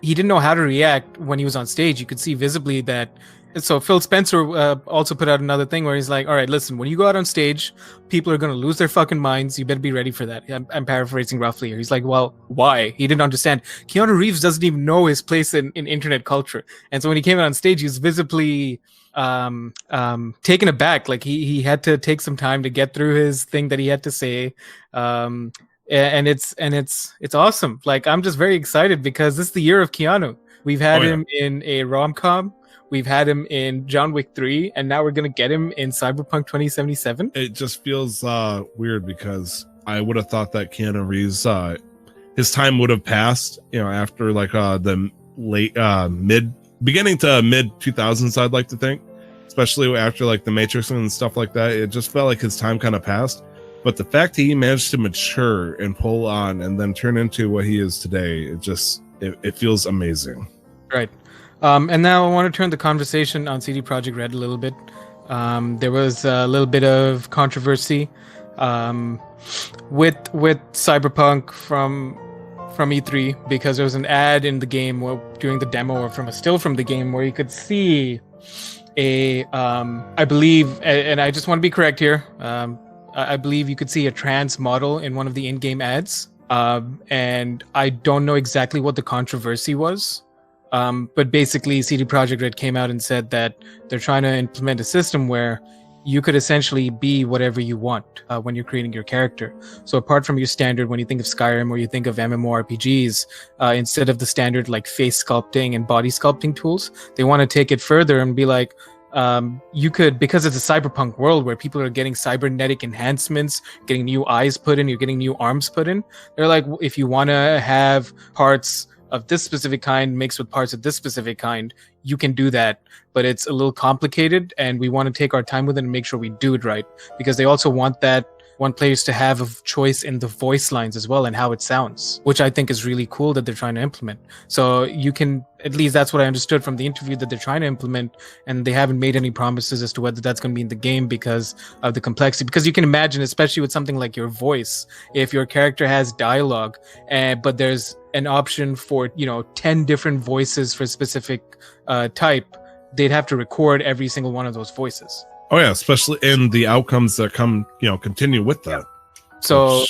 [SPEAKER 2] didn't know how to react when he was on stage. You could see visibly that. So Phil Spencer also put out another thing where he's like, all right, listen, when you go out on stage, people are going to lose their fucking minds. You better be ready for that. I'm paraphrasing roughly here. He's like, well, why? He didn't understand. Keanu Reeves doesn't even know his place in internet culture. And so when he came out on stage, he was visibly taken aback. He had to take some time to get through his thing that he had to say. And it's awesome. I'm just very excited because this is the year of Keanu. We've had him in a rom-com. We've had him in John Wick 3, and now we're going to get him in Cyberpunk 2077.
[SPEAKER 1] It just feels weird because I would have thought that Keanu Reeves, his time would have passed, after the late, beginning to mid 2000s, I'd like to think, especially after The Matrix and stuff like that. It just felt like his time kind of passed. But the fact that he managed to mature and pull on and then turn into what he is today, it feels amazing.
[SPEAKER 2] Right. And now I want to turn the conversation on CD Projekt Red a little bit. There was a little bit of controversy with Cyberpunk from E3 because there was an ad in the game during the demo, or from a still from the game, where you could see I believe, and I just want to be correct here, I believe you could see a trans model in one of the in-game ads. And I don't know exactly what the controversy was. But basically, CD Projekt Red came out and said that they're trying to implement a system where you could essentially be whatever you want when you're creating your character. So apart from your standard, when you think of Skyrim or you think of MMORPGs, instead of the standard like face sculpting and body sculpting tools, they want to take it further and be like, you could, because it's a cyberpunk world where people are getting cybernetic enhancements, getting new eyes put in, you're getting new arms put in. They're like, if you want to have parts of this specific kind mixed with parts of this specific kind, you can do that, but it's a little complicated, and we want to take our time with it and make sure we do it right, because they also want players to have a choice in the voice lines as well and how it sounds, which I think is really cool that they're trying to implement. So you can, at least that's what I understood from the interview, that they're trying to implement, and they haven't made any promises as to whether that's going to be in the game because of the complexity. Because you can imagine, especially with something like your voice, if your character has dialogue, but there's an option for 10 different voices for a specific type, they'd have to record every single one of those voices.
[SPEAKER 1] Oh yeah, especially in the outcomes that continue with that.
[SPEAKER 2] So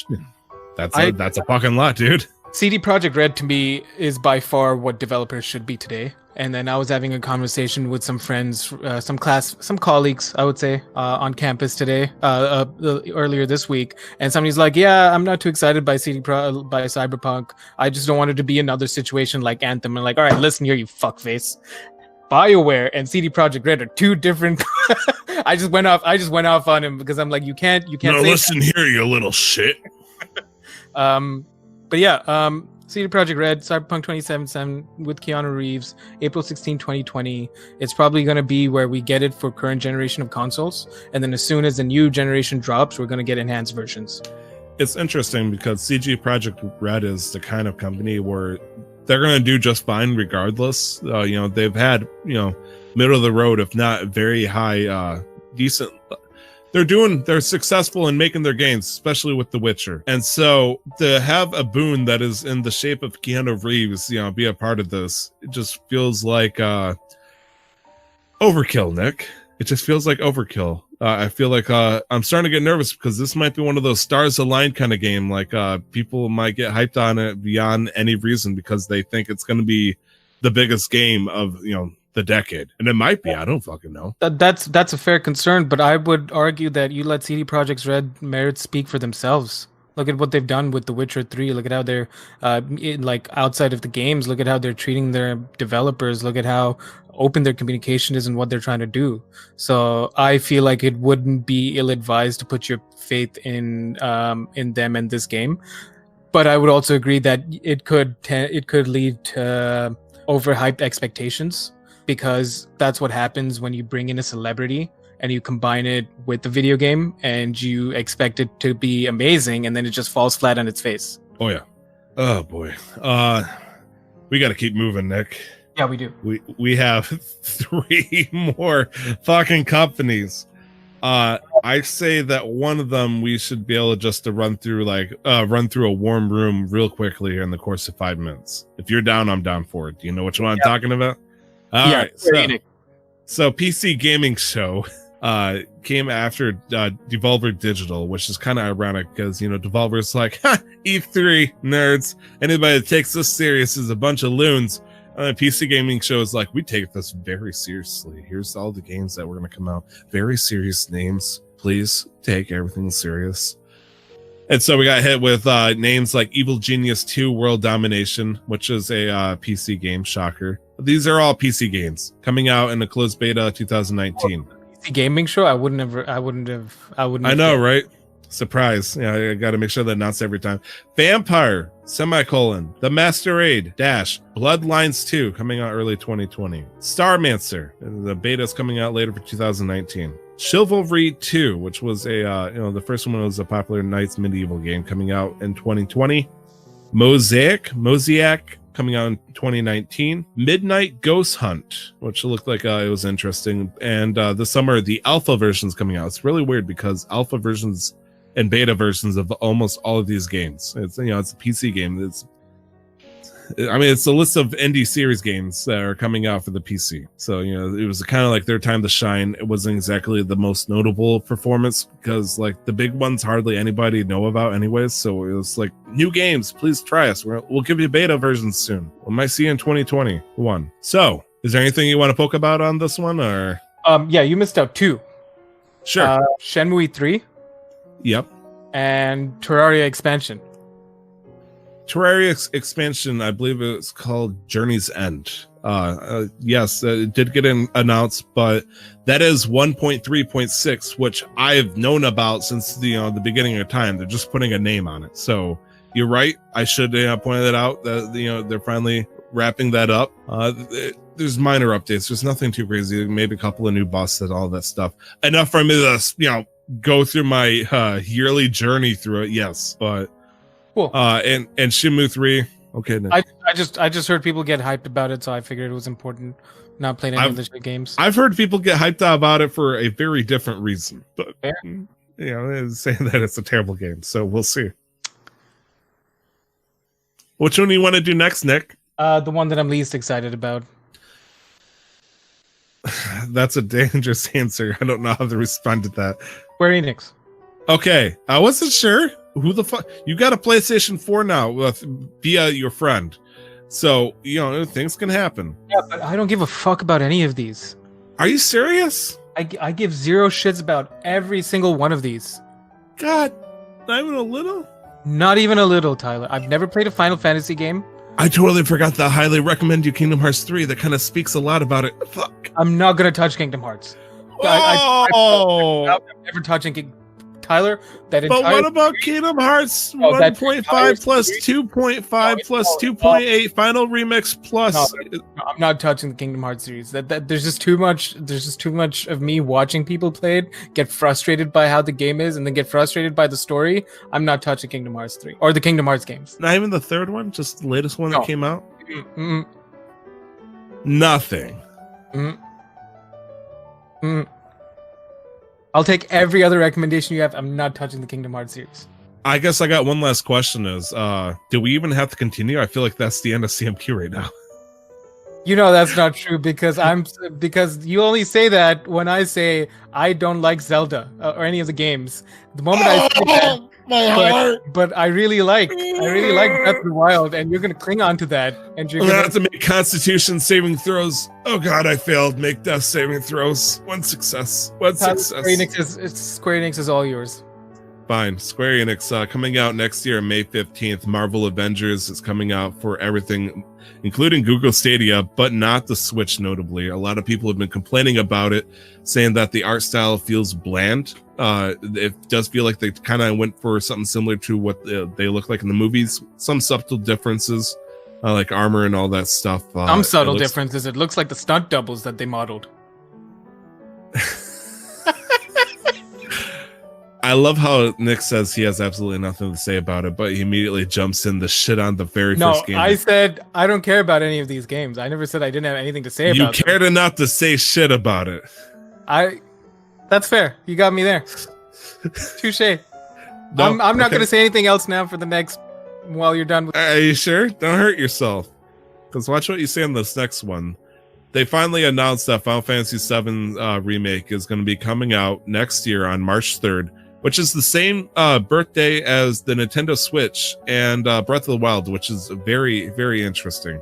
[SPEAKER 1] that's a fucking lot, dude.
[SPEAKER 2] CD Projekt Red to me is by far what developers should be today. And then I was having a conversation with some friends, some colleagues, I would say, on campus today, earlier this week. And somebody's like, "Yeah, I'm not too excited by by Cyberpunk. I just don't want it to be another situation like Anthem." And like, all right, listen here, you fuckface. BioWare and CD Projekt Red are two different. I just went off on him because I'm like, you can't.
[SPEAKER 1] No, listen here, you little shit.
[SPEAKER 2] But yeah, CD Projekt Red, Cyberpunk 2077 with Keanu Reeves, April 16, 2020. It's probably going to be where we get it for current generation of consoles, and then as soon as the new generation drops, we're going to get enhanced versions.
[SPEAKER 1] It's interesting because CD Projekt Red is the kind of company where they're going to do just fine regardless. They've had, middle of the road, if not very high, decent. They're successful in making their games, especially with The Witcher. And so to have a boon that is in the shape of Keanu Reeves, be a part of this, it just feels like overkill, Nick. It just feels like overkill. I feel like I'm starting to get nervous because this might be one of those stars aligned kind of game. Like people might get hyped on it beyond any reason because they think it's going to be the biggest game of the decade, and it might be. I don't fucking know.
[SPEAKER 2] That's a fair concern, but I would argue that you let CD Projekt Red merits speak for themselves. Look at what they've done with The Witcher 3. Look at how they're outside of the games. Look at how they're treating their developers. Look at how open their communication is and what they're trying to do. So I feel like it wouldn't be ill-advised to put your faith in them and this game. But I would also agree that it could lead to overhyped expectations, because that's what happens when you bring in a celebrity and you combine it with the video game and you expect it to be amazing, and then it just falls flat on its face.
[SPEAKER 1] Oh yeah. Oh boy. We got to keep moving, Nick.
[SPEAKER 2] Yeah, we do.
[SPEAKER 1] We have 3 more fucking companies. I say that one of them we should be able to run through a warm room real quickly here in the course of 5 minutes. If you're down, I'm down for it. Do you know which one I'm talking about? All right. So PC Gaming Show came after Devolver Digital, which is kind of ironic because Devolver's like, E3 nerds. Anybody that takes this serious is a bunch of loons. PC Gaming Show is like, we take this very seriously. Here's all the games that we're going to come out. Very serious names. Please take everything serious. And so we got hit with names like Evil Genius 2 World Domination, which is a PC game, shocker. These are all PC games coming out in a closed beta 2019.
[SPEAKER 2] PC Gaming Show? I wouldn't have.
[SPEAKER 1] I know, right? Surprise. Yeah, I got to make sure that announced every time. Vampire, The Masquerade, Bloodlines 2 coming out early 2020. Starmancer, the beta is coming out later for 2019. Chivalry 2, which was the first one was a popular Knights medieval game coming out in 2020. Mosaic coming out in 2019. Midnight Ghost Hunt, which looked like it was interesting. And this summer, the alpha version's coming out. It's really weird because alpha versions and beta versions of almost all of these games. It's a PC game. I mean, it's a list of indie series games that are coming out for the PC. So, you know, it was kind of like their time to shine. It wasn't exactly the most notable performance because, like, the big ones hardly anybody know about anyways. So it was like, new games, please try us. We'll give you beta versions soon. We might see you in 2021. So, is there anything you want to poke about on this one, or?
[SPEAKER 2] Yeah, you missed out 2.
[SPEAKER 1] Sure.
[SPEAKER 2] Shenmue 3.
[SPEAKER 1] Yep.
[SPEAKER 2] And Terraria expansion.
[SPEAKER 1] Terraria expansion, I believe it's called Journey's End. Yes, it did get announced, but that is 1.3.6, which I've known about since the beginning of time. They're just putting a name on it. So you're right. I should point that out that they're finally wrapping that up. There's minor updates. There's nothing too crazy. Maybe a couple of new bosses and all that stuff. Enough for me to go through my yearly journey through it. Yes, but.
[SPEAKER 2] Cool.
[SPEAKER 1] And Shenmue 3. Okay.
[SPEAKER 2] I just heard people get hyped about it, so I figured it was important. Not playing any of the shit games.
[SPEAKER 1] I've heard people get hyped out about it for a very different reason, but saying that it's a terrible game. So we'll see. Which one do you want to do next, Nick?
[SPEAKER 2] The one that I'm least excited about.
[SPEAKER 1] That's a dangerous answer. I don't know how to respond to that.
[SPEAKER 2] Square Enix.
[SPEAKER 1] Okay, I wasn't sure. Who the fuck? You got a PlayStation 4 now via your friend. So, things can happen.
[SPEAKER 2] Yeah, but I don't give a fuck about any of these.
[SPEAKER 1] Are you serious?
[SPEAKER 2] I give zero shits about every single one of these.
[SPEAKER 1] God, not even a little?
[SPEAKER 2] Not even a little, Tyler. I've never played a Final Fantasy game.
[SPEAKER 1] I totally forgot to highly recommend you Kingdom Hearts 3. That kind of speaks a lot about it. Fuck.
[SPEAKER 2] I'm not going to touch Kingdom Hearts. I'm never touching Tyler,
[SPEAKER 1] but what about Kingdom Hearts 1.5 plus 2.5 plus 2.8 final remix plus?
[SPEAKER 2] No, I'm not touching the Kingdom Hearts series. That there's just too much. There's just too much of me watching people play it, get frustrated by how the game is, and then get frustrated by the story. I'm not touching Kingdom Hearts 3 or the Kingdom Hearts games.
[SPEAKER 1] Not even the third one, just the latest one that came out.
[SPEAKER 2] Mm-mm.
[SPEAKER 1] Nothing.
[SPEAKER 2] Mm-mm. I'll take every other recommendation you have. I'm not touching the Kingdom Hearts series.
[SPEAKER 1] I guess I got one last question is, do we even have to continue? I feel like that's the end of CMQ right now.
[SPEAKER 2] That's not true because you only say that when I say I don't like Zelda or any of the games. The moment I say that, but I really like Breath of the Wild, and you're gonna cling on to that, and you're gonna have
[SPEAKER 1] to make Constitution saving throws. Oh God, I failed. Make death saving throws. One success.
[SPEAKER 2] Square Enix is all yours.
[SPEAKER 1] Fine. Square Enix coming out next year, May 15th. Marvel Avengers is coming out for everything, including Google Stadia, but not the Switch, notably. A lot of people have been complaining about it, saying that the art style feels bland. It does feel like they kind of went for something similar to what they look like in the movies. Some subtle differences, like armor and all that stuff.
[SPEAKER 2] Some subtle differences. It looks like the stunt doubles that they modeled.
[SPEAKER 1] I love how Nick says he has absolutely nothing to say about it, but he immediately jumps in the shit on the very first game.
[SPEAKER 2] No, I said I don't care about any of these games. I never said I didn't have anything to say about them.
[SPEAKER 1] You cared enough to say shit about it.
[SPEAKER 2] That's fair. You got me there. Touche. No, I'm not going to say anything else now for the next, while you're done with.
[SPEAKER 1] Are you sure? Don't hurt yourself. Because watch what you say on this next one. They finally announced that Final Fantasy VII Remake is going to be coming out next year on March 3rd, which is the same birthday as the Nintendo Switch and Breath of the Wild, which is very, very interesting.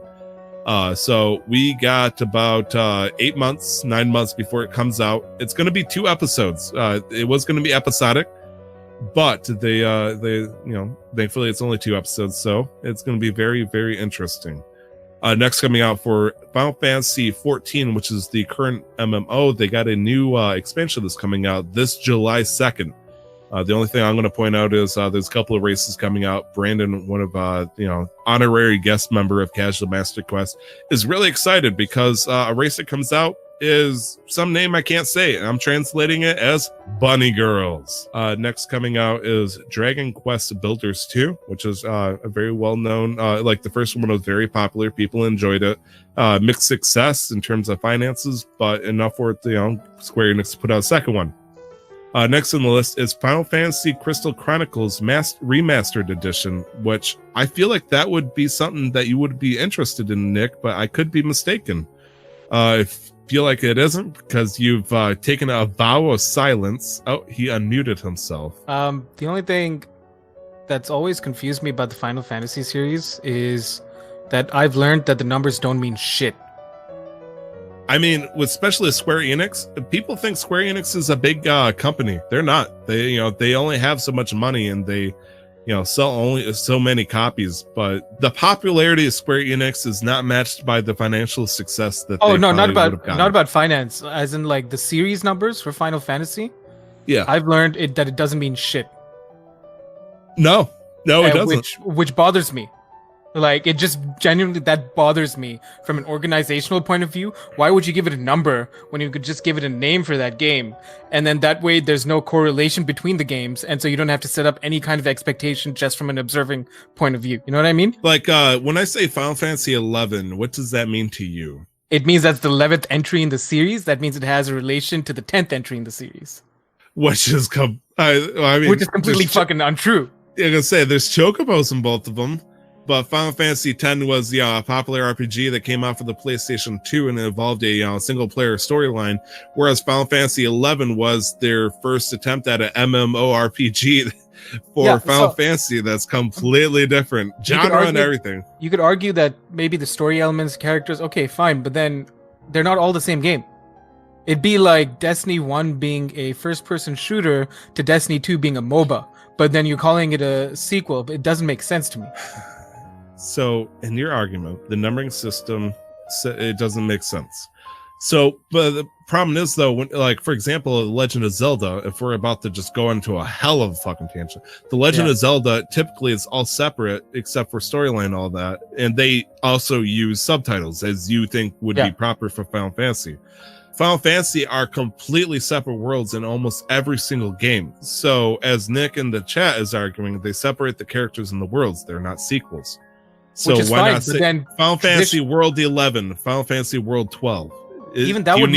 [SPEAKER 1] So we got about 9 months before it comes out. It's going to be 2 episodes. It was going to be episodic, but they thankfully it's only 2 episodes, so it's going to be very, very interesting. Next coming out for Final Fantasy 14, which is the current MMO, they got a new expansion that's coming out this July 2nd. The only thing I'm going to point out is there's a couple of races coming out. Brandon, one of honorary guest member of Casual Master Quest, is really excited because a race that comes out is some name I can't say, and I'm translating it as Bunny Girls. Next coming out is Dragon Quest Builders 2, which is a very well-known, like the first one was very popular. People enjoyed it. Mixed success in terms of finances, but enough for Square Enix to put out a second one. Next on the list is Final Fantasy Crystal Chronicles Remastered Edition, which I feel like that would be something that you would be interested in, Nick, but I could be mistaken. I feel like it isn't because you've taken a vow of silence. Oh, he unmuted himself.
[SPEAKER 2] The only thing that's always confused me about the Final Fantasy series is that I've learned that the numbers don't mean shit.
[SPEAKER 1] I mean, with especially Square Enix, people think Square Enix is a big company. They're not. They only have so much money and they, sell only so many copies. But the popularity of Square Enix is not matched by the financial success that.
[SPEAKER 2] Oh no, not about finance, as in like the series numbers for Final Fantasy.
[SPEAKER 1] Yeah,
[SPEAKER 2] I've learned that it doesn't mean shit.
[SPEAKER 1] No, it doesn't.
[SPEAKER 2] Which bothers me. Like, it just genuinely, that bothers me from an organizational point of view. Why would you give it a number when you could just give it a name for that game? And then that way there's no correlation between the games. And so you don't have to set up any kind of expectation just from an observing point of view. You know what I mean?
[SPEAKER 1] Like, when I say Final Fantasy 11, what does that mean to you?
[SPEAKER 2] It means that's the 11th entry in the series. That means it has a relation to the 10th entry in the series.
[SPEAKER 1] Which is,
[SPEAKER 2] which is completely fucking untrue.
[SPEAKER 1] I'm gonna say, there's chocobos in both of them. But Final Fantasy X was a popular RPG that came out for the PlayStation 2 and it involved a single-player storyline, whereas Final Fantasy XI was their first attempt at an MMORPG for Final Fantasy that's completely different genre and everything.
[SPEAKER 2] You could argue that maybe the story elements, characters, okay, fine, but then they're not all the same game. It'd be like Destiny 1 being a first-person shooter to Destiny 2 being a MOBA, but then you're calling it a sequel. But it doesn't make sense to me.
[SPEAKER 1] So, in your argument, the numbering system, it doesn't make sense. So, but the problem is, though, when, like, for example, Legend of Zelda, if we're about to just go into a hell of a fucking tangent, the Legend of Zelda typically is all separate except for storyline and all that. And they also use subtitles, as you think would be proper for Final Fantasy. Final Fantasy are completely separate worlds in almost every single game. So, as Nick in the chat is arguing, they separate the characters and the worlds. They're not sequels. So why not say Final Fantasy World 11, Final Fantasy World 12?
[SPEAKER 2] Even that would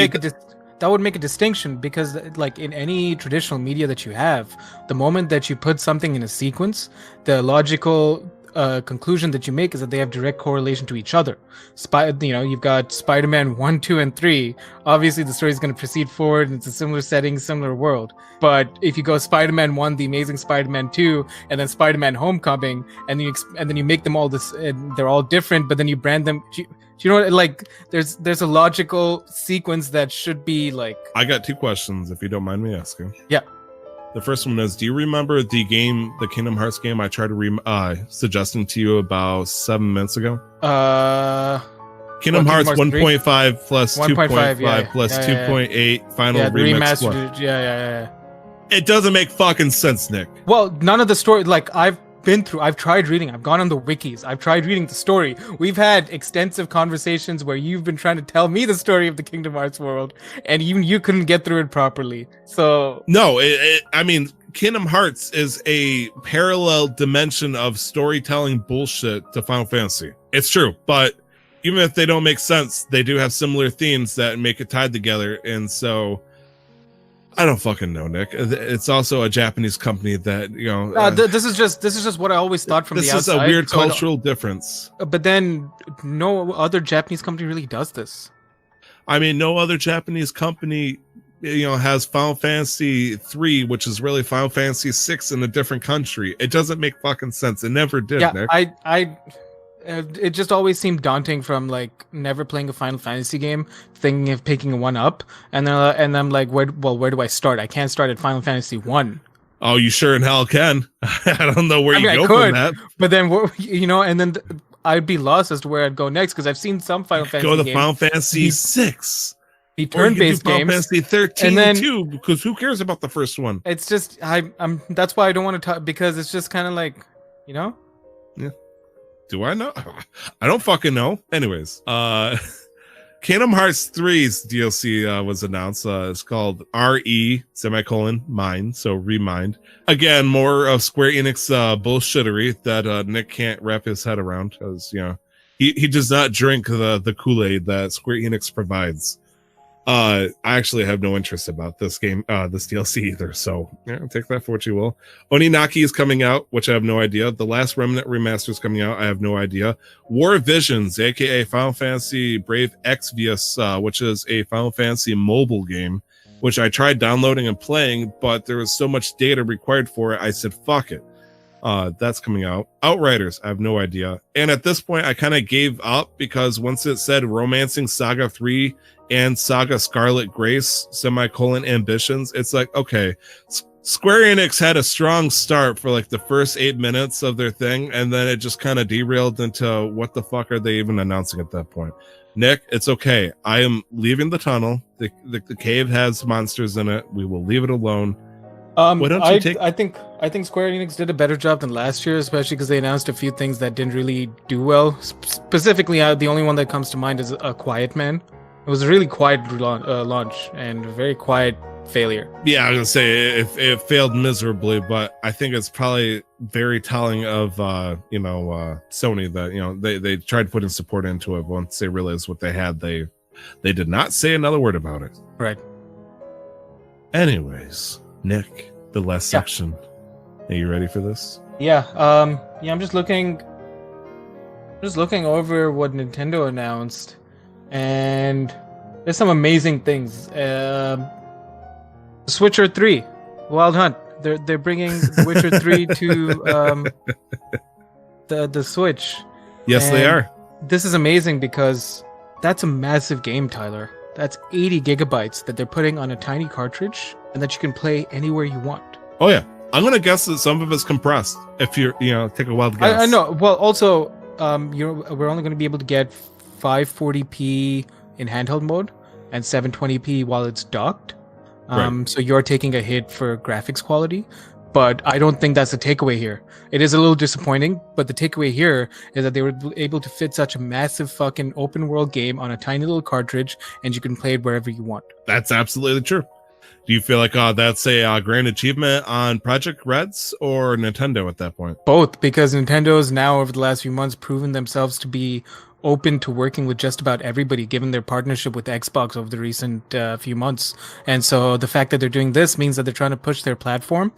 [SPEAKER 2] make a distinction, because like in any traditional media that you have, the moment that you put something in a sequence, the logical conclusion that you make is that they have direct correlation to each other. You've got Spider-Man 1, 2, and 3. Obviously, the story is going to proceed forward, and it's a similar setting, similar world. But if you go Spider-Man 1, The Amazing Spider-Man 2, and then Spider-Man Homecoming, and then you make them all this, and they're all different, but then you brand them. Do you know what? Like, there's a logical sequence that should be like.
[SPEAKER 1] I got two questions, if you don't mind me asking.
[SPEAKER 2] Yeah.
[SPEAKER 1] The first one is, do you remember the Kingdom Hearts game I tried to suggesting to you about 7 minutes ago? Kingdom Hearts 1.5 plus 2.5 plus 2.8 final remix.
[SPEAKER 2] Yeah.
[SPEAKER 1] It doesn't make fucking sense, Nick.
[SPEAKER 2] Well, none of the story, like, I've tried reading, I've gone on the wikis, I've tried reading the story. We've had extensive conversations where you've been trying to tell me the story of the Kingdom Hearts world, and even you couldn't get through it properly. So
[SPEAKER 1] no, I mean, Kingdom Hearts is a parallel dimension of storytelling bullshit to Final Fantasy. It's true, but even if they don't make sense, they do have similar themes that make it tied together, and so I don't fucking know, Nick. It's also a Japanese company that,
[SPEAKER 2] this is just what I always thought from the outside.
[SPEAKER 1] This is a weird cultural difference.
[SPEAKER 2] But then no other Japanese company really does this.
[SPEAKER 1] I mean, no other Japanese company, has Final Fantasy 3, which is really Final Fantasy 6 in a different country. It doesn't make fucking sense. It never did, Nick.
[SPEAKER 2] It just always seemed daunting from like never playing a Final Fantasy game, thinking of picking one up, and I'm like, where do I start? I can't start at Final Fantasy 1.
[SPEAKER 1] Oh, you sure in hell can. I don't know where you go from that.
[SPEAKER 2] But then, and then I'd be lost as to where I'd go next, because I've seen some Final Fantasy games.
[SPEAKER 1] Go to Final Fantasy 6,
[SPEAKER 2] the turn-based games.
[SPEAKER 1] Final Fantasy 13 and then, too, because who cares about the first one?
[SPEAKER 2] It's just I'm that's why I don't want to talk, because it's just kind of like,
[SPEAKER 1] Yeah. Do I know? I don't fucking know. Anyways, Kingdom Hearts 3's DLC was announced. It's called RE Mind, so Remind. Again, more of Square Enix bullshittery that Nick can't wrap his head around, because he does not drink the Kool-Aid that Square Enix provides. I actually have no interest about this game, this DLC either. So yeah, take that for what you will. Oninaki is coming out, which I have no idea. The Last Remnant Remaster is coming out. I have no idea. War Visions, aka Final Fantasy Brave Exvius, which is a Final Fantasy mobile game, which I tried downloading and playing, but there was so much data required for it. I said, fuck it. That's coming out. Outriders, I have no idea. And at this point, I kind of gave up because once it said Romancing Saga 3 and Saga Scarlet Grace, Ambitions, it's like, okay, Square Enix had a strong start for like the first 8 minutes of their thing, and then it just kind of derailed into what the fuck are they even announcing at that point? Nick, it's okay. I am leaving the tunnel. The cave has monsters in it. We will leave it alone. Why don't you
[SPEAKER 2] I think Square Enix did a better job than last year, especially because they announced a few things that didn't really do well. Specifically, the only one that comes to mind is A Quiet Man. It was a really quiet launch and a very quiet failure.
[SPEAKER 1] Yeah, I was gonna say it failed miserably, but I think it's probably very telling of Sony that they tried putting support into it. Once they realized what they had, they did not say another word about it.
[SPEAKER 2] Right.
[SPEAKER 1] Anyways, Nick, the last section. Are you ready for this?
[SPEAKER 2] Yeah. I'm just looking over what Nintendo announced, and there's some amazing things. Switcher 3, Wild Hunt. They're bringing Witcher 3 to the Switch.
[SPEAKER 1] Yes, and they are.
[SPEAKER 2] This is amazing because that's a massive game, Tyler. That's 80 gigabytes that they're putting on a tiny cartridge and that you can play anywhere you want.
[SPEAKER 1] Oh yeah. I'm gonna guess that some of it's compressed. If you're, take a wild guess.
[SPEAKER 2] I know. Well, also, we're only going to be able to get 540p in handheld mode and 720p while it's docked.
[SPEAKER 1] Right.
[SPEAKER 2] So you're taking a hit for graphics quality, but I don't think that's the takeaway here. It is a little disappointing, but the takeaway here is that they were able to fit such a massive fucking open world game on a tiny little cartridge, and you can play it wherever you want.
[SPEAKER 1] That's absolutely true. Do you feel like that's a grand achievement on Project Reds or Nintendo at that point?
[SPEAKER 2] Both, because Nintendo's now over the last few months proven themselves to be open to working with just about everybody, given their partnership with Xbox over the recent few months. And so the fact that they're doing this means that they're trying to push their platform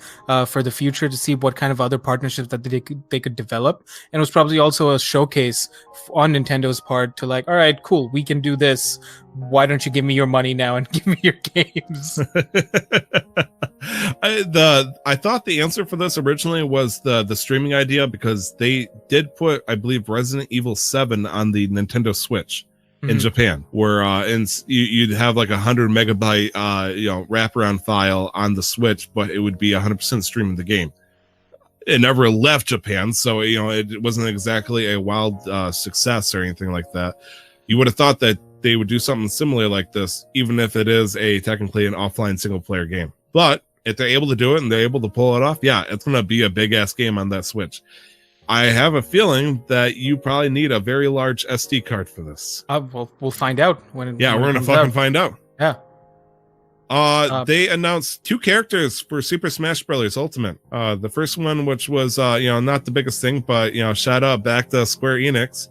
[SPEAKER 2] for the future to see what kind of other partnerships that they could develop. And it was probably also a showcase on Nintendo's part to like, all right, cool, we can do this. Why don't you give me your money now and give me your games?
[SPEAKER 1] I thought the answer for this originally was the streaming idea, because they did put, I believe, Resident Evil 7 on the Nintendo Switch in Japan, where you'd have like 100 megabyte wraparound file on the Switch, but it would be 100% streaming the game. It never left Japan, so it wasn't exactly a wild success or anything like that. You would have thought that they would do something similar like this, even if it is technically an offline single player game. But if they're able to do it and they're able to pull it off, yeah, it's going to be a big ass game on that Switch. I have a feeling that you probably need a very large SD card for this.
[SPEAKER 2] We'll find out when.
[SPEAKER 1] Yeah, we're going to fucking find out.
[SPEAKER 2] Yeah.
[SPEAKER 1] They announced 2 characters for Super Smash Bros. Ultimate. The first one, which was not the biggest thing, but shout out back to Square Enix.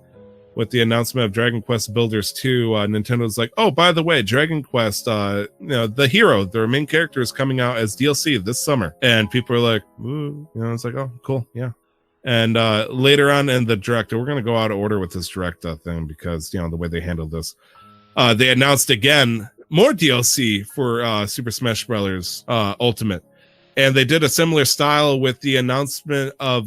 [SPEAKER 1] With the announcement of Dragon Quest Builders 2, Nintendo's like, oh, by the way, Dragon Quest, the hero, their main character, is coming out as DLC this summer. And people are like, ooh, it's like, oh, cool, yeah. And later on in the direct, we're going to go out of order with this direct thing because, the way they handled this. They announced again more DLC for Super Smash Bros. Ultimate. And they did a similar style with the announcement of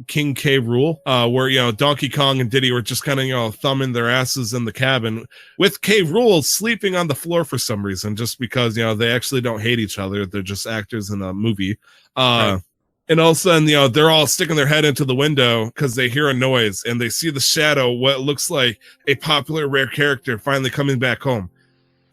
[SPEAKER 1] King K. Rool, where Donkey Kong and Diddy were just kind of thumbing their asses in the cabin, with K. Rool sleeping on the floor for some reason, just because they actually don't hate each other. They're just actors in a movie. Right. And all of a sudden, they're all sticking their head into the window because they hear a noise and they see the shadow, what looks like a popular rare character finally coming back home.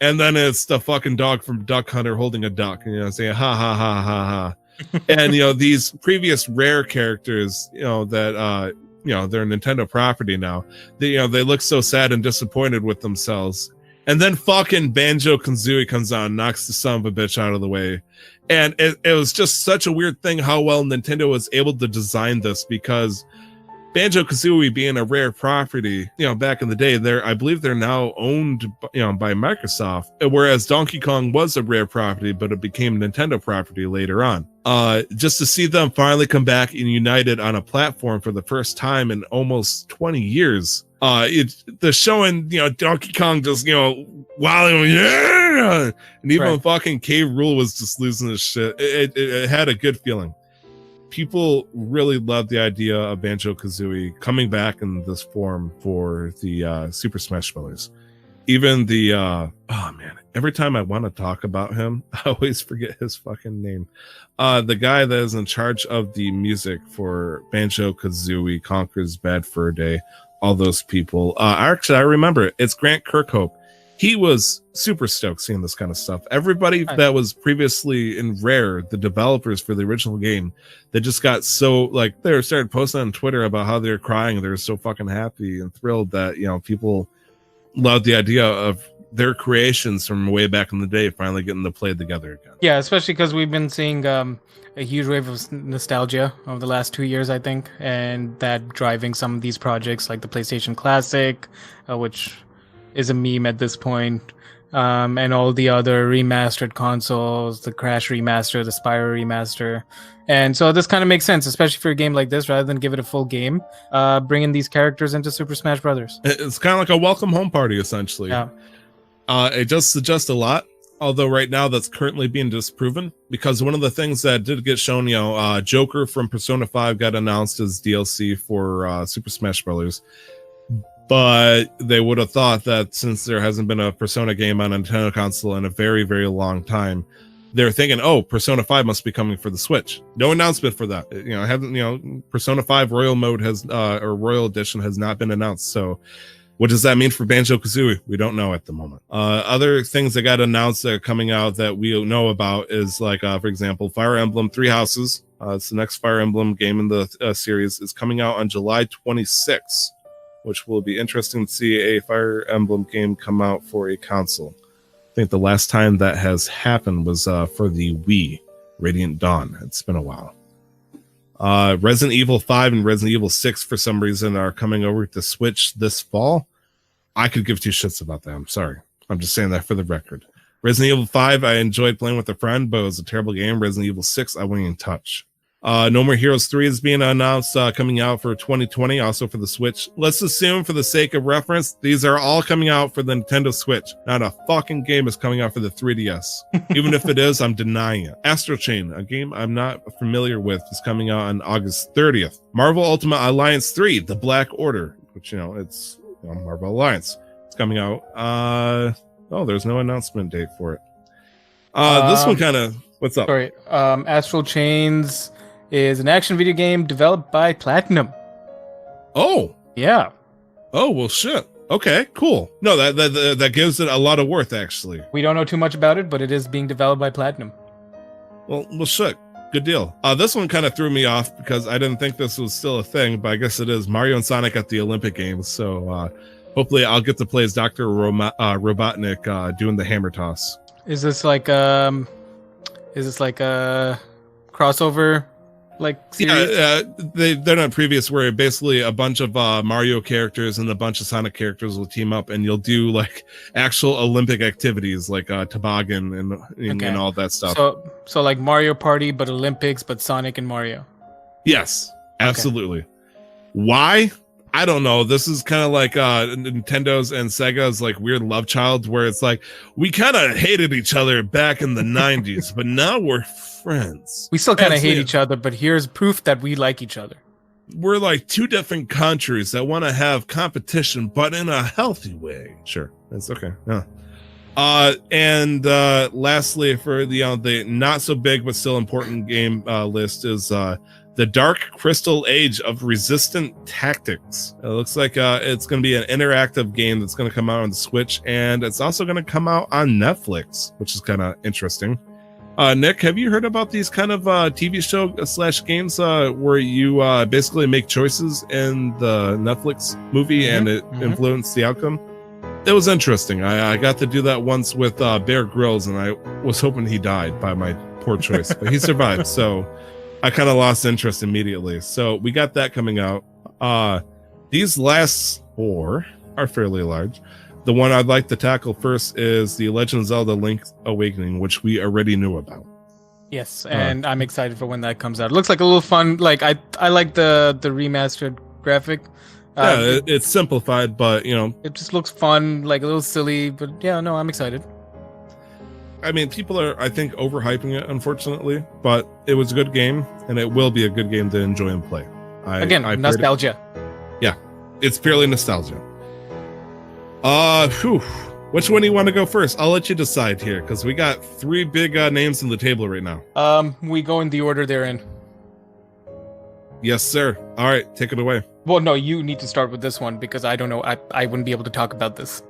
[SPEAKER 1] And then it's the fucking dog from Duck Hunter holding a duck, saying ha ha ha ha ha. And these previous rare characters, that they're Nintendo property now. They look so sad and disappointed with themselves. And then fucking Banjo-Kazooie comes out and knocks the son of a bitch out of the way. And it was just such a weird thing how well Nintendo was able to design this, because Banjo-Kazooie being a rare property, back in the day, I believe they're now owned, by Microsoft, whereas Donkey Kong was a rare property, but it became Nintendo property later on. Just to see them finally come back and united on a platform for the first time in almost 20 years. The showing, Donkey Kong just, wilding, yeah, and even fucking K. Rool was just losing his shit. It had a good feeling. People really love the idea of Banjo-Kazooie coming back in this form for the Super Smash Bros. Even the oh man, every time I want to talk about him, I always forget his fucking name. The guy that is in charge of the music for Banjo-Kazooie, Conker's Bad Fur Day, all those people. Actually, I remember it's Grant Kirkhope. He was super stoked seeing this kind of stuff. Everybody that was previously in Rare, the developers for the original game, they just got so, like, they started posting on Twitter about how they were crying. They were so fucking happy and thrilled that, people loved the idea of their creations from way back in the day finally getting to play together again.
[SPEAKER 2] Yeah, especially because we've been seeing a huge wave of nostalgia over the last 2 years, I think, and that driving some of these projects like the PlayStation Classic, which is a meme at this point, and all the other remastered consoles, the Crash remaster, the Spyro remaster. And so this kind of makes sense, especially for a game like this, rather than give it a full game, bringing these characters into Super Smash Brothers.
[SPEAKER 1] It's kind of like a welcome home party, essentially.
[SPEAKER 2] Yeah.
[SPEAKER 1] It just suggests a lot, although right now that's currently being disproven, because one of the things that did get shown, Joker from Persona 5 got announced as DLC for Super Smash Brothers. But they would have thought that since there hasn't been a Persona game on a Nintendo console in a very, very long time, they're thinking, oh, Persona 5 must be coming for the Switch. No announcement for that. Persona 5 Royal Mode or Royal Edition has not been announced. So what does that mean for Banjo-Kazooie? We don't know at the moment. Other things that got announced that are coming out that we know about is like, for example, Fire Emblem Three Houses. It's the next Fire Emblem game in the series. Is coming out on July 26th. Which will be interesting to see a Fire Emblem game come out for a console. I think the last time that has happened was for the Wii, Radiant Dawn. It's been a while. Resident Evil 5 and Resident Evil 6, for some reason, are coming over to Switch this fall. I could give two shits about that. I'm sorry. I'm just saying that for the record. Resident Evil 5, I enjoyed playing with a friend, but it was a terrible game. Resident Evil 6, I wouldn't even touch. No More Heroes 3 is being announced, coming out for 2020, also for the Switch. Let's assume, for the sake of reference, these are all coming out for the Nintendo Switch. Not a fucking game is coming out for the 3DS. Even if it is, I'm denying it. Astral Chain, a game I'm not familiar with, is coming out on August 30th. Marvel Ultimate Alliance 3, The Black Order, which, it's Marvel Alliance. It's coming out. There's no announcement date for it. This one kind of... What's up?
[SPEAKER 2] Sorry. Astral Chains is an action video game developed by Platinum.
[SPEAKER 1] Oh.
[SPEAKER 2] Yeah.
[SPEAKER 1] Oh, well, shit. Okay, cool. No, that gives it a lot of worth, actually.
[SPEAKER 2] We don't know too much about it, but it is being developed by Platinum.
[SPEAKER 1] Well, shit. Good deal. This one kind of threw me off because I didn't think this was still a thing, but I guess it is. Mario and Sonic at the Olympic Games, so hopefully I'll get to play as Dr. Robotnik doing the hammer toss.
[SPEAKER 2] Is this like a crossover series?
[SPEAKER 1] Yeah, they're not previous, where basically a bunch of Mario characters and a bunch of Sonic characters will team up, and you'll do like actual Olympic activities like toboggan and all that stuff.
[SPEAKER 2] So like Mario Party, but Olympics, but Sonic and Mario.
[SPEAKER 1] Yes, absolutely. Okay. Why? I don't know. This is kind of like Nintendo's and Sega's like weird love child, where it's like we kind of hated each other back in the 90s, but now we're friends.
[SPEAKER 2] We still kind of hate each other, but here's proof that we like each other.
[SPEAKER 1] We're like two different countries that want to have competition, but in a healthy way. Sure, that's okay. Yeah. And lastly, for the not so big but still important game list is The Dark Crystal Age of Resistant Tactics. It looks like it's going to be an interactive game that's going to come out on the Switch, and it's also going to come out on Netflix, which is kind of interesting. Nick, have you heard about these kind of TV show / games where you basically make choices in the Netflix movie and it influenced the outcome? It was interesting. I got to do that once with Bear Grylls, and I was hoping he died by my poor choice, but he survived, so I kind of lost interest immediately. So we got that coming out. These last 4 are fairly large. The one I'd like to tackle first is the Legend of Zelda Link's Awakening, which we already knew about.
[SPEAKER 2] Yes, and I'm excited for when that comes out. It looks like a little fun. Like I like the remastered graphic.
[SPEAKER 1] Yeah, it's simplified, but
[SPEAKER 2] it just looks fun, like a little silly. But yeah, no, I'm excited.
[SPEAKER 1] I mean, people are, I think, overhyping it, unfortunately, but it was a good game, and it will be a good game to enjoy and play.
[SPEAKER 2] Nostalgia.
[SPEAKER 1] Yeah, it's purely nostalgia. Which one do you want to go first? I'll let you decide here, because we got 3 big names on the table right now.
[SPEAKER 2] We go in the order they're in.
[SPEAKER 1] Yes, sir. All right, take it away.
[SPEAKER 2] Well, no, you need to start with this one, because I don't know. I wouldn't be able to talk about this.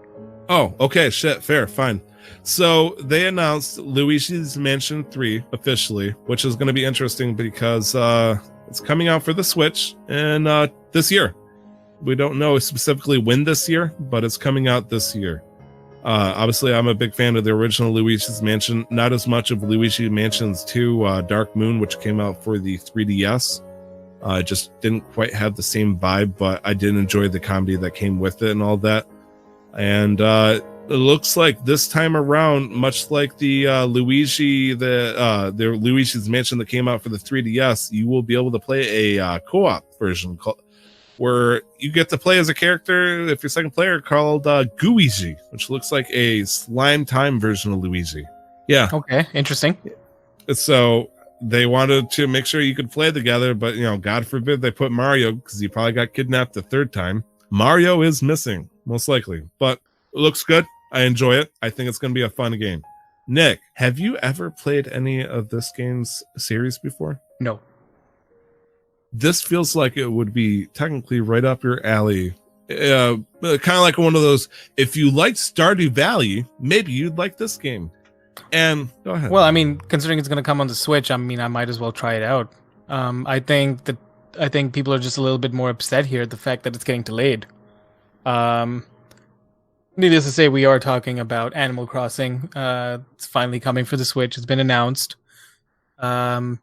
[SPEAKER 1] Oh, okay, shit, fair, fine. So they announced Luigi's Mansion 3 officially, which is going to be interesting because it's coming out for the Switch in this year. We don't know specifically when this year, but it's coming out this year. Obviously, I'm a big fan of the original Luigi's Mansion, not as much of Luigi Mansions 2 Dark Moon, which came out for the 3DS. It just didn't quite have the same vibe, but I did enjoy the comedy that came with it and all that. And it looks like this time around, much like the Luigi's Mansion that came out for the 3DS, you will be able to play a co-op version where you get to play as a character, if you're second player, called Gooigi, which looks like a slime time version of Luigi. Yeah.
[SPEAKER 2] Okay, interesting.
[SPEAKER 1] So they wanted to make sure you could play together, but God forbid they put Mario, because he probably got kidnapped the 3rd time. Mario is missing, most likely, but it looks good. I enjoy it. I think it's going to be a fun game. Nick, have you ever played any of this game's series before?
[SPEAKER 2] No.
[SPEAKER 1] This feels like it would be technically right up your alley. Kind of like one of those, if you like Stardew Valley, maybe you'd like this game. And go ahead.
[SPEAKER 2] Well, I mean, considering it's going to come on the Switch, I mean, I might as well try it out. I think people are just a little bit more upset here at the fact that it's getting delayed. Needless to say, we are talking about Animal Crossing. It's finally coming for the Switch. It's been announced. I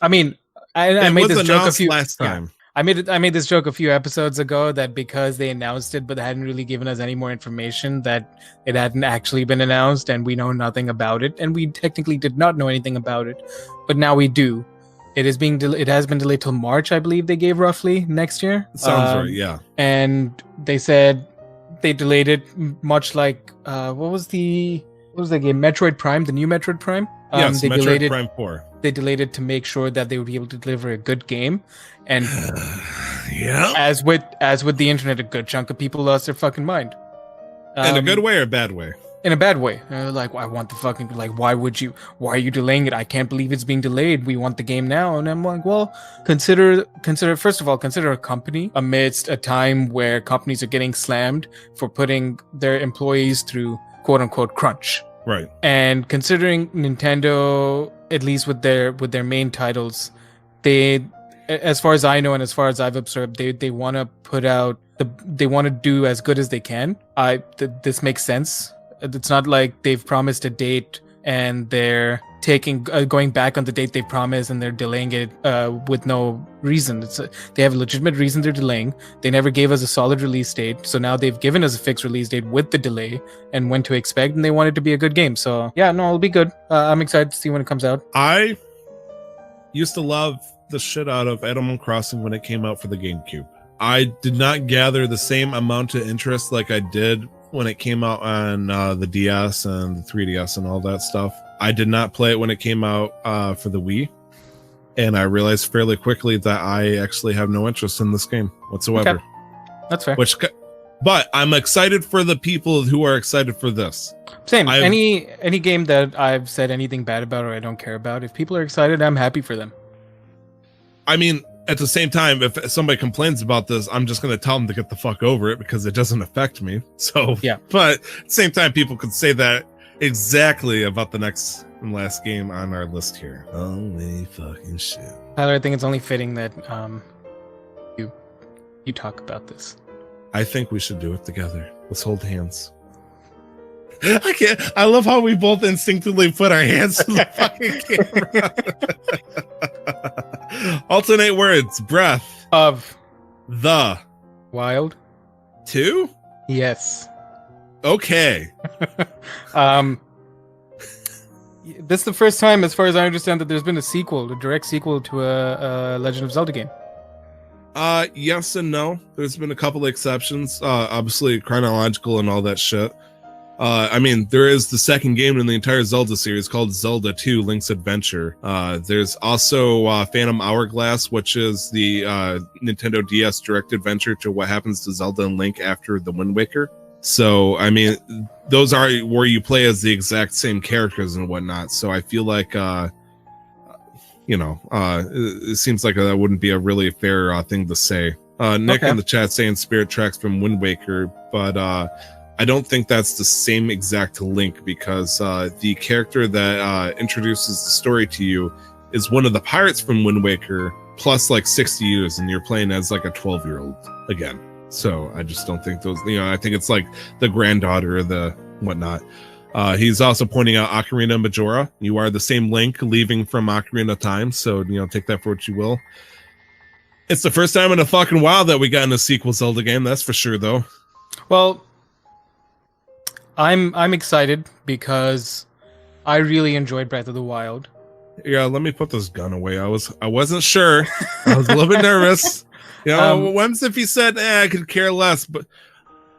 [SPEAKER 2] mean, I made this joke a few
[SPEAKER 1] last time.
[SPEAKER 2] I made this joke a few episodes ago that because they announced it, but they hadn't really given us any more information, that it hadn't actually been announced, and we know nothing about it, and we technically did not know anything about it, but now we do. It has been delayed till March, I believe they gave roughly next year.
[SPEAKER 1] Sounds right, yeah.
[SPEAKER 2] And they said they delayed it much like what was the game? Metroid Prime, the new Metroid Prime.
[SPEAKER 1] Yes,
[SPEAKER 2] they
[SPEAKER 1] Metroid
[SPEAKER 2] delayed it.
[SPEAKER 1] Prime 4.
[SPEAKER 2] They delayed it to make sure that they would be able to deliver a good game. And
[SPEAKER 1] yeah,
[SPEAKER 2] as with the internet, a good chunk of people lost their fucking mind.
[SPEAKER 1] In a good way or a bad way?
[SPEAKER 2] In a bad way. Like, I want the fucking, like, why are you delaying it? I can't believe it's being delayed. We want the game now. And I'm like, well, consider first of all, consider a company amidst a time where companies are getting slammed for putting their employees through quote unquote crunch.
[SPEAKER 1] Right.
[SPEAKER 2] And considering Nintendo, at least with their main titles, they, as far as I know and as far as I've observed, they want to put out they want to do as good as they can. This makes sense. It's not like they've promised a date and they're going back on the date they promised and they're delaying it with no reason. They have a legitimate reason they're delaying. They never gave us a solid release date, so now they've given us a fixed release date with the delay and when to expect, and they want it to be a good game. So yeah, no, it'll be good. I'm excited to see when it comes out.
[SPEAKER 1] I used to love the shit out of Animal Crossing when it came out for the GameCube. I did not gather the same amount of interest like I did when it came out on the DS and the 3DS and all that stuff. I did not play it when it came out for the Wii, and I realized fairly quickly that I actually have no interest in this game whatsoever.
[SPEAKER 2] Okay. That's fair.
[SPEAKER 1] But I'm excited for the people who are excited for this.
[SPEAKER 2] Same. Any game that I've said anything bad about or I don't care about, if people are excited, I'm happy for them.
[SPEAKER 1] I mean, at the same time, if somebody complains about this, I'm just going to tell them to get the fuck over it because it doesn't affect me. So,
[SPEAKER 2] yeah.
[SPEAKER 1] But at the same time, people could say that exactly about the next and last game on our list here. Holy fucking shit.
[SPEAKER 2] Tyler, I think it's only fitting that you talk about this.
[SPEAKER 1] I think we should do it together. Let's hold hands. I can't. I love how we both instinctively put our hands in the fucking camera. Alternate words. Breath.
[SPEAKER 2] Of.
[SPEAKER 1] The
[SPEAKER 2] Wild.
[SPEAKER 1] 2?
[SPEAKER 2] Yes.
[SPEAKER 1] Okay.
[SPEAKER 2] This is the first time, as far as I understand, that there's been a direct sequel to a Legend of Zelda game.
[SPEAKER 1] Yes and no. There's been a couple of exceptions. Obviously chronological and all that shit. I mean, there is the second game in the entire Zelda series called Zelda 2 Link's Adventure. There's also Phantom Hourglass, which is the Nintendo DS Direct Adventure to what happens to Zelda and Link after the Wind Waker. So, I mean, those are where you play as the exact same characters and whatnot. So I feel like, it seems like that wouldn't be a really fair thing to say. Nick in the chat saying Spirit Tracks from Wind Waker, but I don't think that's the same exact Link, because the character that introduces the story to you is one of the pirates from Wind Waker plus like 60 years, and you're playing as like a 12-year-old again. So I just don't think those, I think it's like the granddaughter or the whatnot. He's also pointing out Ocarina Majora. You are the same Link leaving from Ocarina of Time, so take that for what you will. It's the first time in a fucking while that we got in a sequel Zelda game, that's for sure, though.
[SPEAKER 2] Well, I'm excited because I really enjoyed Breath of the Wild.
[SPEAKER 1] Yeah, let me put this gun away. I wasn't sure. I was a little bit nervous. Once if he said, I could care less, but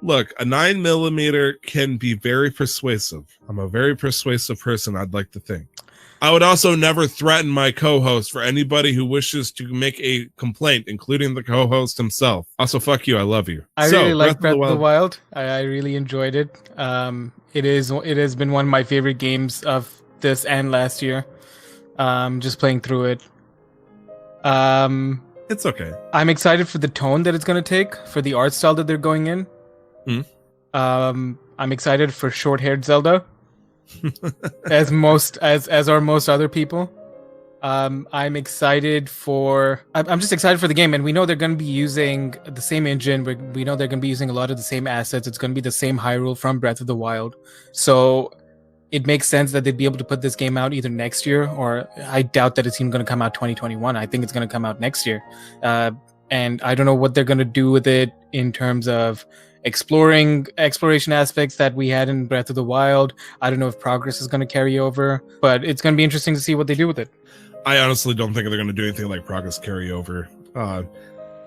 [SPEAKER 1] look, a 9mm can be very persuasive. I'm a very persuasive person, I'd like to think. I would also never threaten my co-host for anybody who wishes to make a complaint, including the co-host himself. Also, fuck you, I love you.
[SPEAKER 2] I really like Breath of the Wild. I really enjoyed it. It has been one of my favorite games of this and last year. Just playing through it.
[SPEAKER 1] It's okay.
[SPEAKER 2] I'm excited for the tone that it's going to take, for the art style that they're going in. I'm excited for short-haired Zelda, as are most other people. I'm excited I'm just excited for the game, and we know they're going to be using the same engine. We know they're going to be using a lot of the same assets. It's going to be the same Hyrule from Breath of the Wild. So it makes sense that they'd be able to put this game out either next year, or I doubt that it's even going to come out 2021. I think it's going to come out next year. And I don't know what they're going to do with it in terms of exploration aspects that we had in Breath of the Wild. I don't know if progress is going to carry over, but it's going to be interesting to see what they do with it.
[SPEAKER 1] I honestly don't think they're going to do anything like progress carryover.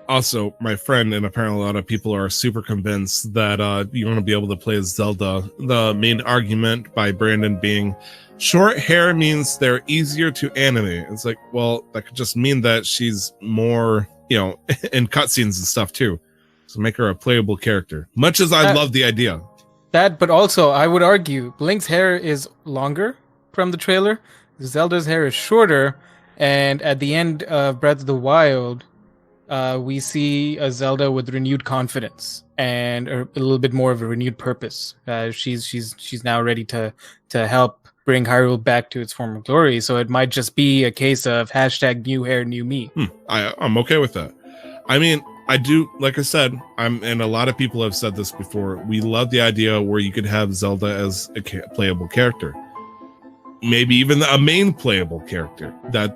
[SPEAKER 1] Also, my friend and apparently a lot of people are super convinced that you're going to be able to play as Zelda. The main argument by Brandon being short hair means they're easier to animate. It's like, well, that could just mean that she's more, in cutscenes and stuff too. So make her a playable character. Much as I love the idea.
[SPEAKER 2] But also, I would argue Link's hair is longer from the trailer. Zelda's hair is shorter. And at the end of Breath of the Wild, we see a Zelda with renewed confidence and a little bit more of a renewed purpose. She's now ready to help bring Hyrule back to its former glory. So it might just be a case of hashtag new hair, new me.
[SPEAKER 1] I'm okay with that. I mean, I do, like I said, and a lot of people have said this before, we love the idea where you could have Zelda as a playable character. Maybe even a main playable character. That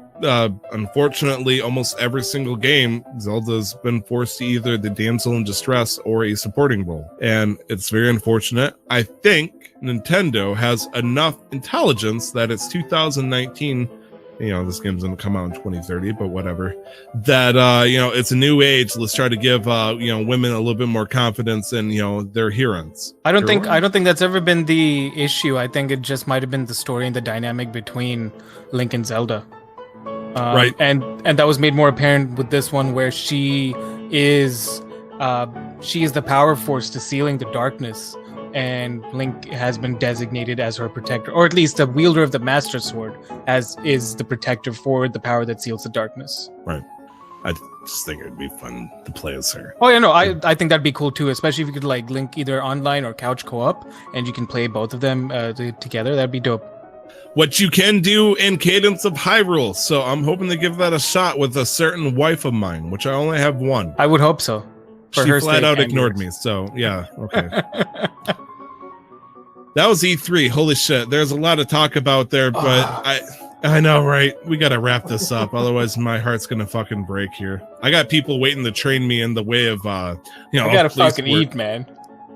[SPEAKER 1] unfortunately, almost every single game, Zelda's been forced to either the damsel in distress or a supporting role. And it's very unfortunate. I think Nintendo has enough intelligence that it's 2019. This game's going to come out in 2030, but whatever. That, it's a new age. Let's try to give, women a little bit more confidence in, their heroines.
[SPEAKER 2] I don't think that's ever been the issue. I think it just might have been the story and the dynamic between Link and Zelda.
[SPEAKER 1] Right.
[SPEAKER 2] And that was made more apparent with this one, where she is the power force to sealing the darkness. And Link has been designated as her protector, or at least the wielder of the Master Sword, as is the protector for the power that seals the darkness.
[SPEAKER 1] Right. I just think it'd be fun to play as her.
[SPEAKER 2] Oh yeah, no, I think that'd be cool too, especially if you could like link either online or couch co-op, and you can play both of them together. That'd be dope.
[SPEAKER 1] What you can do in Cadence of Hyrule. So I'm hoping to give that a shot with a certain wife of mine, which I only have one.
[SPEAKER 2] I would hope so.
[SPEAKER 1] She flat out ignored me, so yeah, okay. That was E3. Holy shit. There's a lot to talk about there, but I know, right? We gotta wrap this up, otherwise my heart's gonna fucking break here. I got people waiting to train me in the way of,
[SPEAKER 2] I gotta fucking eat, man.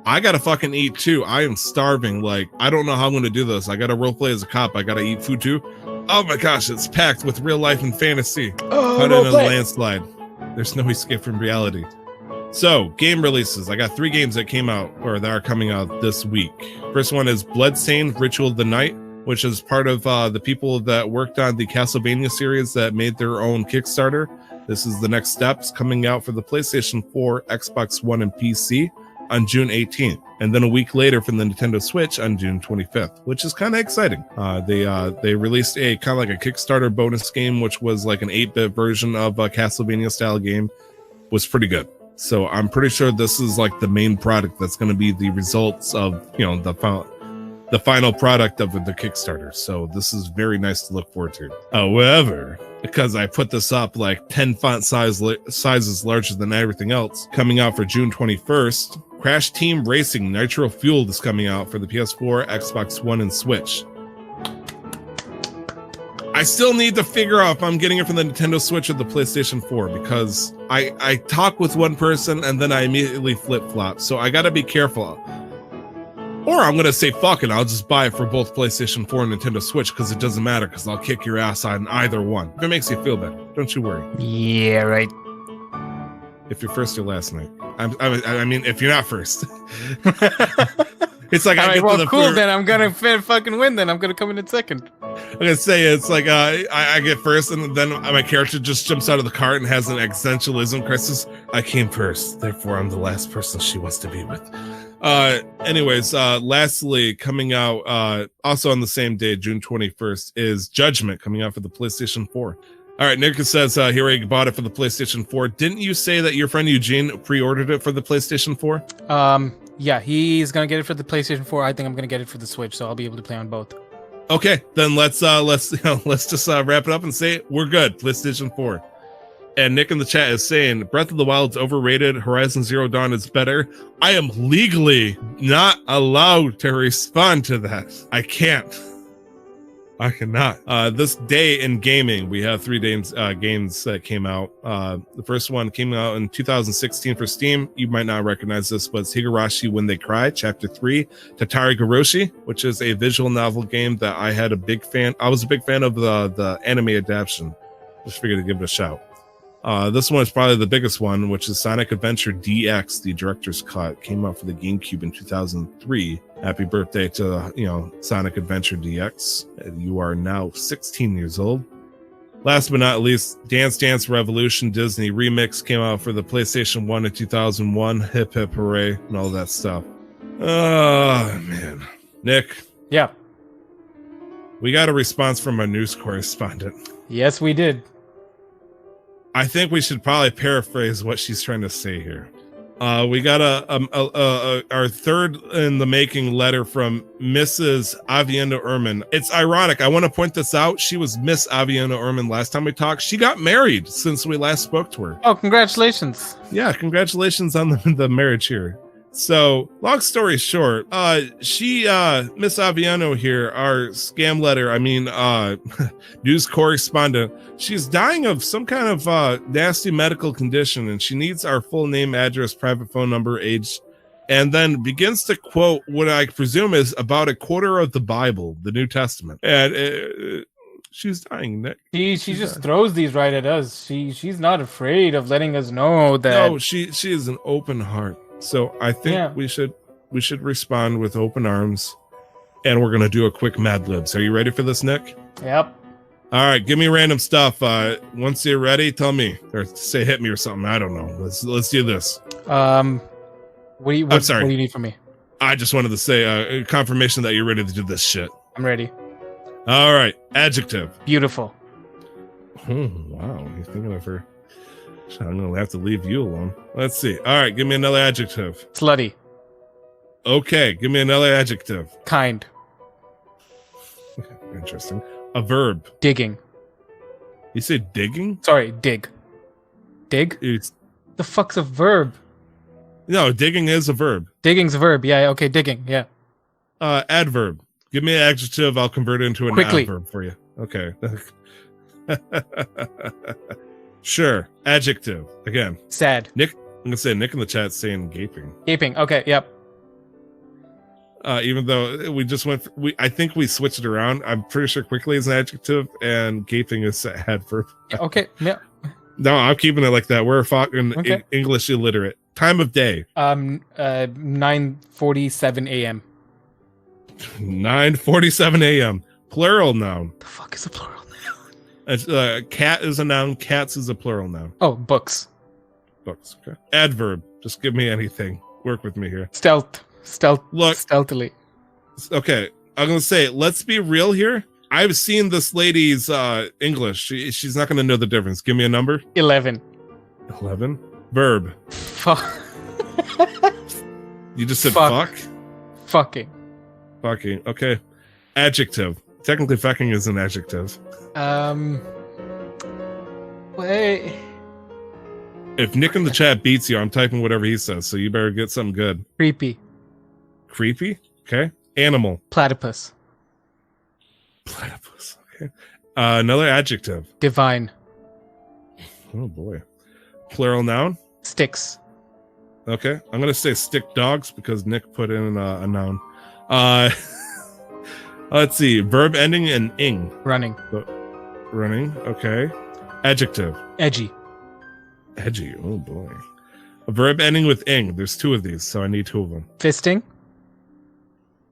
[SPEAKER 1] I gotta fucking eat too. I am starving. Like, I don't know how I'm gonna do this. I gotta roleplay as a cop. I gotta eat food too. Oh my gosh, it's packed with real life and fantasy. Caught in a landslide. There's no escape from reality. So, game releases. I got 3 games that came out, or that are coming out this week. First one is Bloodstained Ritual of the Night, which is part of the people that worked on the Castlevania series that made their own Kickstarter. This is the next steps, coming out for the PlayStation 4, Xbox One, and PC on June 18th. And then a week later for the Nintendo Switch on June 25th, which is kind of exciting. They released a kind of like a Kickstarter bonus game, which was like an 8-bit version of a Castlevania style game. Was pretty good. So I'm pretty sure this is like the main product that's going to be the results of, you know, the final product of the Kickstarter. So this is very nice to look forward to. However, because I put this up like 10 font sizes larger than everything else, coming out for June 21st, Crash Team Racing Nitro Fueled is coming out for the PS4, Xbox One, and Switch. I still need to figure out if I'm getting it from the Nintendo Switch or the PlayStation 4, because I talk with one person and then I immediately flip-flop. So I gotta be careful. Or I'm gonna say fuck it, I'll just buy it for both PlayStation 4 and Nintendo Switch, because it doesn't matter, because I'll kick your ass on either one. If it makes you feel better, don't you worry.
[SPEAKER 2] Yeah, right.
[SPEAKER 1] If you're first or last night. I mean, if you're not first. It's like,
[SPEAKER 2] all right, well, cool, then I'm gonna fucking win, then I'm gonna come in second.
[SPEAKER 1] I'm gonna say it's like I get first, and then my character just jumps out of the cart and has an existentialism crisis. I came first, therefore I'm the last person she wants to be with. Anyways, lastly, coming out also on the same day, June 21st, is Judgment, coming out for the PlayStation 4. All right, Nick says he already bought it for the PlayStation 4. Didn't you say that your friend Eugene pre-ordered it for the PlayStation 4?
[SPEAKER 2] Yeah, he's gonna get it for the PlayStation 4. I think I'm gonna get it for the Switch, so I'll be able to play on both.
[SPEAKER 1] Okay, then let's just wrap it up and say we're good. PlayStation 4. And Nick in the chat is saying Breath of the Wild's overrated. Horizon Zero Dawn is better. I am legally not allowed to respond to that. I can't. I cannot. This day in gaming, we have 3 games that came out. The first one came out in 2016 for Steam. You might not recognize this, but it's Higurashi When They Cry, Chapter 3, Tatari Goroshi, which is a visual novel game that I was a big fan of the anime adaptation. Just figured to give it a shout. This one is probably the biggest one, which is Sonic Adventure DX, the director's cut. Came out for the GameCube in 2003. Happy birthday to, Sonic Adventure DX. You are now 16 years old. Last but not least, Dance Dance Revolution Disney Remix came out for the PlayStation 1 in 2001. Hip hip hooray and all that stuff. Oh, man. Nick.
[SPEAKER 2] Yeah.
[SPEAKER 1] We got a response from our news correspondent.
[SPEAKER 2] Yes, we did.
[SPEAKER 1] I think we should probably paraphrase what she's trying to say here. We got our third in the making letter from Mrs. Avienda Ehrman. It's ironic. I want to point this out. She was Miss Avienda Ehrman last time we talked. She got married since we last spoke to her.
[SPEAKER 2] Oh, congratulations.
[SPEAKER 1] Yeah, congratulations on the marriage here. So, long story short, she, Miss Aviano here, our scam letter, news correspondent, she's dying of some kind of nasty medical condition, and she needs our full name, address, private phone number, age, and then begins to quote what I presume is about a quarter of the Bible, the New Testament. And she's dying, Nick.
[SPEAKER 2] She just throws these right at us. She's not afraid of letting us know that.
[SPEAKER 1] No, she is an open heart. So I think we should respond with open arms, and we're gonna do a quick Mad Libs. Are you ready for this, Nick?
[SPEAKER 2] Yep.
[SPEAKER 1] All right, give me random stuff. Once you're ready, tell me or say hit me or something. I don't know. Let's do this.
[SPEAKER 2] I'm sorry. What do you need from me?
[SPEAKER 1] I just wanted to say confirmation that you're ready to do this shit.
[SPEAKER 2] I'm ready.
[SPEAKER 1] All right, adjective.
[SPEAKER 2] Beautiful.
[SPEAKER 1] Oh wow, you're thinking of her. I'm gonna have to leave you alone. Let's see. All right, give me another adjective.
[SPEAKER 2] Slutty.
[SPEAKER 1] Okay, give me another adjective.
[SPEAKER 2] Kind.
[SPEAKER 1] Interesting. A verb.
[SPEAKER 2] Digging.
[SPEAKER 1] You say digging?
[SPEAKER 2] Sorry, dig. Dig? The fuck's a verb?
[SPEAKER 1] No, digging is a verb.
[SPEAKER 2] Digging's a verb. Yeah, okay, digging. Yeah.
[SPEAKER 1] Adverb. Give me an adjective. I'll convert it into an
[SPEAKER 2] Quickly.
[SPEAKER 1] adverb for you. Okay. Sure. Adjective. Again.
[SPEAKER 2] Sad.
[SPEAKER 1] Nick, I'm going to say Nick in the chat saying gaping.
[SPEAKER 2] Gaping. Okay. Yep.
[SPEAKER 1] Even though we just went, I think we switched it around. I'm pretty sure quickly is an adjective and gaping is an adverb.
[SPEAKER 2] Yeah, okay. Yeah.
[SPEAKER 1] No, I'm keeping it like that. We're fucking English illiterate. Time of day.
[SPEAKER 2] 9:47 a.m.
[SPEAKER 1] 9:47 a.m. Plural noun.
[SPEAKER 2] The fuck is a plural noun?
[SPEAKER 1] Cat is a noun. Cats is a plural noun.
[SPEAKER 2] Oh, books.
[SPEAKER 1] Books. Okay. Adverb. Just give me anything. Work with me here.
[SPEAKER 2] Stealth.
[SPEAKER 1] Look.
[SPEAKER 2] Stealthily.
[SPEAKER 1] Okay. I'm going to say, let's be real here. I've seen this lady's English. She's not going to know the difference. Give me a number.
[SPEAKER 2] 11.
[SPEAKER 1] 11. Verb.
[SPEAKER 2] Fuck.
[SPEAKER 1] You just said fuck?
[SPEAKER 2] Fucking.
[SPEAKER 1] Fucking. Okay. Adjective. Technically, fucking is an adjective.
[SPEAKER 2] Wait.
[SPEAKER 1] If Nick in the chat beats you, I'm typing whatever he says, so you better get something good.
[SPEAKER 2] Creepy.
[SPEAKER 1] Creepy? Okay. Animal.
[SPEAKER 2] Platypus.
[SPEAKER 1] Platypus. Okay. Another adjective.
[SPEAKER 2] Divine.
[SPEAKER 1] Oh boy. Plural noun.
[SPEAKER 2] Sticks.
[SPEAKER 1] Okay. I'm gonna say stick dogs because Nick put in a noun. Let's see. Verb ending in ing.
[SPEAKER 2] Running.
[SPEAKER 1] Running. Okay. Adjective.
[SPEAKER 2] Edgy.
[SPEAKER 1] Edgy. Oh boy. A verb ending with ing. There's two of these, so I need two of them.
[SPEAKER 2] Fisting.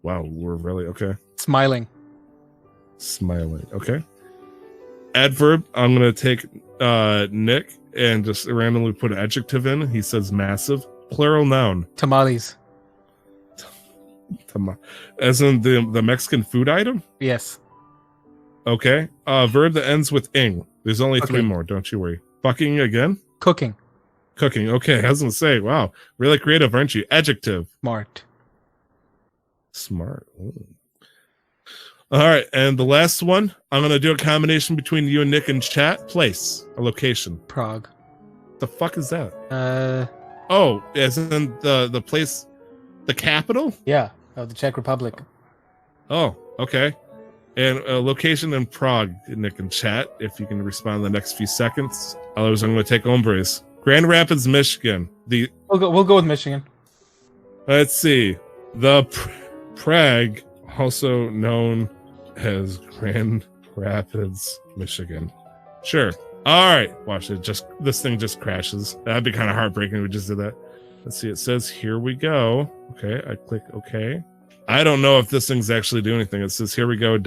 [SPEAKER 1] Wow, we're really okay.
[SPEAKER 2] Smiling.
[SPEAKER 1] Smiling. Okay. Adverb. I'm gonna take Nick and just randomly put an adjective in. He says massive. Plural noun.
[SPEAKER 2] Tamales.
[SPEAKER 1] As in the Mexican food item?
[SPEAKER 2] Yes.
[SPEAKER 1] Okay. Verb that ends with ing. There's only three more. Don't you worry. Fucking again.
[SPEAKER 2] Cooking.
[SPEAKER 1] Cooking. Okay. I was gonna say, wow, really creative, aren't you? Adjective.
[SPEAKER 2] Smart.
[SPEAKER 1] Smart. Ooh. All right, and the last one, I'm gonna do a combination between you and Nick in chat. Place, a location.
[SPEAKER 2] Prague.
[SPEAKER 1] The fuck is that? Oh, as in the place, the capital?
[SPEAKER 2] Yeah, of the Czech Republic.
[SPEAKER 1] Oh, okay. And a location in Prague, Nick in chat. If you can respond in the next few seconds, otherwise I'm gonna take hombres. Grand Rapids, Michigan.
[SPEAKER 2] We'll go with Michigan.
[SPEAKER 1] Let's see. The Prague, also known as Grand Rapids, Michigan. Sure. All right. Watch it. This thing just crashes. That'd be kind of heartbreaking if we just did that. Let's see. It says, here we go. Okay. I click OK. I don't know if this thing's actually doing anything. It says, here we go, ...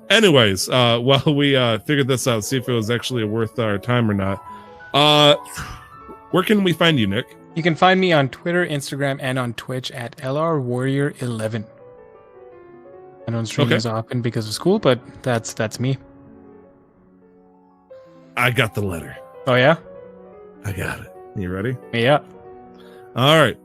[SPEAKER 1] Anyways, while we figured this out, see if it was actually worth our time or not. Where can we find you, Nick?
[SPEAKER 2] You can find me on Twitter, Instagram, and on Twitch at LRWarrior11. I don't stream as often because of school, but that's me.
[SPEAKER 1] I got the letter.
[SPEAKER 2] Oh, yeah?
[SPEAKER 1] I got it. You ready?
[SPEAKER 2] Yeah.
[SPEAKER 1] All right.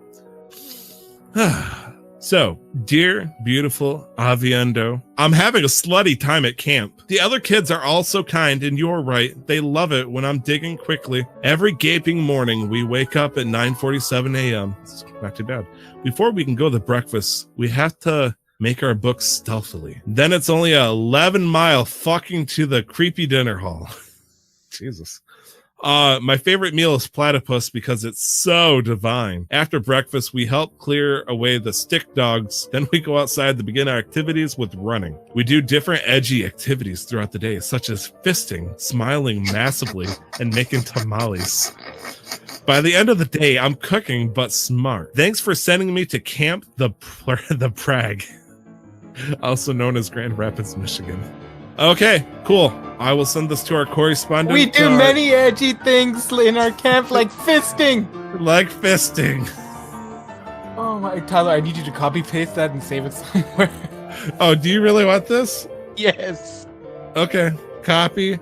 [SPEAKER 1] So, dear, beautiful Aviendo, I'm having a slutty time at camp. The other kids are all so kind, and you're right. They love it when I'm digging quickly. Every gaping morning, we wake up at 9:47 a.m. It's not too bad. Before we can go to breakfast, we have to make our books stealthily. Then it's only a 11-mile fucking to the creepy dinner hall. Jesus. My favorite meal is platypus because it's so divine. After breakfast, we help clear away the stick dogs. Then we go outside to begin our activities with running. We do different edgy activities throughout the day, such as fisting, smiling massively, and making tamales. By the end of the day, I'm cooking, but smart. Thanks for sending me to Camp the Prague, also known as Grand Rapids, Michigan. Okay, cool. I will send this to our correspondent.
[SPEAKER 2] We do many edgy things in our camp, like fisting.
[SPEAKER 1] Like fisting.
[SPEAKER 2] Oh my, Tyler, I need you to copy paste that and save it somewhere.
[SPEAKER 1] Oh, do you really want this?
[SPEAKER 2] Yes.
[SPEAKER 1] Okay, copy.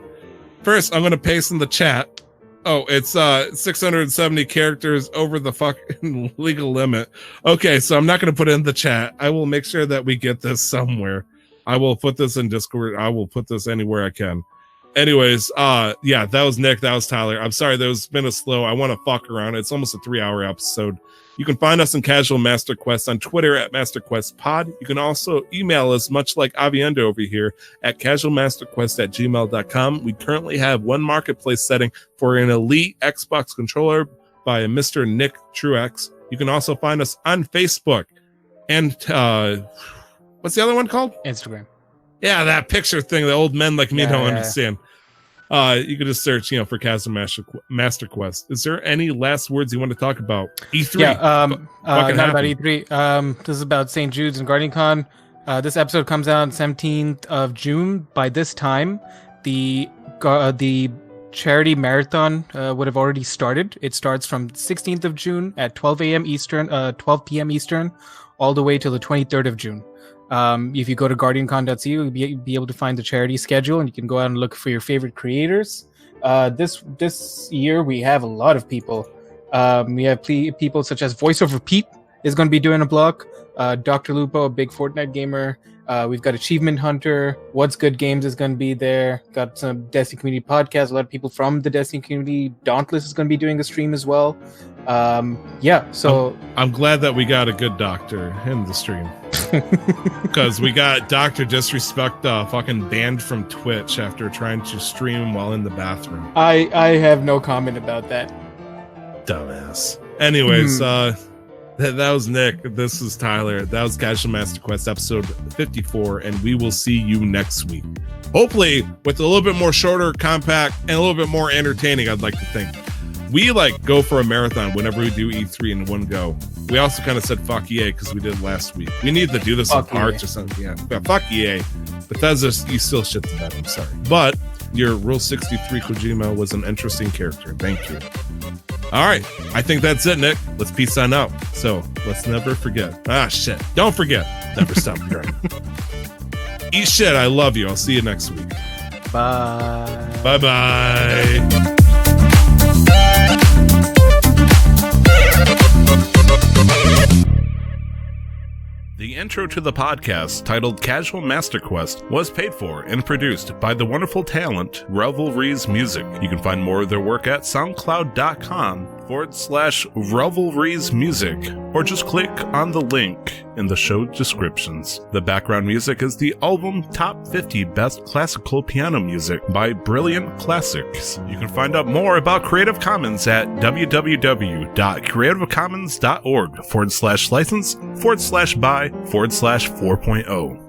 [SPEAKER 1] First, I'm going to paste in the chat. Oh, it's 670 characters over the fucking legal limit. Okay, so I'm not going to put it in the chat. I will make sure that we get this somewhere. I will put this in Discord. I will put this anywhere I can. Anyways, yeah, that was Nick. That was Tyler. I'm sorry, there's been a slow. I want to fuck around. It's almost a 3-hour episode. You can find us in Casual Master Quest on Twitter at MasterQuestPod. You can also email us, much like Avienda over here, at casualmasterquest@gmail.com. We currently have one marketplace setting for an elite Xbox controller by Mr. Nick Truex. You can also find us on Facebook and what's the other one called?
[SPEAKER 2] Instagram.
[SPEAKER 1] Yeah, that picture thing. The old men like me don't
[SPEAKER 2] Yeah.
[SPEAKER 1] understand. You can just search, for Casual Master Quest. Is there any last words you want to talk about? E3.
[SPEAKER 2] Yeah, not
[SPEAKER 1] happened?
[SPEAKER 2] about E3. This is about St. Jude's and Guardian Con. This episode comes out on 17th of June. By this time, the charity marathon would have already started. It starts from 16th of June at 12 p.m. Eastern, all the way till the 23rd of June. If you go to guardiancon.ca, you'll be able to find the charity schedule, and you can go out and look for your favorite creators. This year we have a lot of people. We have people such as VoiceOver Pete is going to be doing a block. Dr. Lupo, a big Fortnite gamer. We've got Achievement Hunter. What's Good Games is going to be there. Got some Destiny Community podcasts. A lot of people from the Destiny community. Dauntless is going to be doing a stream as well. So
[SPEAKER 1] I'm glad that we got a good doctor in the stream. Because we got Dr. Disrespect fucking banned from Twitch after trying to stream while in the bathroom.
[SPEAKER 2] I have no comment about that.
[SPEAKER 1] Dumbass. Anyways, that was Nick. This is Tyler. That was Casual Master Quest episode 54, and we will see you next week. Hopefully with a little bit more shorter, compact, and a little bit more entertaining, I'd like to think. We go for a marathon whenever we do E3 in one go. We also kind of said fuck EA because we did last week. We need to do this with Arch or something. Yeah, fuck EA. Bethesda, you still shit the bed. I'm sorry. But your Rule 63 Kojima was an interesting character. Thank you. All right. I think that's it, Nick. Let's peace on out. So let's never forget. Shit. Don't forget. Never stop grinding. Eat shit. I love you. I'll see you next week.
[SPEAKER 2] Bye.
[SPEAKER 1] Bye-bye. The intro to the podcast, titled Casual Master Quest, was paid for and produced by the wonderful talent Revelries Music. You can find more of their work at soundcloud.com/Revelries Music, or just click on the link in the show descriptions. The background music is the album Top 50 Best Classical Piano Music by Brilliant Classics. You can find out more about Creative Commons at www.creativecommons.org/license/by/4.0.